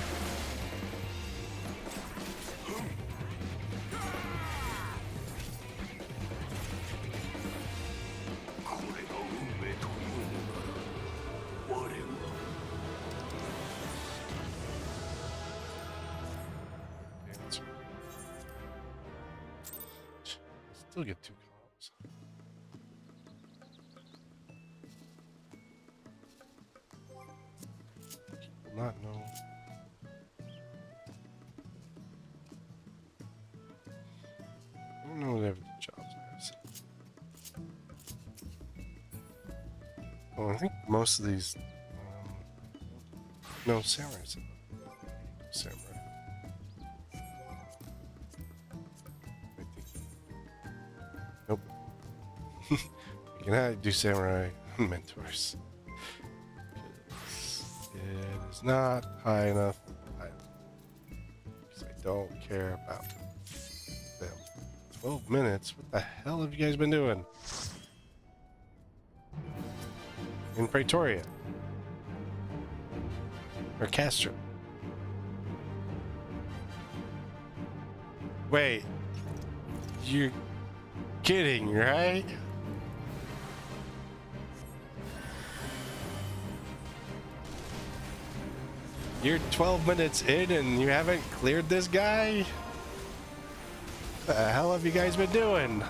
Still get 2 columns. Not know. I don't know what every jobs is. Well, I think most of these. No, samurais. Samurai. Nope. You can do samurai mentors. It is not high enough. Because I don't care about them. 12 minutes? What the hell have you guys been doing? In Pretoria. Or Castro. Wait. You're kidding, right? You're 12 minutes in and you haven't cleared this guy? What the hell have you guys been doing?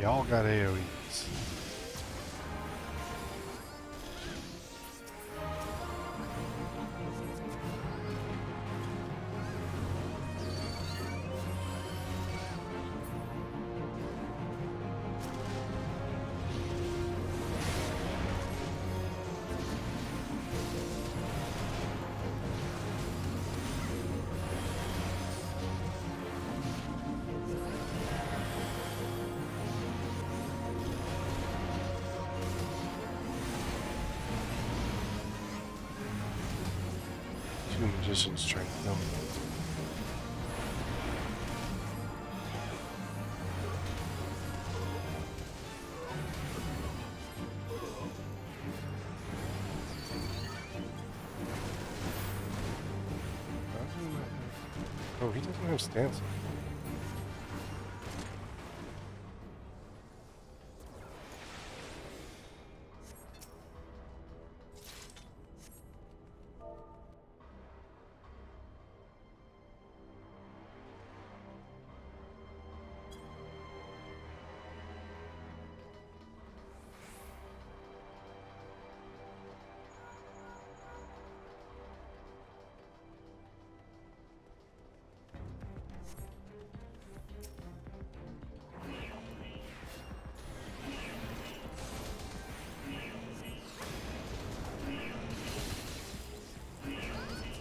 Y'all got AoEs. Two magicians trying to kill me. Oh, he doesn't have stance.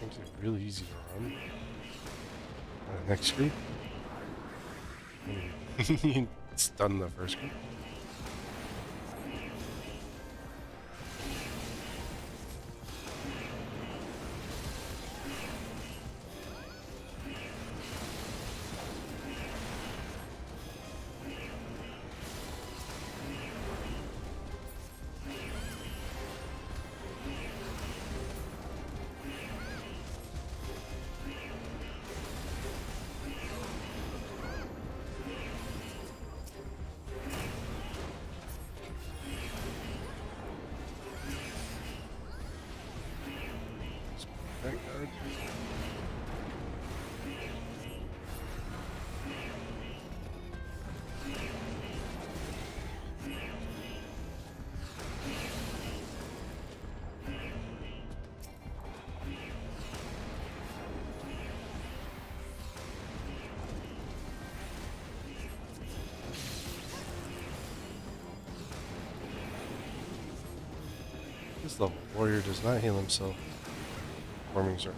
Makes it really easy to run. Next group. Stun the first group. Backyard. This level warrior does not heal himself. Forming circles.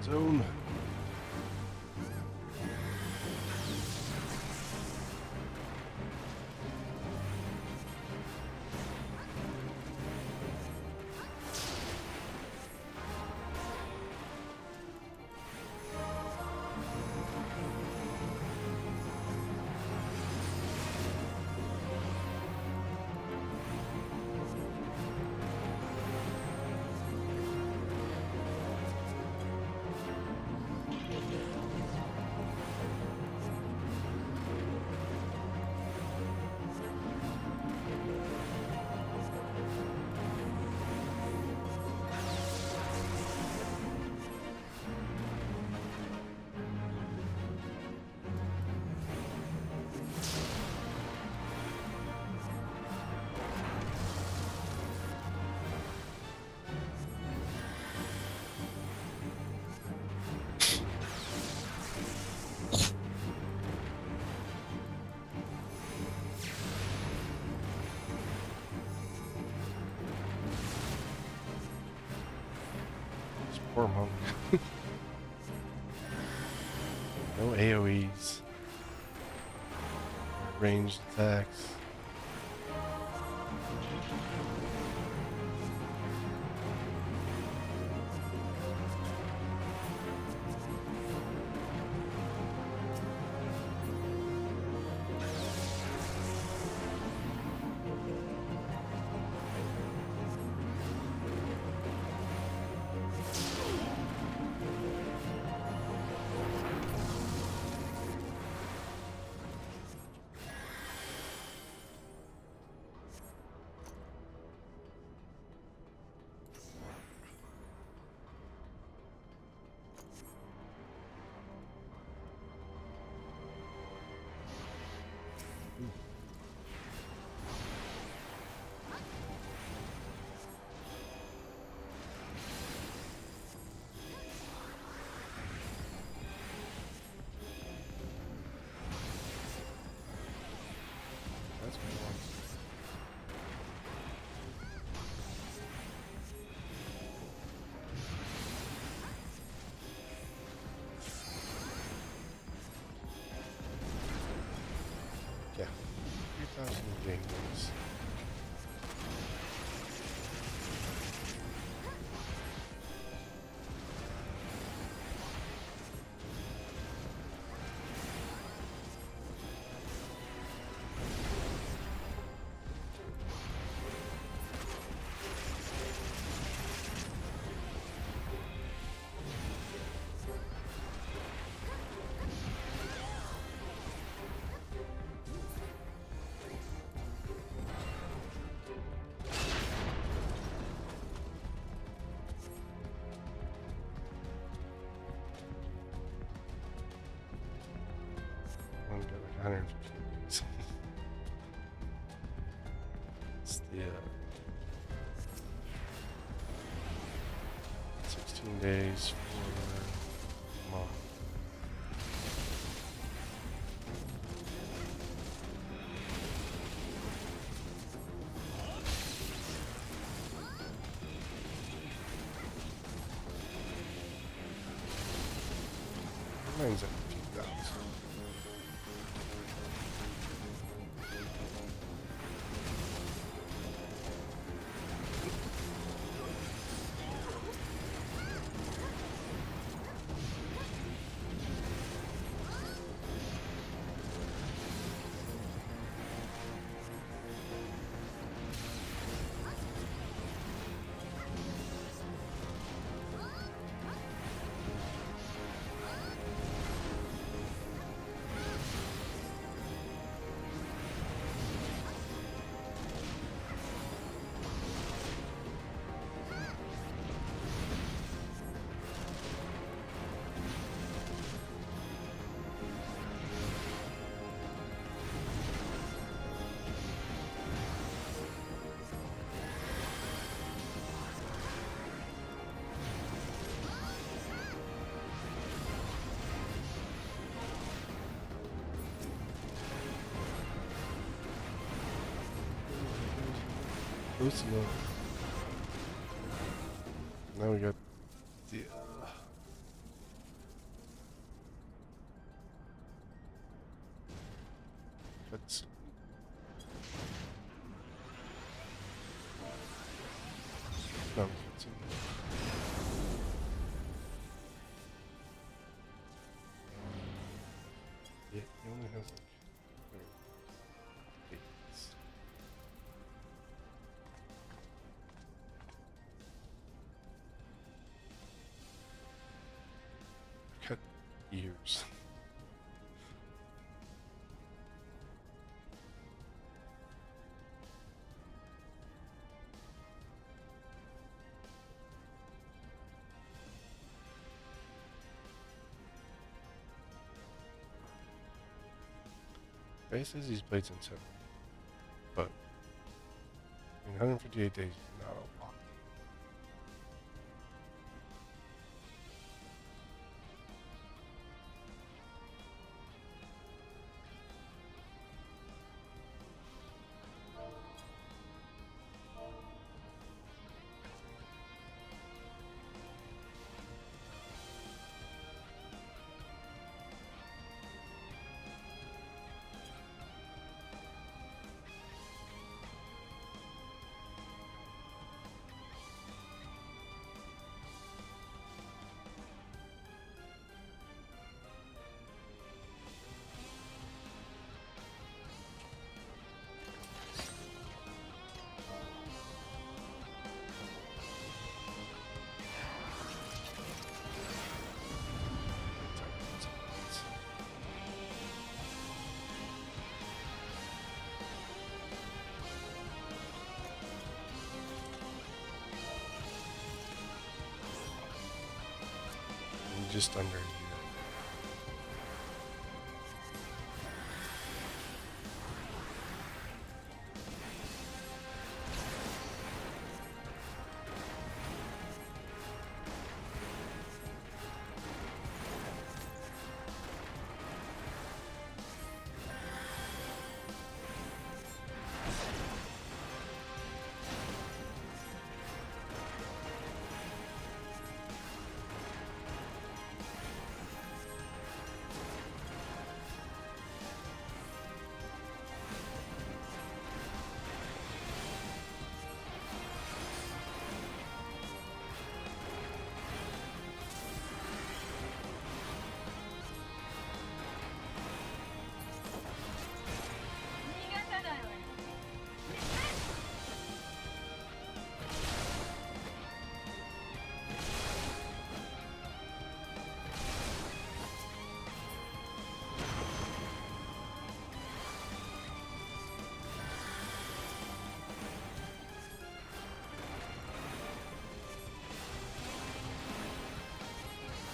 Zone. Poor monk. No AoEs. Ranged attacks. That's cool. Yeah. 3,000 games. I'm gonna get like 150 days. It's the 16 days for a month. Mine's at 15,000. Lucio. Now we got the let's no, it's yeah, he only has like cut years. Faye says he's played since 7, but in 158 days is not a lot. just under a year.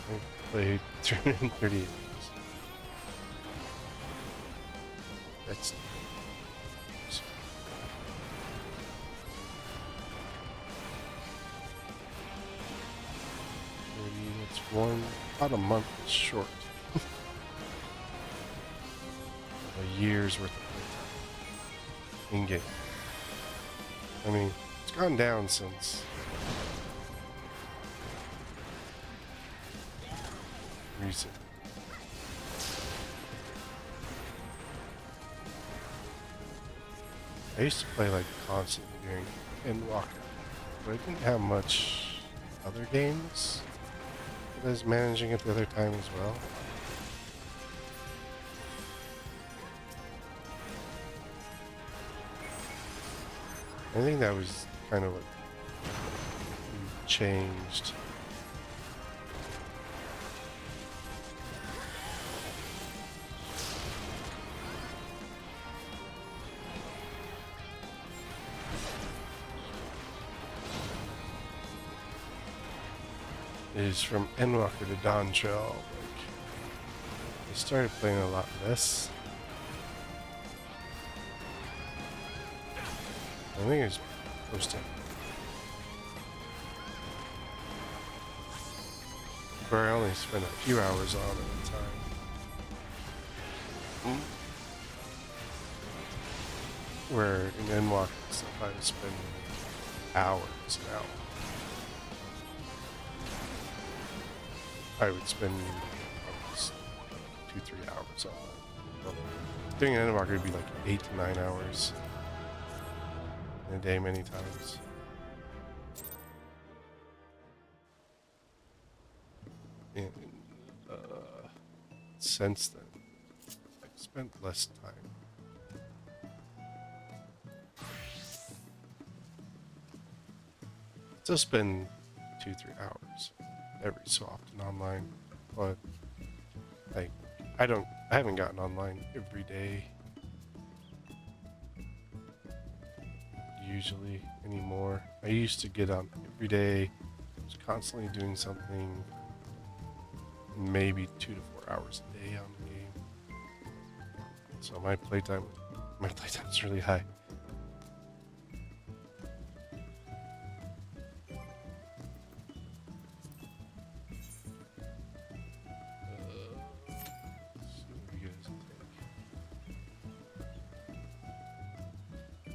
I played 330 hours. That's it's one about a month short. A year's worth of playtime in game. I mean, it's gone down since recent. I used to play like constantly during Endwalker, but I didn't have much other games that I was managing at the other time as well. I think that was kind of what changed. Is from Endwalker to Dawn Trail. Like, I started playing a lot less. I think it was close to where I only spent a few hours on at a time. Where in Endwalker stuff I was spending hours now. I would spend almost 2-3 hours on it. Well, doing an Endwalker would be like 8 to 9 hours in a day many times. And since then, I've spent less time. Still spend 2-3 hours every so often online, but like I haven't gotten online every day usually anymore. I used to get on every day, was constantly doing something, maybe 2 to 4 hours a day on the game. So my playtime's really high.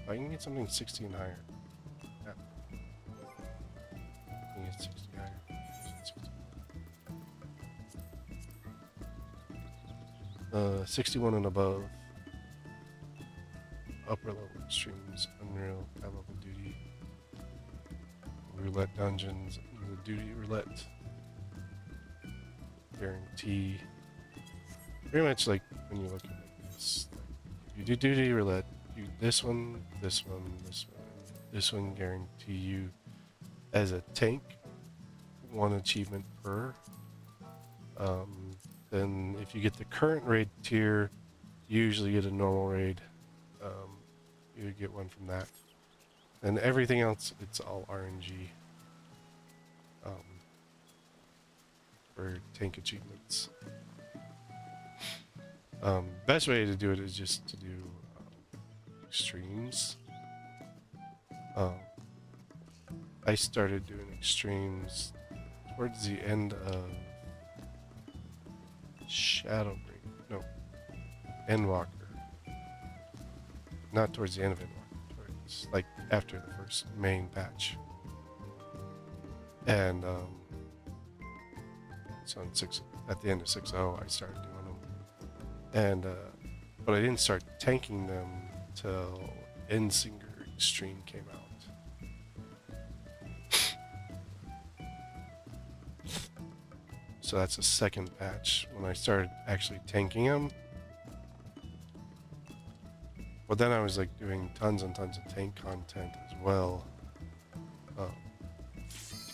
I can get something 60 and higher. Yeah. I can get 60 higher. 61 and above. Upper level extremes, Unreal, high level duty, roulette dungeons, the duty roulette guarantee. Pretty much like when you look at this, like, you do duty roulette. You this one, this one, this one, this one guarantee you as a tank 1 achievement per. Then if you get the current raid tier, you usually get a normal raid. You would get one from that. And everything else, it's all RNG. for tank achievements. Best way to do it is just to do extremes. I started doing extremes towards the end of Endwalker. Not towards the end of Endwalker, towards like after the first main patch. And so at the end of 6.0 I started doing them. And but I didn't start tanking them till Endsinger Extreme came out. So that's the second patch when I started actually tanking them. But then I was like doing tons and tons of tank content as well. To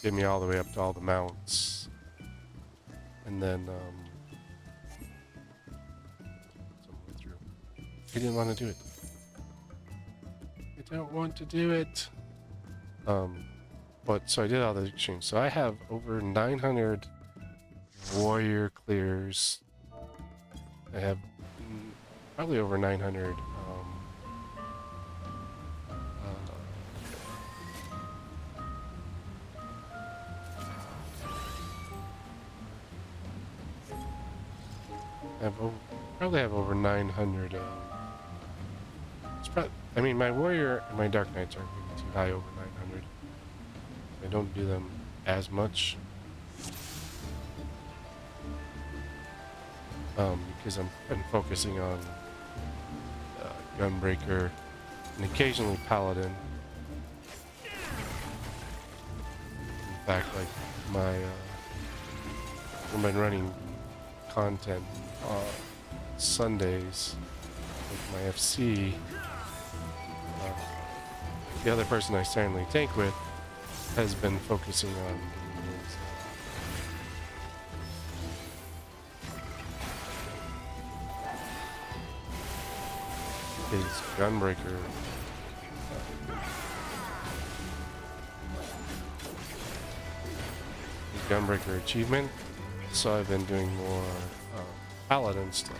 get me all the way up to all the mounts. And then someone through. I didn't want to do it. I don't want to do it. But so I did all the extremes. So I have over 900 warrior clears. I have probably over 900 probably have over 900 I mean, my warrior and my dark knights aren't getting too high over 900. I don't do them as much. Because I'm focusing on Gunbreaker and occasionally Paladin. In fact, like I've been running content Sundays with my FC. The other person I silently tank with has been focusing on his Gunbreaker. His Gunbreaker achievement. So I've been doing more Paladin stuff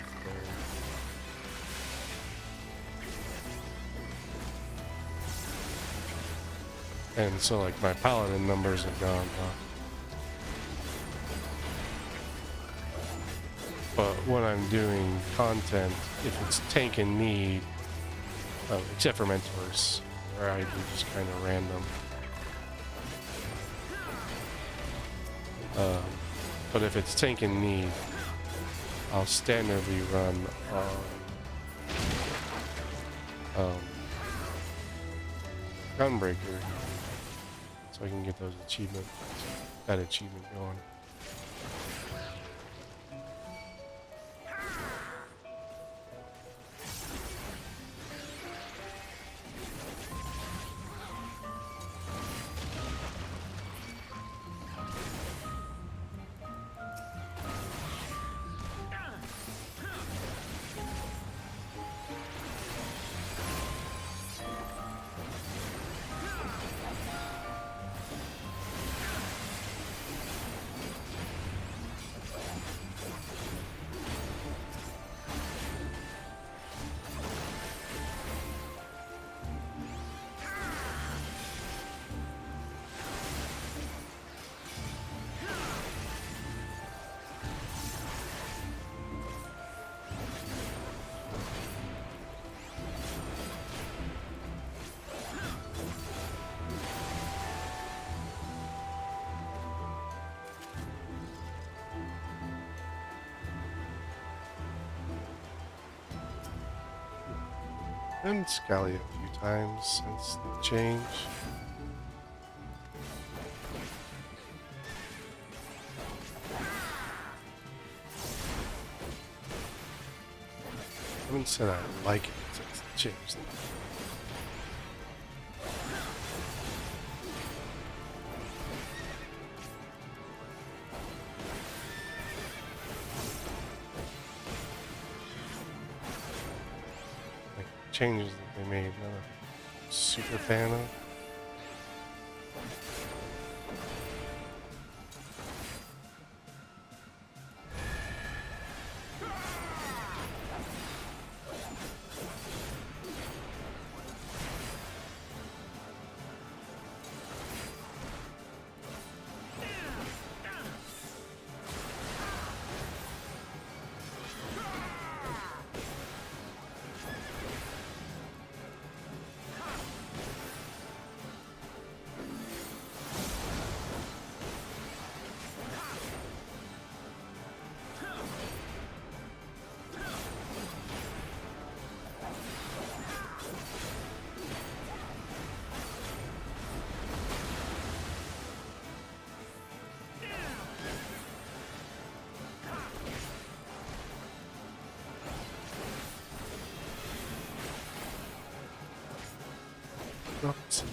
there. And so like my Paladin numbers have gone up. But when I'm doing content, if it's tank in need, except for mentors, where I do just kind of random. But if it's tank in need, I'll standardly run Gunbreaker, so I can get that achievement going. And Scally a few times since the change. I haven't said I like it since the change. Changes that they made, not a super fan of. Roxy.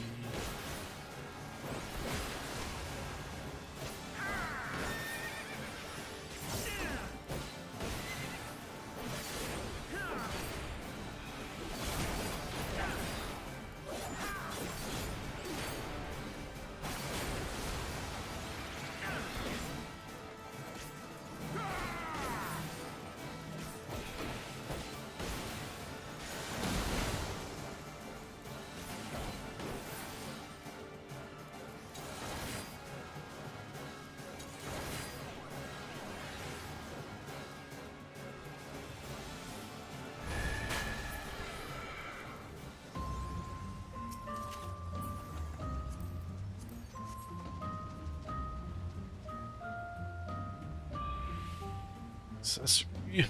Accessory.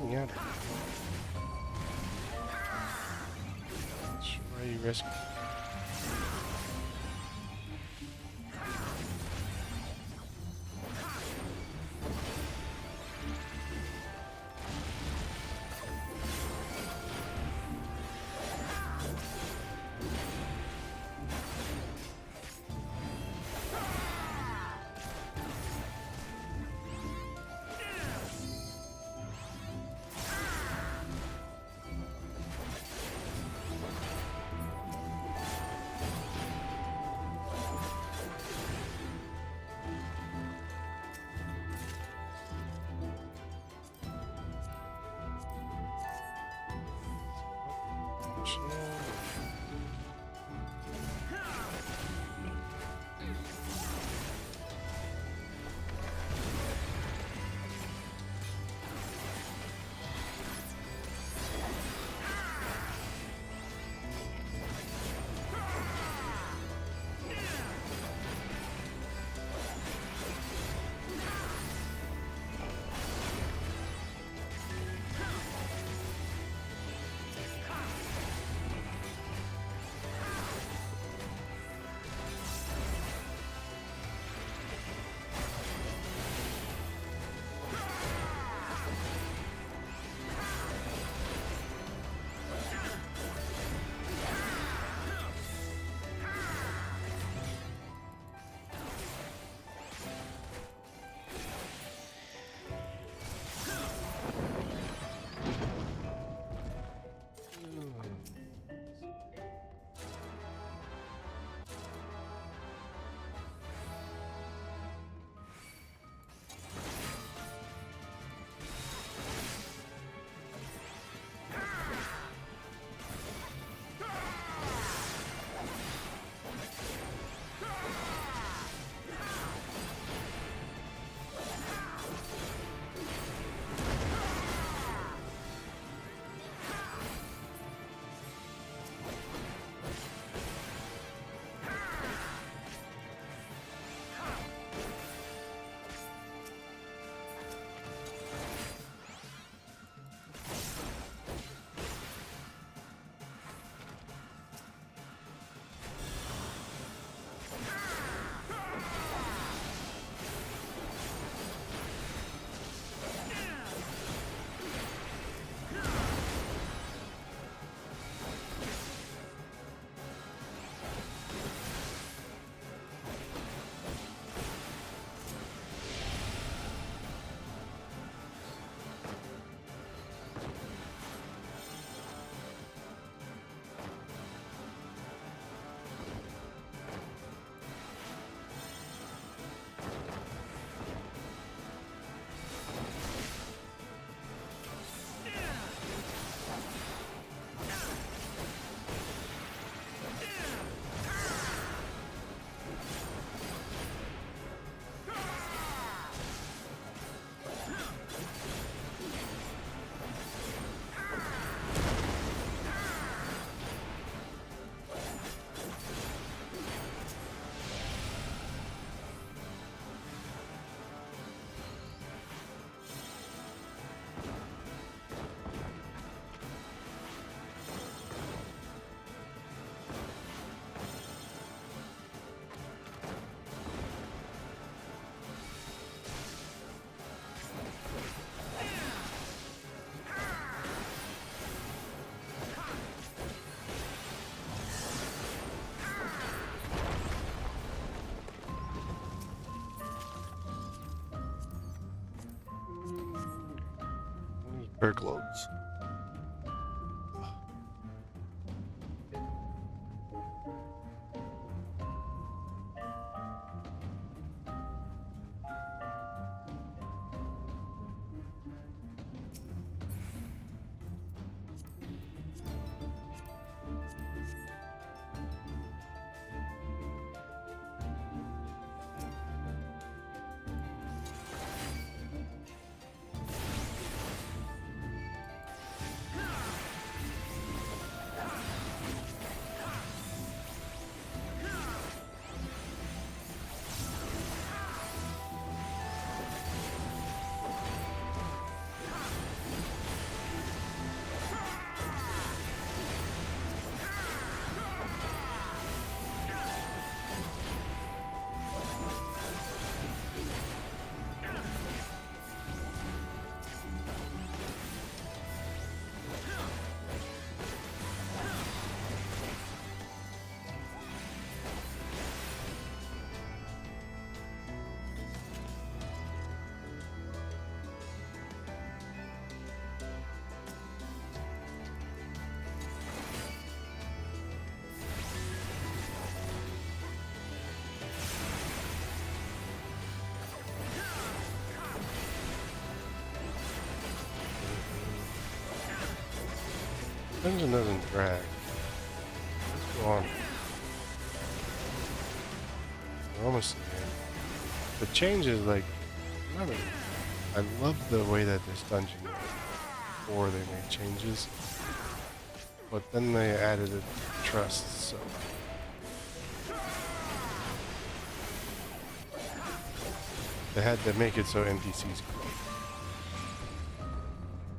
Yeah. Sure, you risk. Her clothes. Dungeon doesn't drag. Let's go on. We're almost there. The changes, like, I love the way that this dungeon was before they made changes, but then they added a trust, so they had to make it so NPCs grow.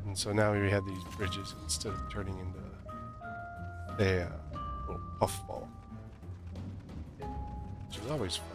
And so now we have these bridges instead of turning into a little puffball, which is always fun.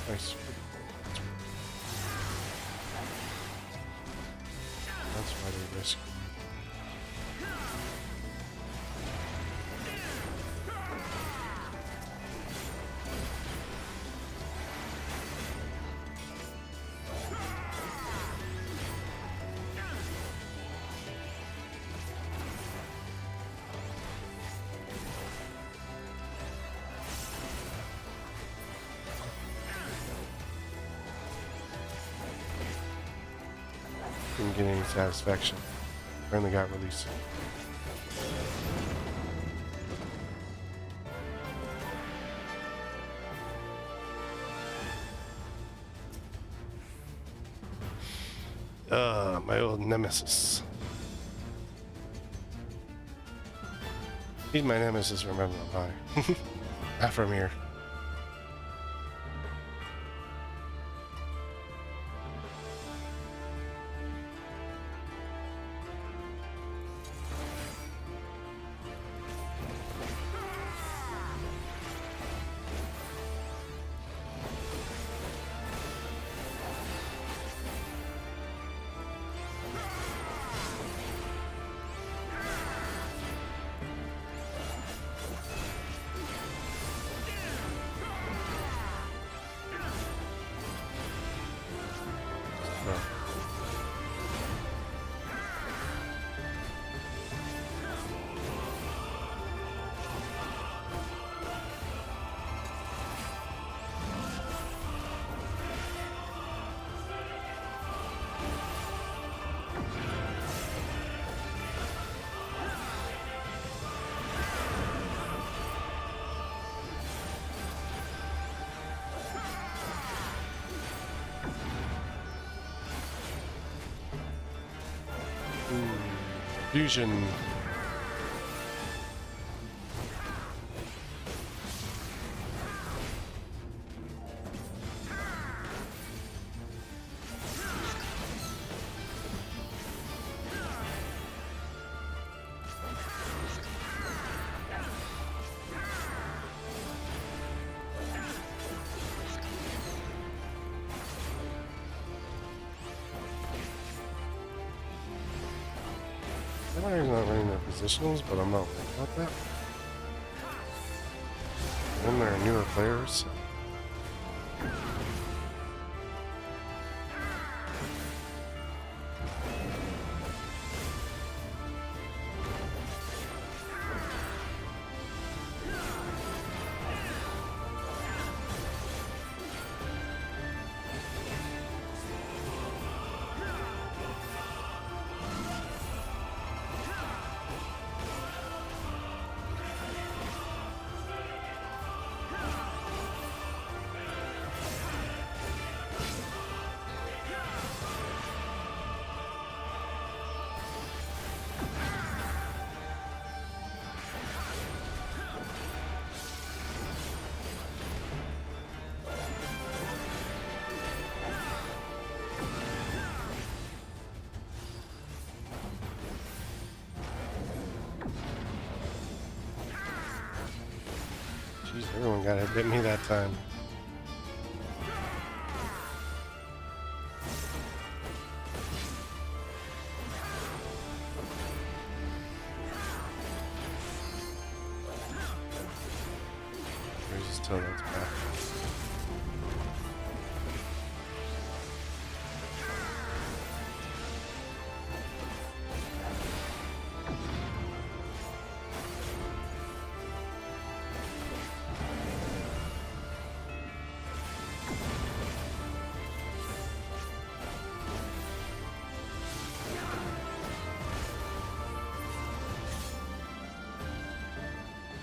Nice. That's why they risk. Didn't get any satisfaction. Finally got released. My old nemesis. He's my nemesis, remember, I'm high. Not from here. Fusion. Everybody's not running their positionals, but I'm not worried about that. When they're newer players. So. Jeez, everyone got to hit me that time. Where's his toe? That's back.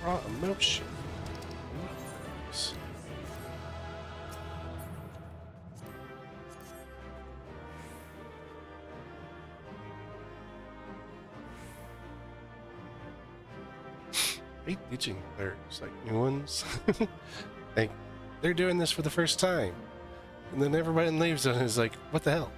Raw emotion. Nice. I hate teaching players, like new ones. Like, they're doing this for the first time. And then everybody leaves and is like, what the hell?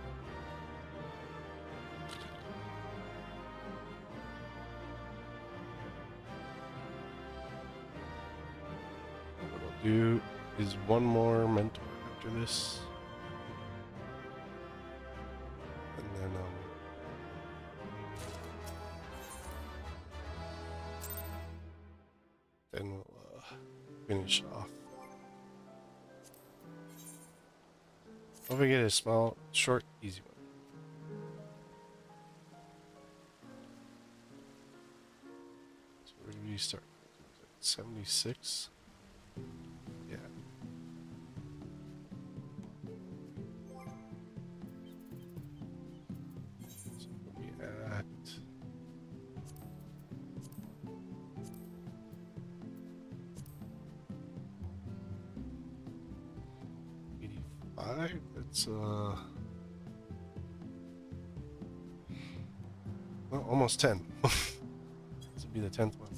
What I'll do is one more mentor after this. And then, we'll finish off. Hope we get a small, short, easy one. So where do we start? 76? Yeah. So we'll be at... That's well, almost 10. This will be the 10th one.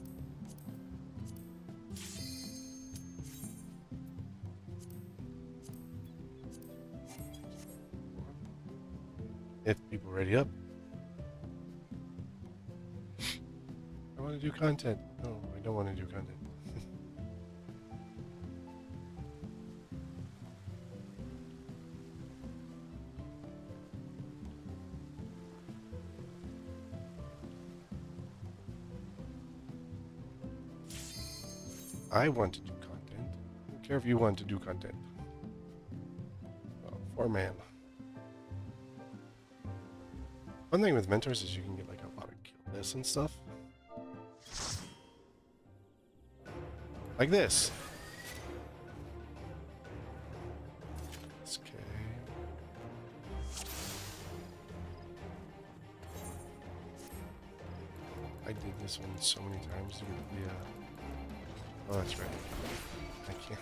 If people ready up. I want to do content. No, I don't want to do content. I want to do content. I don't care if you want to do content. Well, 4-man. One thing with mentors is you can get like a lot of kill lists and stuff. Like this. Okay. I did this one so many times with the oh, that's right. I can't.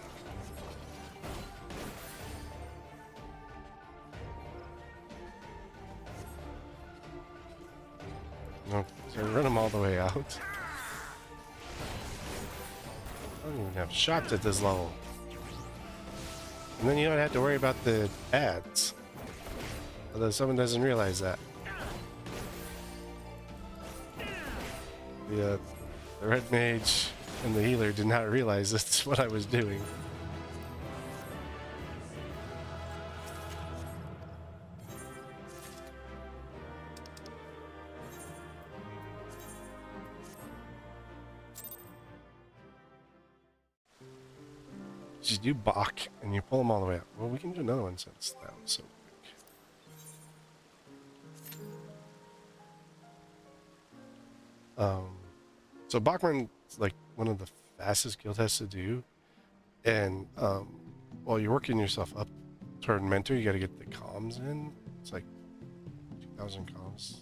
No, so run them all the way out. I don't even have shots at this level. And then you don't have to worry about the ads. Although someone doesn't realize that. The red mage and the healer did not realize that's what I was doing. You do balk and you pull them all the way up. Well, we can do another one since that was so quick. So Bachman's like one of the fastest guild tests to do, and while you're working yourself up toward mentor, you got to get the comms in. It's like 2,000 comms,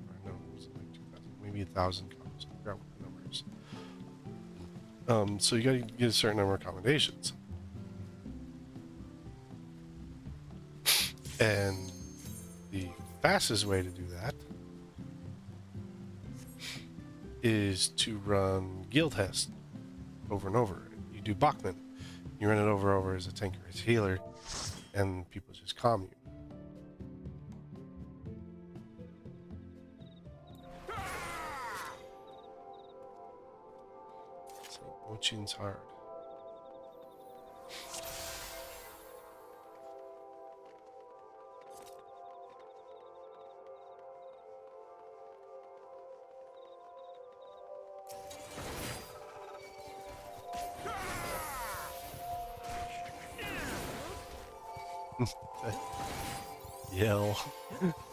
or no, it's like 2,000, maybe 1,000 comms. I forgot what the number is. So you got to get a certain number of accommodations. And the fastest way to do that is to run guild test over and over. You do Bachman. You run it over and over as a tanker, as a healer, and people just calm you. So, Mochin's hard. Yell.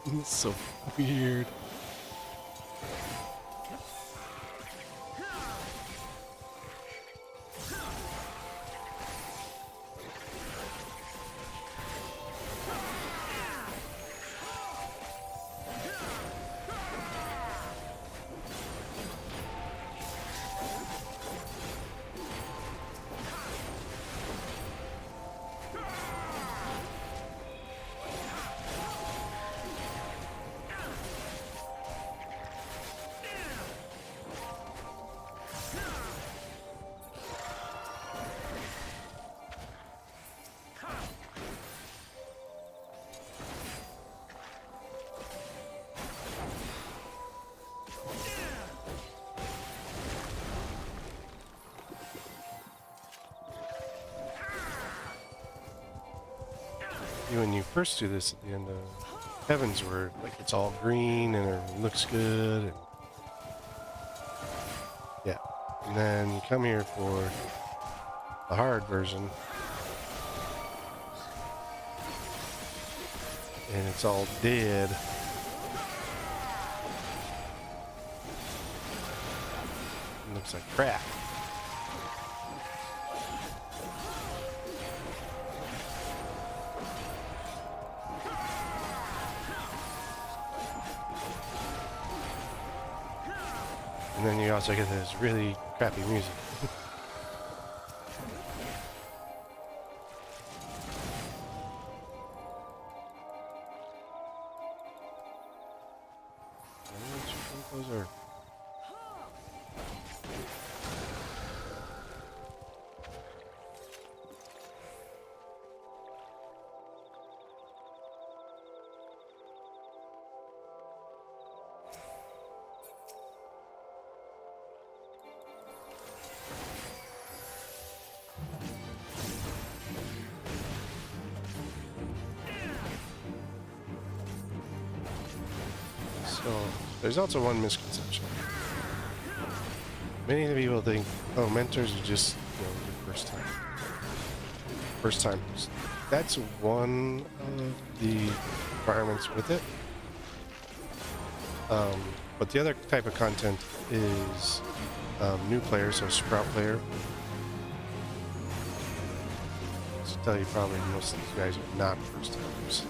It's so weird. When you first do this at the end of Heaven's Word, like it's all green and it looks good, and yeah. And then you come here for the hard version, and it's all dead. It looks like crap. And then you also get this really crappy music. Those are... So, there's also one misconception. Many people think, oh, mentors are just, you know, your first time. First time. That's one of the requirements with it. But the other type of content is new players, so Sprout player. To tell you, probably most of these guys are not first timers.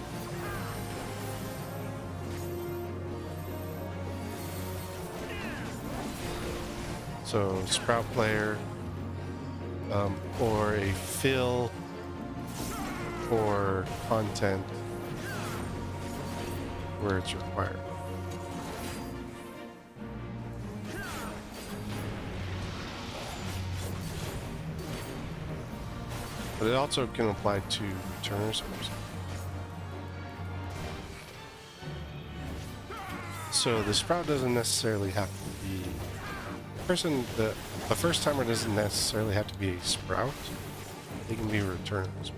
So Sprout player, or a fill for content where it's required. But it also can apply to returners. So the sprout doesn't necessarily have to be the first timer doesn't necessarily have to be a sprout. They can be a returner as well.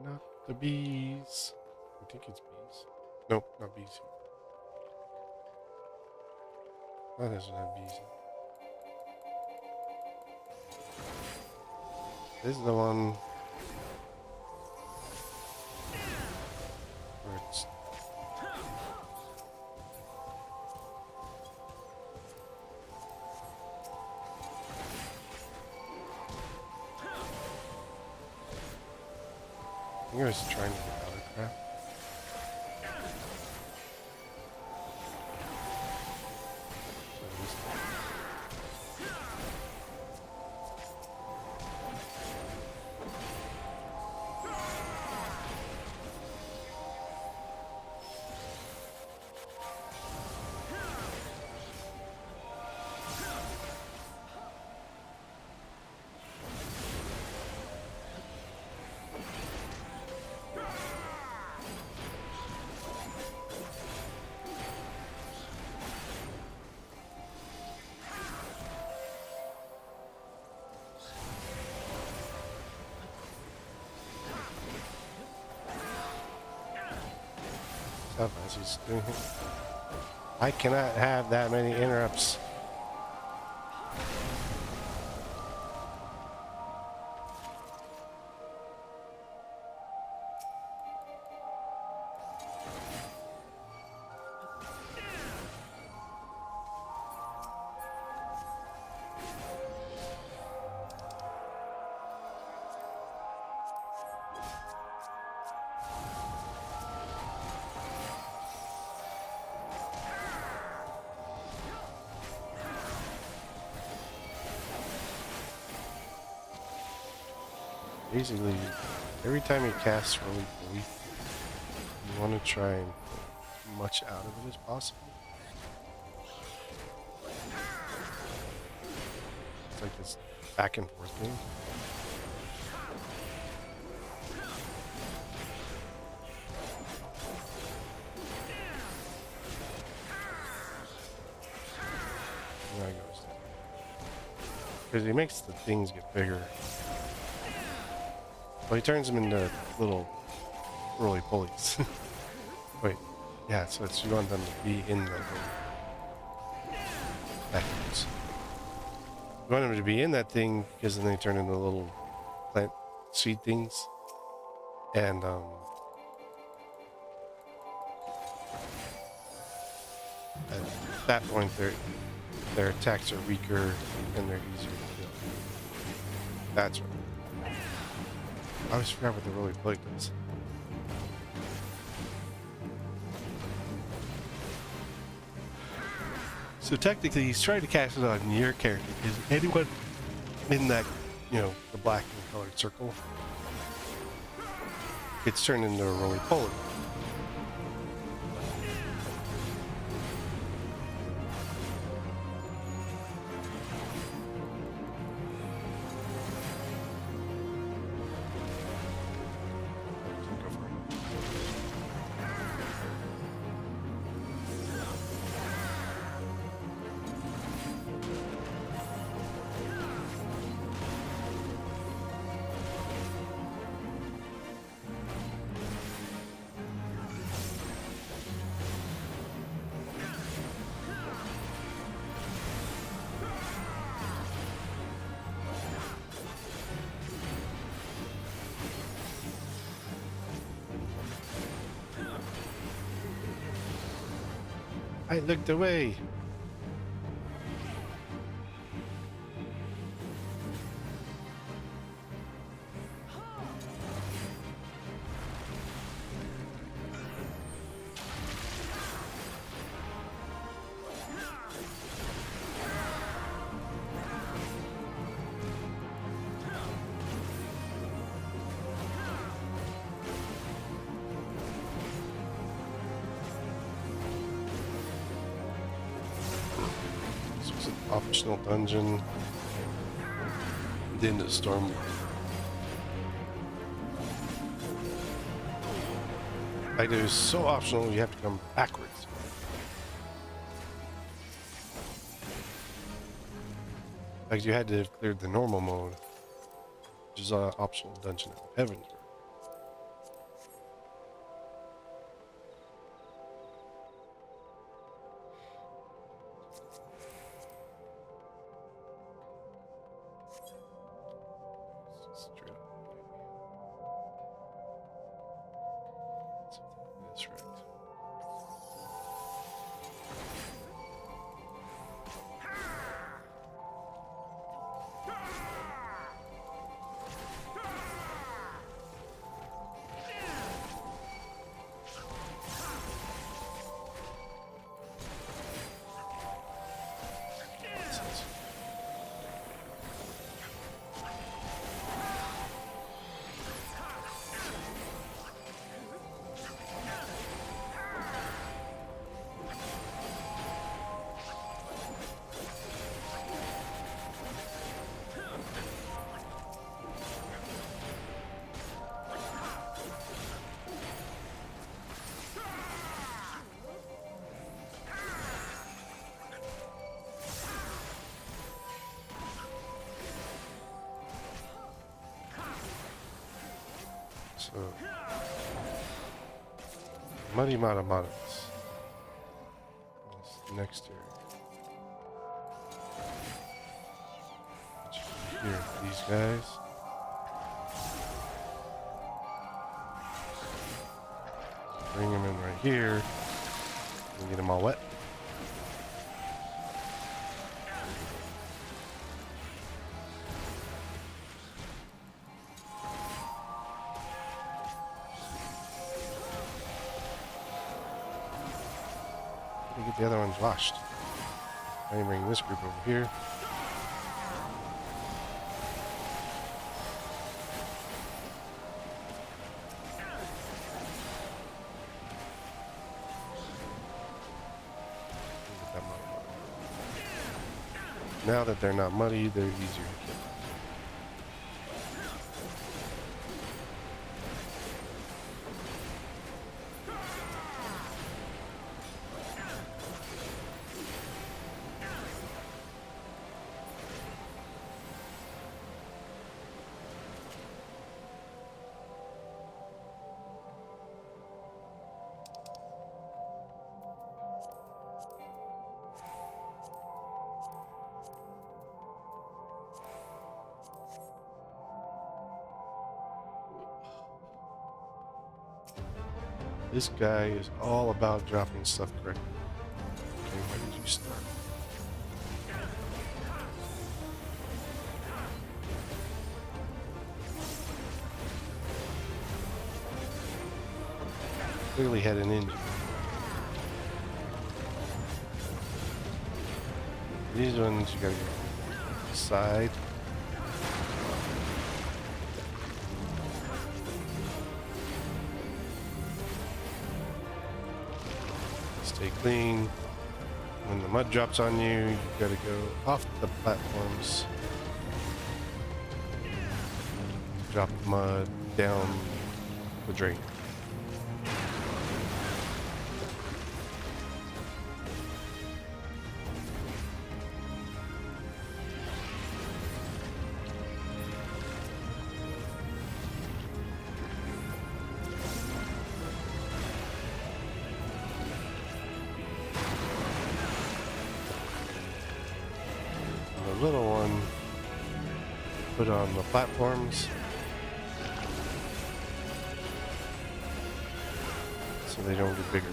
Not the bees. I think it's bees. Nope, not bees. Oh, that doesn't have bees. This is the one where it's I think I was trying to get other crap. Stuff as he's doing it. I cannot have that many interrupts. Basically, every time you cast really brief, you want to try and get as much out of it as possible. It's like this back and forth thing. There it goes. Because he makes the things get bigger. Well, he turns them into little roly-polies. Wait, yeah, so it's, you want them to be in the backwards. You want them to be in that thing because then they turn into little plant seed things. And at that point, their attacks are weaker and they're easier to kill. That's what. I always forgot what the roly-poly does. So technically, he's trying to cast it on your character, because anyone in that, you know, the black and colored circle gets turned into a roly-poly. I looked away. This was an optional dungeon. The end of the storm. Like it was so optional, you have to come backwards. Like you had to have cleared the normal mode, which is an optional dungeon in Heaven. That's right. So, Muddy Matamatas. Next here. Here, these guys. Bring them in right here. And get them all wet. Get the other ones washed. I can bring this group over here. Get that muddy. Now that they're not muddy, they're easier to kill. This guy is all about dropping stuff correctly. Okay, where did you start? Clearly had an engine. These ones you gotta go side. Stay clean. When the mud drops on you, you gotta go off the platforms. Drop mud down the drain. The little one put on the platforms so they don't get bigger.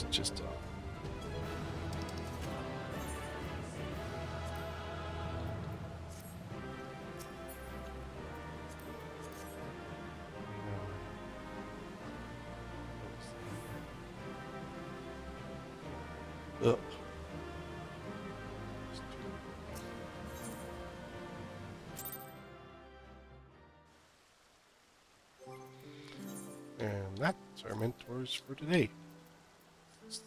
it's just ugh. And that's our mentors for today. It's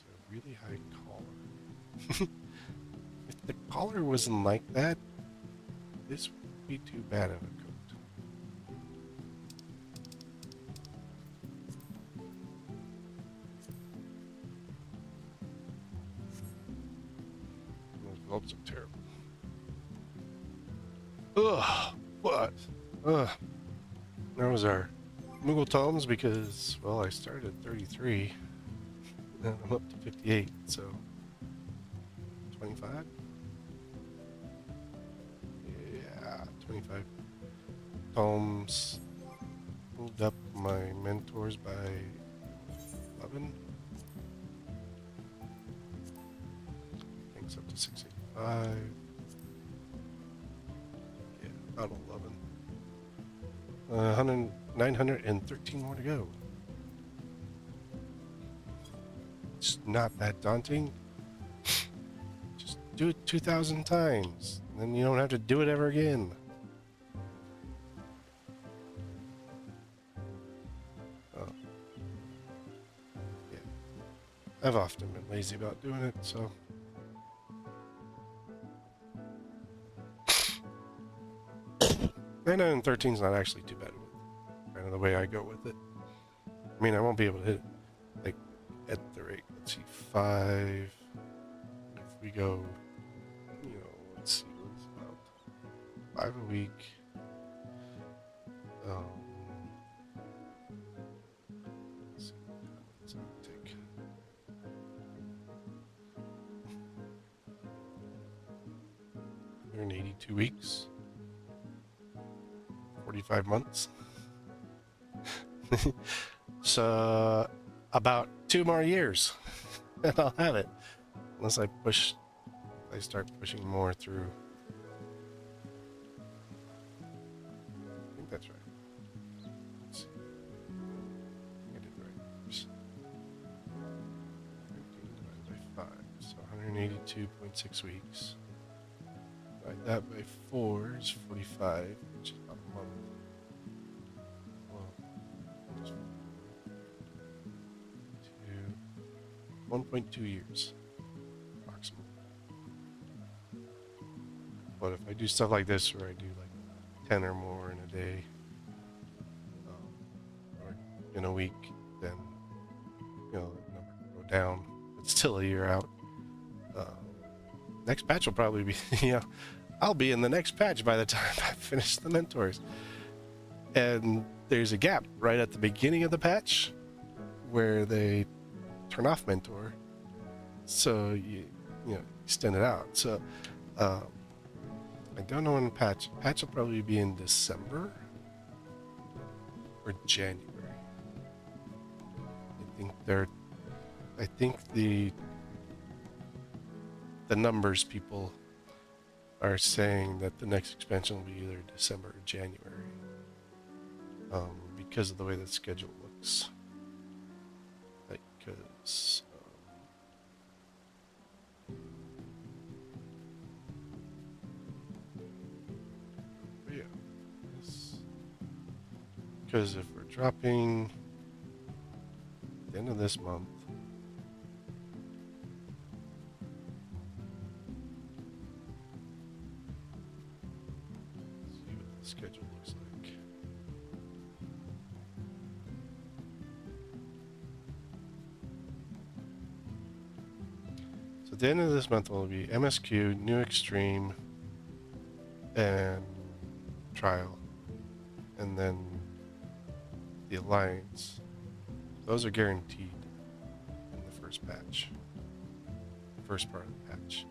a really high collar. If the collar wasn't like that, this would be too bad of a coat. Those gloves are terrible. Ugh, what? Ugh. There was our Moogle Tomes because, well, I started at 33. And I'm up to 58, so 25? Yeah, 25 tomes. Moved up my mentors by 11. Thanks up to 685. Yeah, about 11. 913 more to go. It's not that daunting. Just do it 2,000 times, and then you don't have to do it ever again. Oh. Yeah. I've often been lazy about doing it, so. 913 is not actually too bad with kind of the way I go with it. I mean, I won't be able to hit it like at the rate. Let's see, 5. If we go, you know, let's see, what's about 5 a week. Let's see, what's that take? We're in 82 weeks. 45 months. So about 2 more years and I'll have it, unless I start pushing more through. I think that's right. Let's see. I did the right numbers. 15 divided by 5, so 182.6 weeks. Divide that by 4 is 45, which is about a month. Well, just 1.2 years, approximately. But if I do stuff like this, where I do like 10 or more in a day, or in a week, then, you know, the number can go down. It's still a year out. Next patch will probably be, you know, I'll be in the next patch by the time I finish the mentors. And there's a gap right at the beginning of the patch where they turn off mentor, so you know, extend it out. So I don't know when patch will probably be in December or January. I think the numbers people are saying that the next expansion will be either December or January, because of the way the schedule looks. Because yeah, because if we're dropping at the end of this month, let's see what the schedule looks like. So at the end of this month will be MSQ, New Extreme, and Trial, and then the Alliance. Those are guaranteed in the first patch, first part of the patch.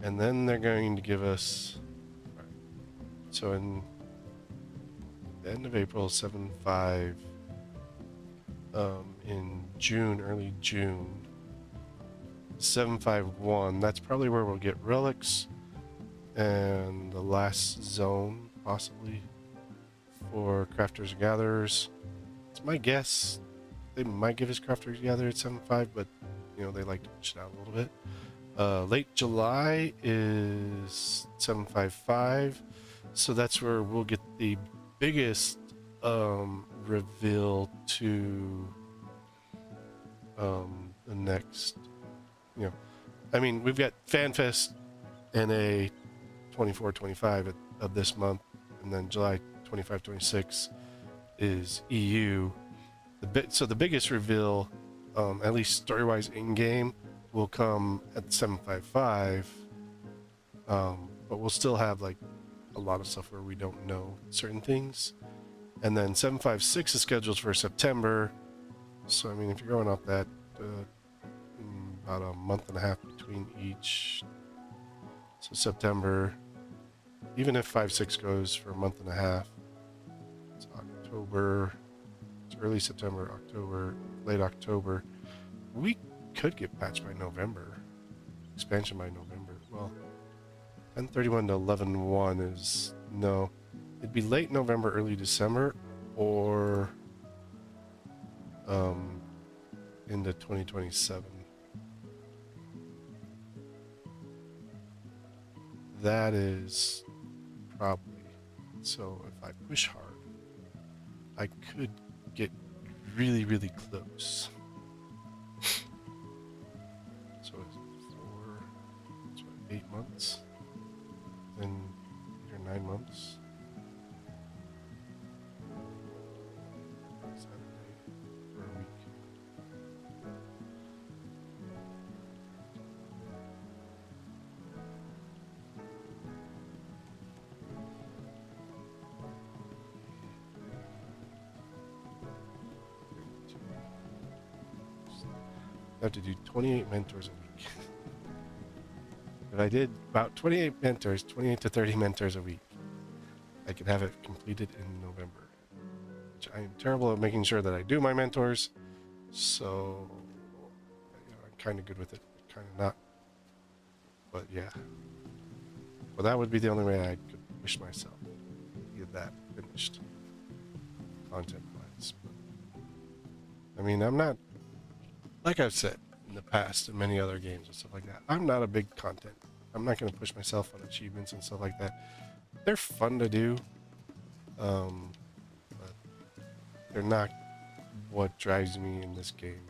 And then they're going to give us, so in the end of April, 7.5, in June, early June, 7.5.1, that's probably where we'll get relics and the last zone, possibly, for Crafters and Gatherers. It's my guess they might give us Crafters and Gatherers at 7.5, but, you know, they like to push it out a little bit. Late July is 7.5.5, so that's where we'll get the biggest reveal to the next, you know, I mean, we've got FanFest NA 24-25 of this month, and then July 25-26 is EU. So the biggest reveal, at least story-wise in-game, will come at 7.5.5, but we'll still have like a lot of stuff where we don't know certain things. And then 7.5.6 is scheduled for September, so I mean, if you're going off that, about a month and a half between each. So September, even if 5.6 goes for a month and a half, it's October, it's early September, October, late October. We could get patched by November, expansion by November. Well, 10.31 to 11.1 is, no, it'd be late November, early December, or into 2027. That is probably, so if I push hard, I could get really, really close. So it's 8 months, then 8 or 9 months. Saturday for a week. I have to do 28 mentors a week. If I did about 28 mentors, 28 to 30 mentors a week, I could have it completed in November. Which I am terrible at making sure that I do my mentors, so you know, I'm kind of good with it, kind of not. But yeah. Well, that would be the only way I could push myself to get that finished, content-wise. I mean, I'm not, like I've said in the past in many other games and stuff like that, I'm not a big content. I'm not going to push myself on achievements and stuff like that. They're fun to do, but they're not what drives me in this game.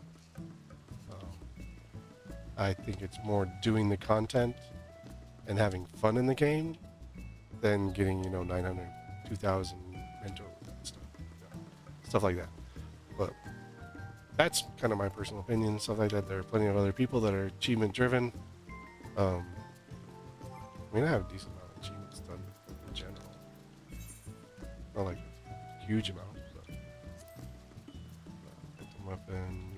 I think it's more doing the content and having fun in the game than getting, you know, 900, 2,000 mentor stuff, you know, stuff like that. But that's kind of my personal opinion, stuff like that. There are plenty of other people that are achievement driven. I mean, I have a decent amount of achievements done in general. Not like a huge amount, but Phantom Weapon,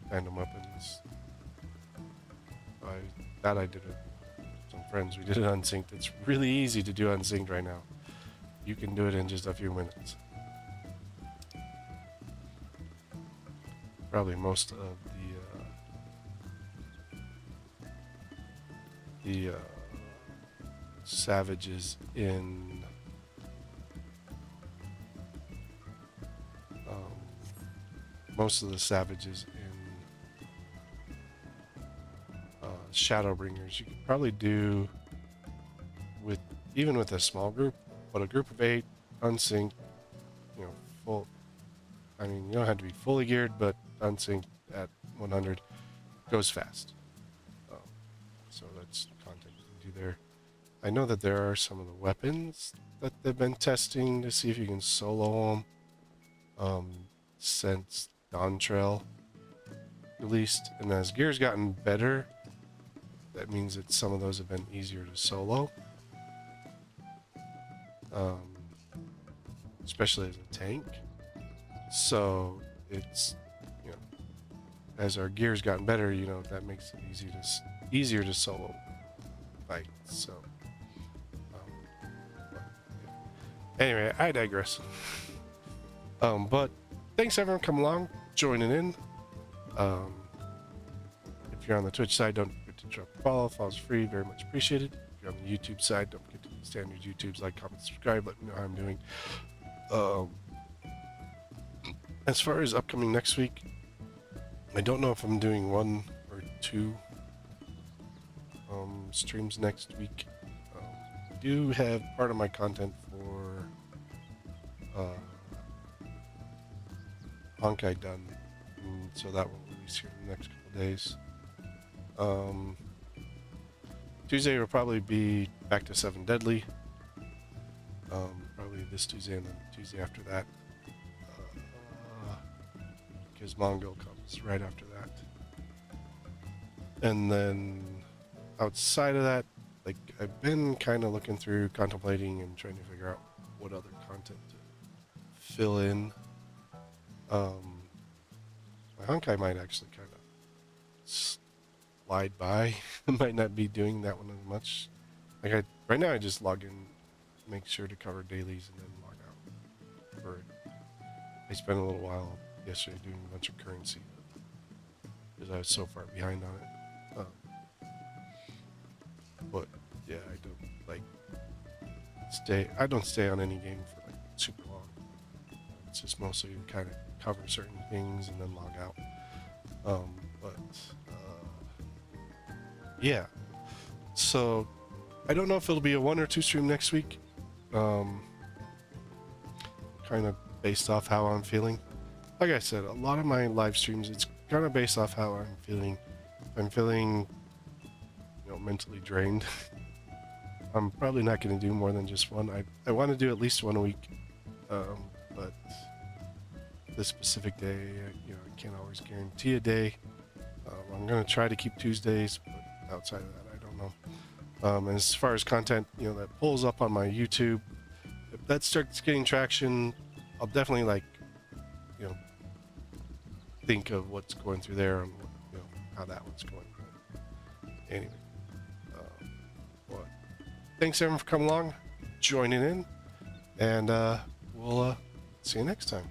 Phantom Weapons. I did it with some friends. We did it unsynced. It's really easy to do unsynced right now. You can do it in just a few minutes. Probably most of the savages in Shadowbringers you could probably do with, even with a small group, but a group of 8 unsynced, you know, full. I mean, you don't have to be fully geared, but unsynced at 100 goes fast. So that's content you can do there. I know that there are some of the weapons that they've been testing to see if you can solo them since Dawntrail released, and as gear's gotten better, that means that some of those have been easier to solo, especially as a tank. So it's, you know, as our gear's gotten better, you know, that makes it easy to easier to solo fight. So, but, yeah. Anyway, I digress. But thanks everyone for coming along, joining in. If you're on the Twitch side, don't forget to drop a follow. Follows free, very much appreciated. If you're on the YouTube side, don't forget to standard YouTubes, like, comment, subscribe, let me know how I'm doing. As far as upcoming next week, I don't know if I'm doing 1 or 2 streams next week. I do have part of my content for Honkai done, and so that will release here in the next couple of days. Tuesday will probably be back to 7 Deadly. Probably this Tuesday and then Tuesday after that. Because Mongol comes right after that. And then outside of that, like, I've been kind of looking through, contemplating, and trying to figure out what other content to fill in. My Honkai might actually kind of slide by. I might not be doing that one as much. Like, right now I just log in, make sure to cover dailies, and then log out for it. I spent a little while yesterday doing a bunch of currency because I was so far behind on it. But yeah, I don't stay on any game for like super long. It's just mostly to kind of cover certain things and then log out. Yeah. So I don't know if it'll be a 1 or 2 stream next week. Kind of based off how I'm feeling. Like I said, a lot of my live streams, it's kind of based off how I'm feeling. If I'm feeling, mentally drained, I'm probably not going to do more than just one. I want to do at least 1 a week, but this specific day, I can't always guarantee a day. I'm going to try to keep Tuesdays, but outside of that, I don't know. And as far as content, that pulls up on my YouTube, if that starts getting traction, I'll definitely think of what's going through there and how that one's going. Anyway, well, thanks everyone for coming along, joining in, and we'll see you next time.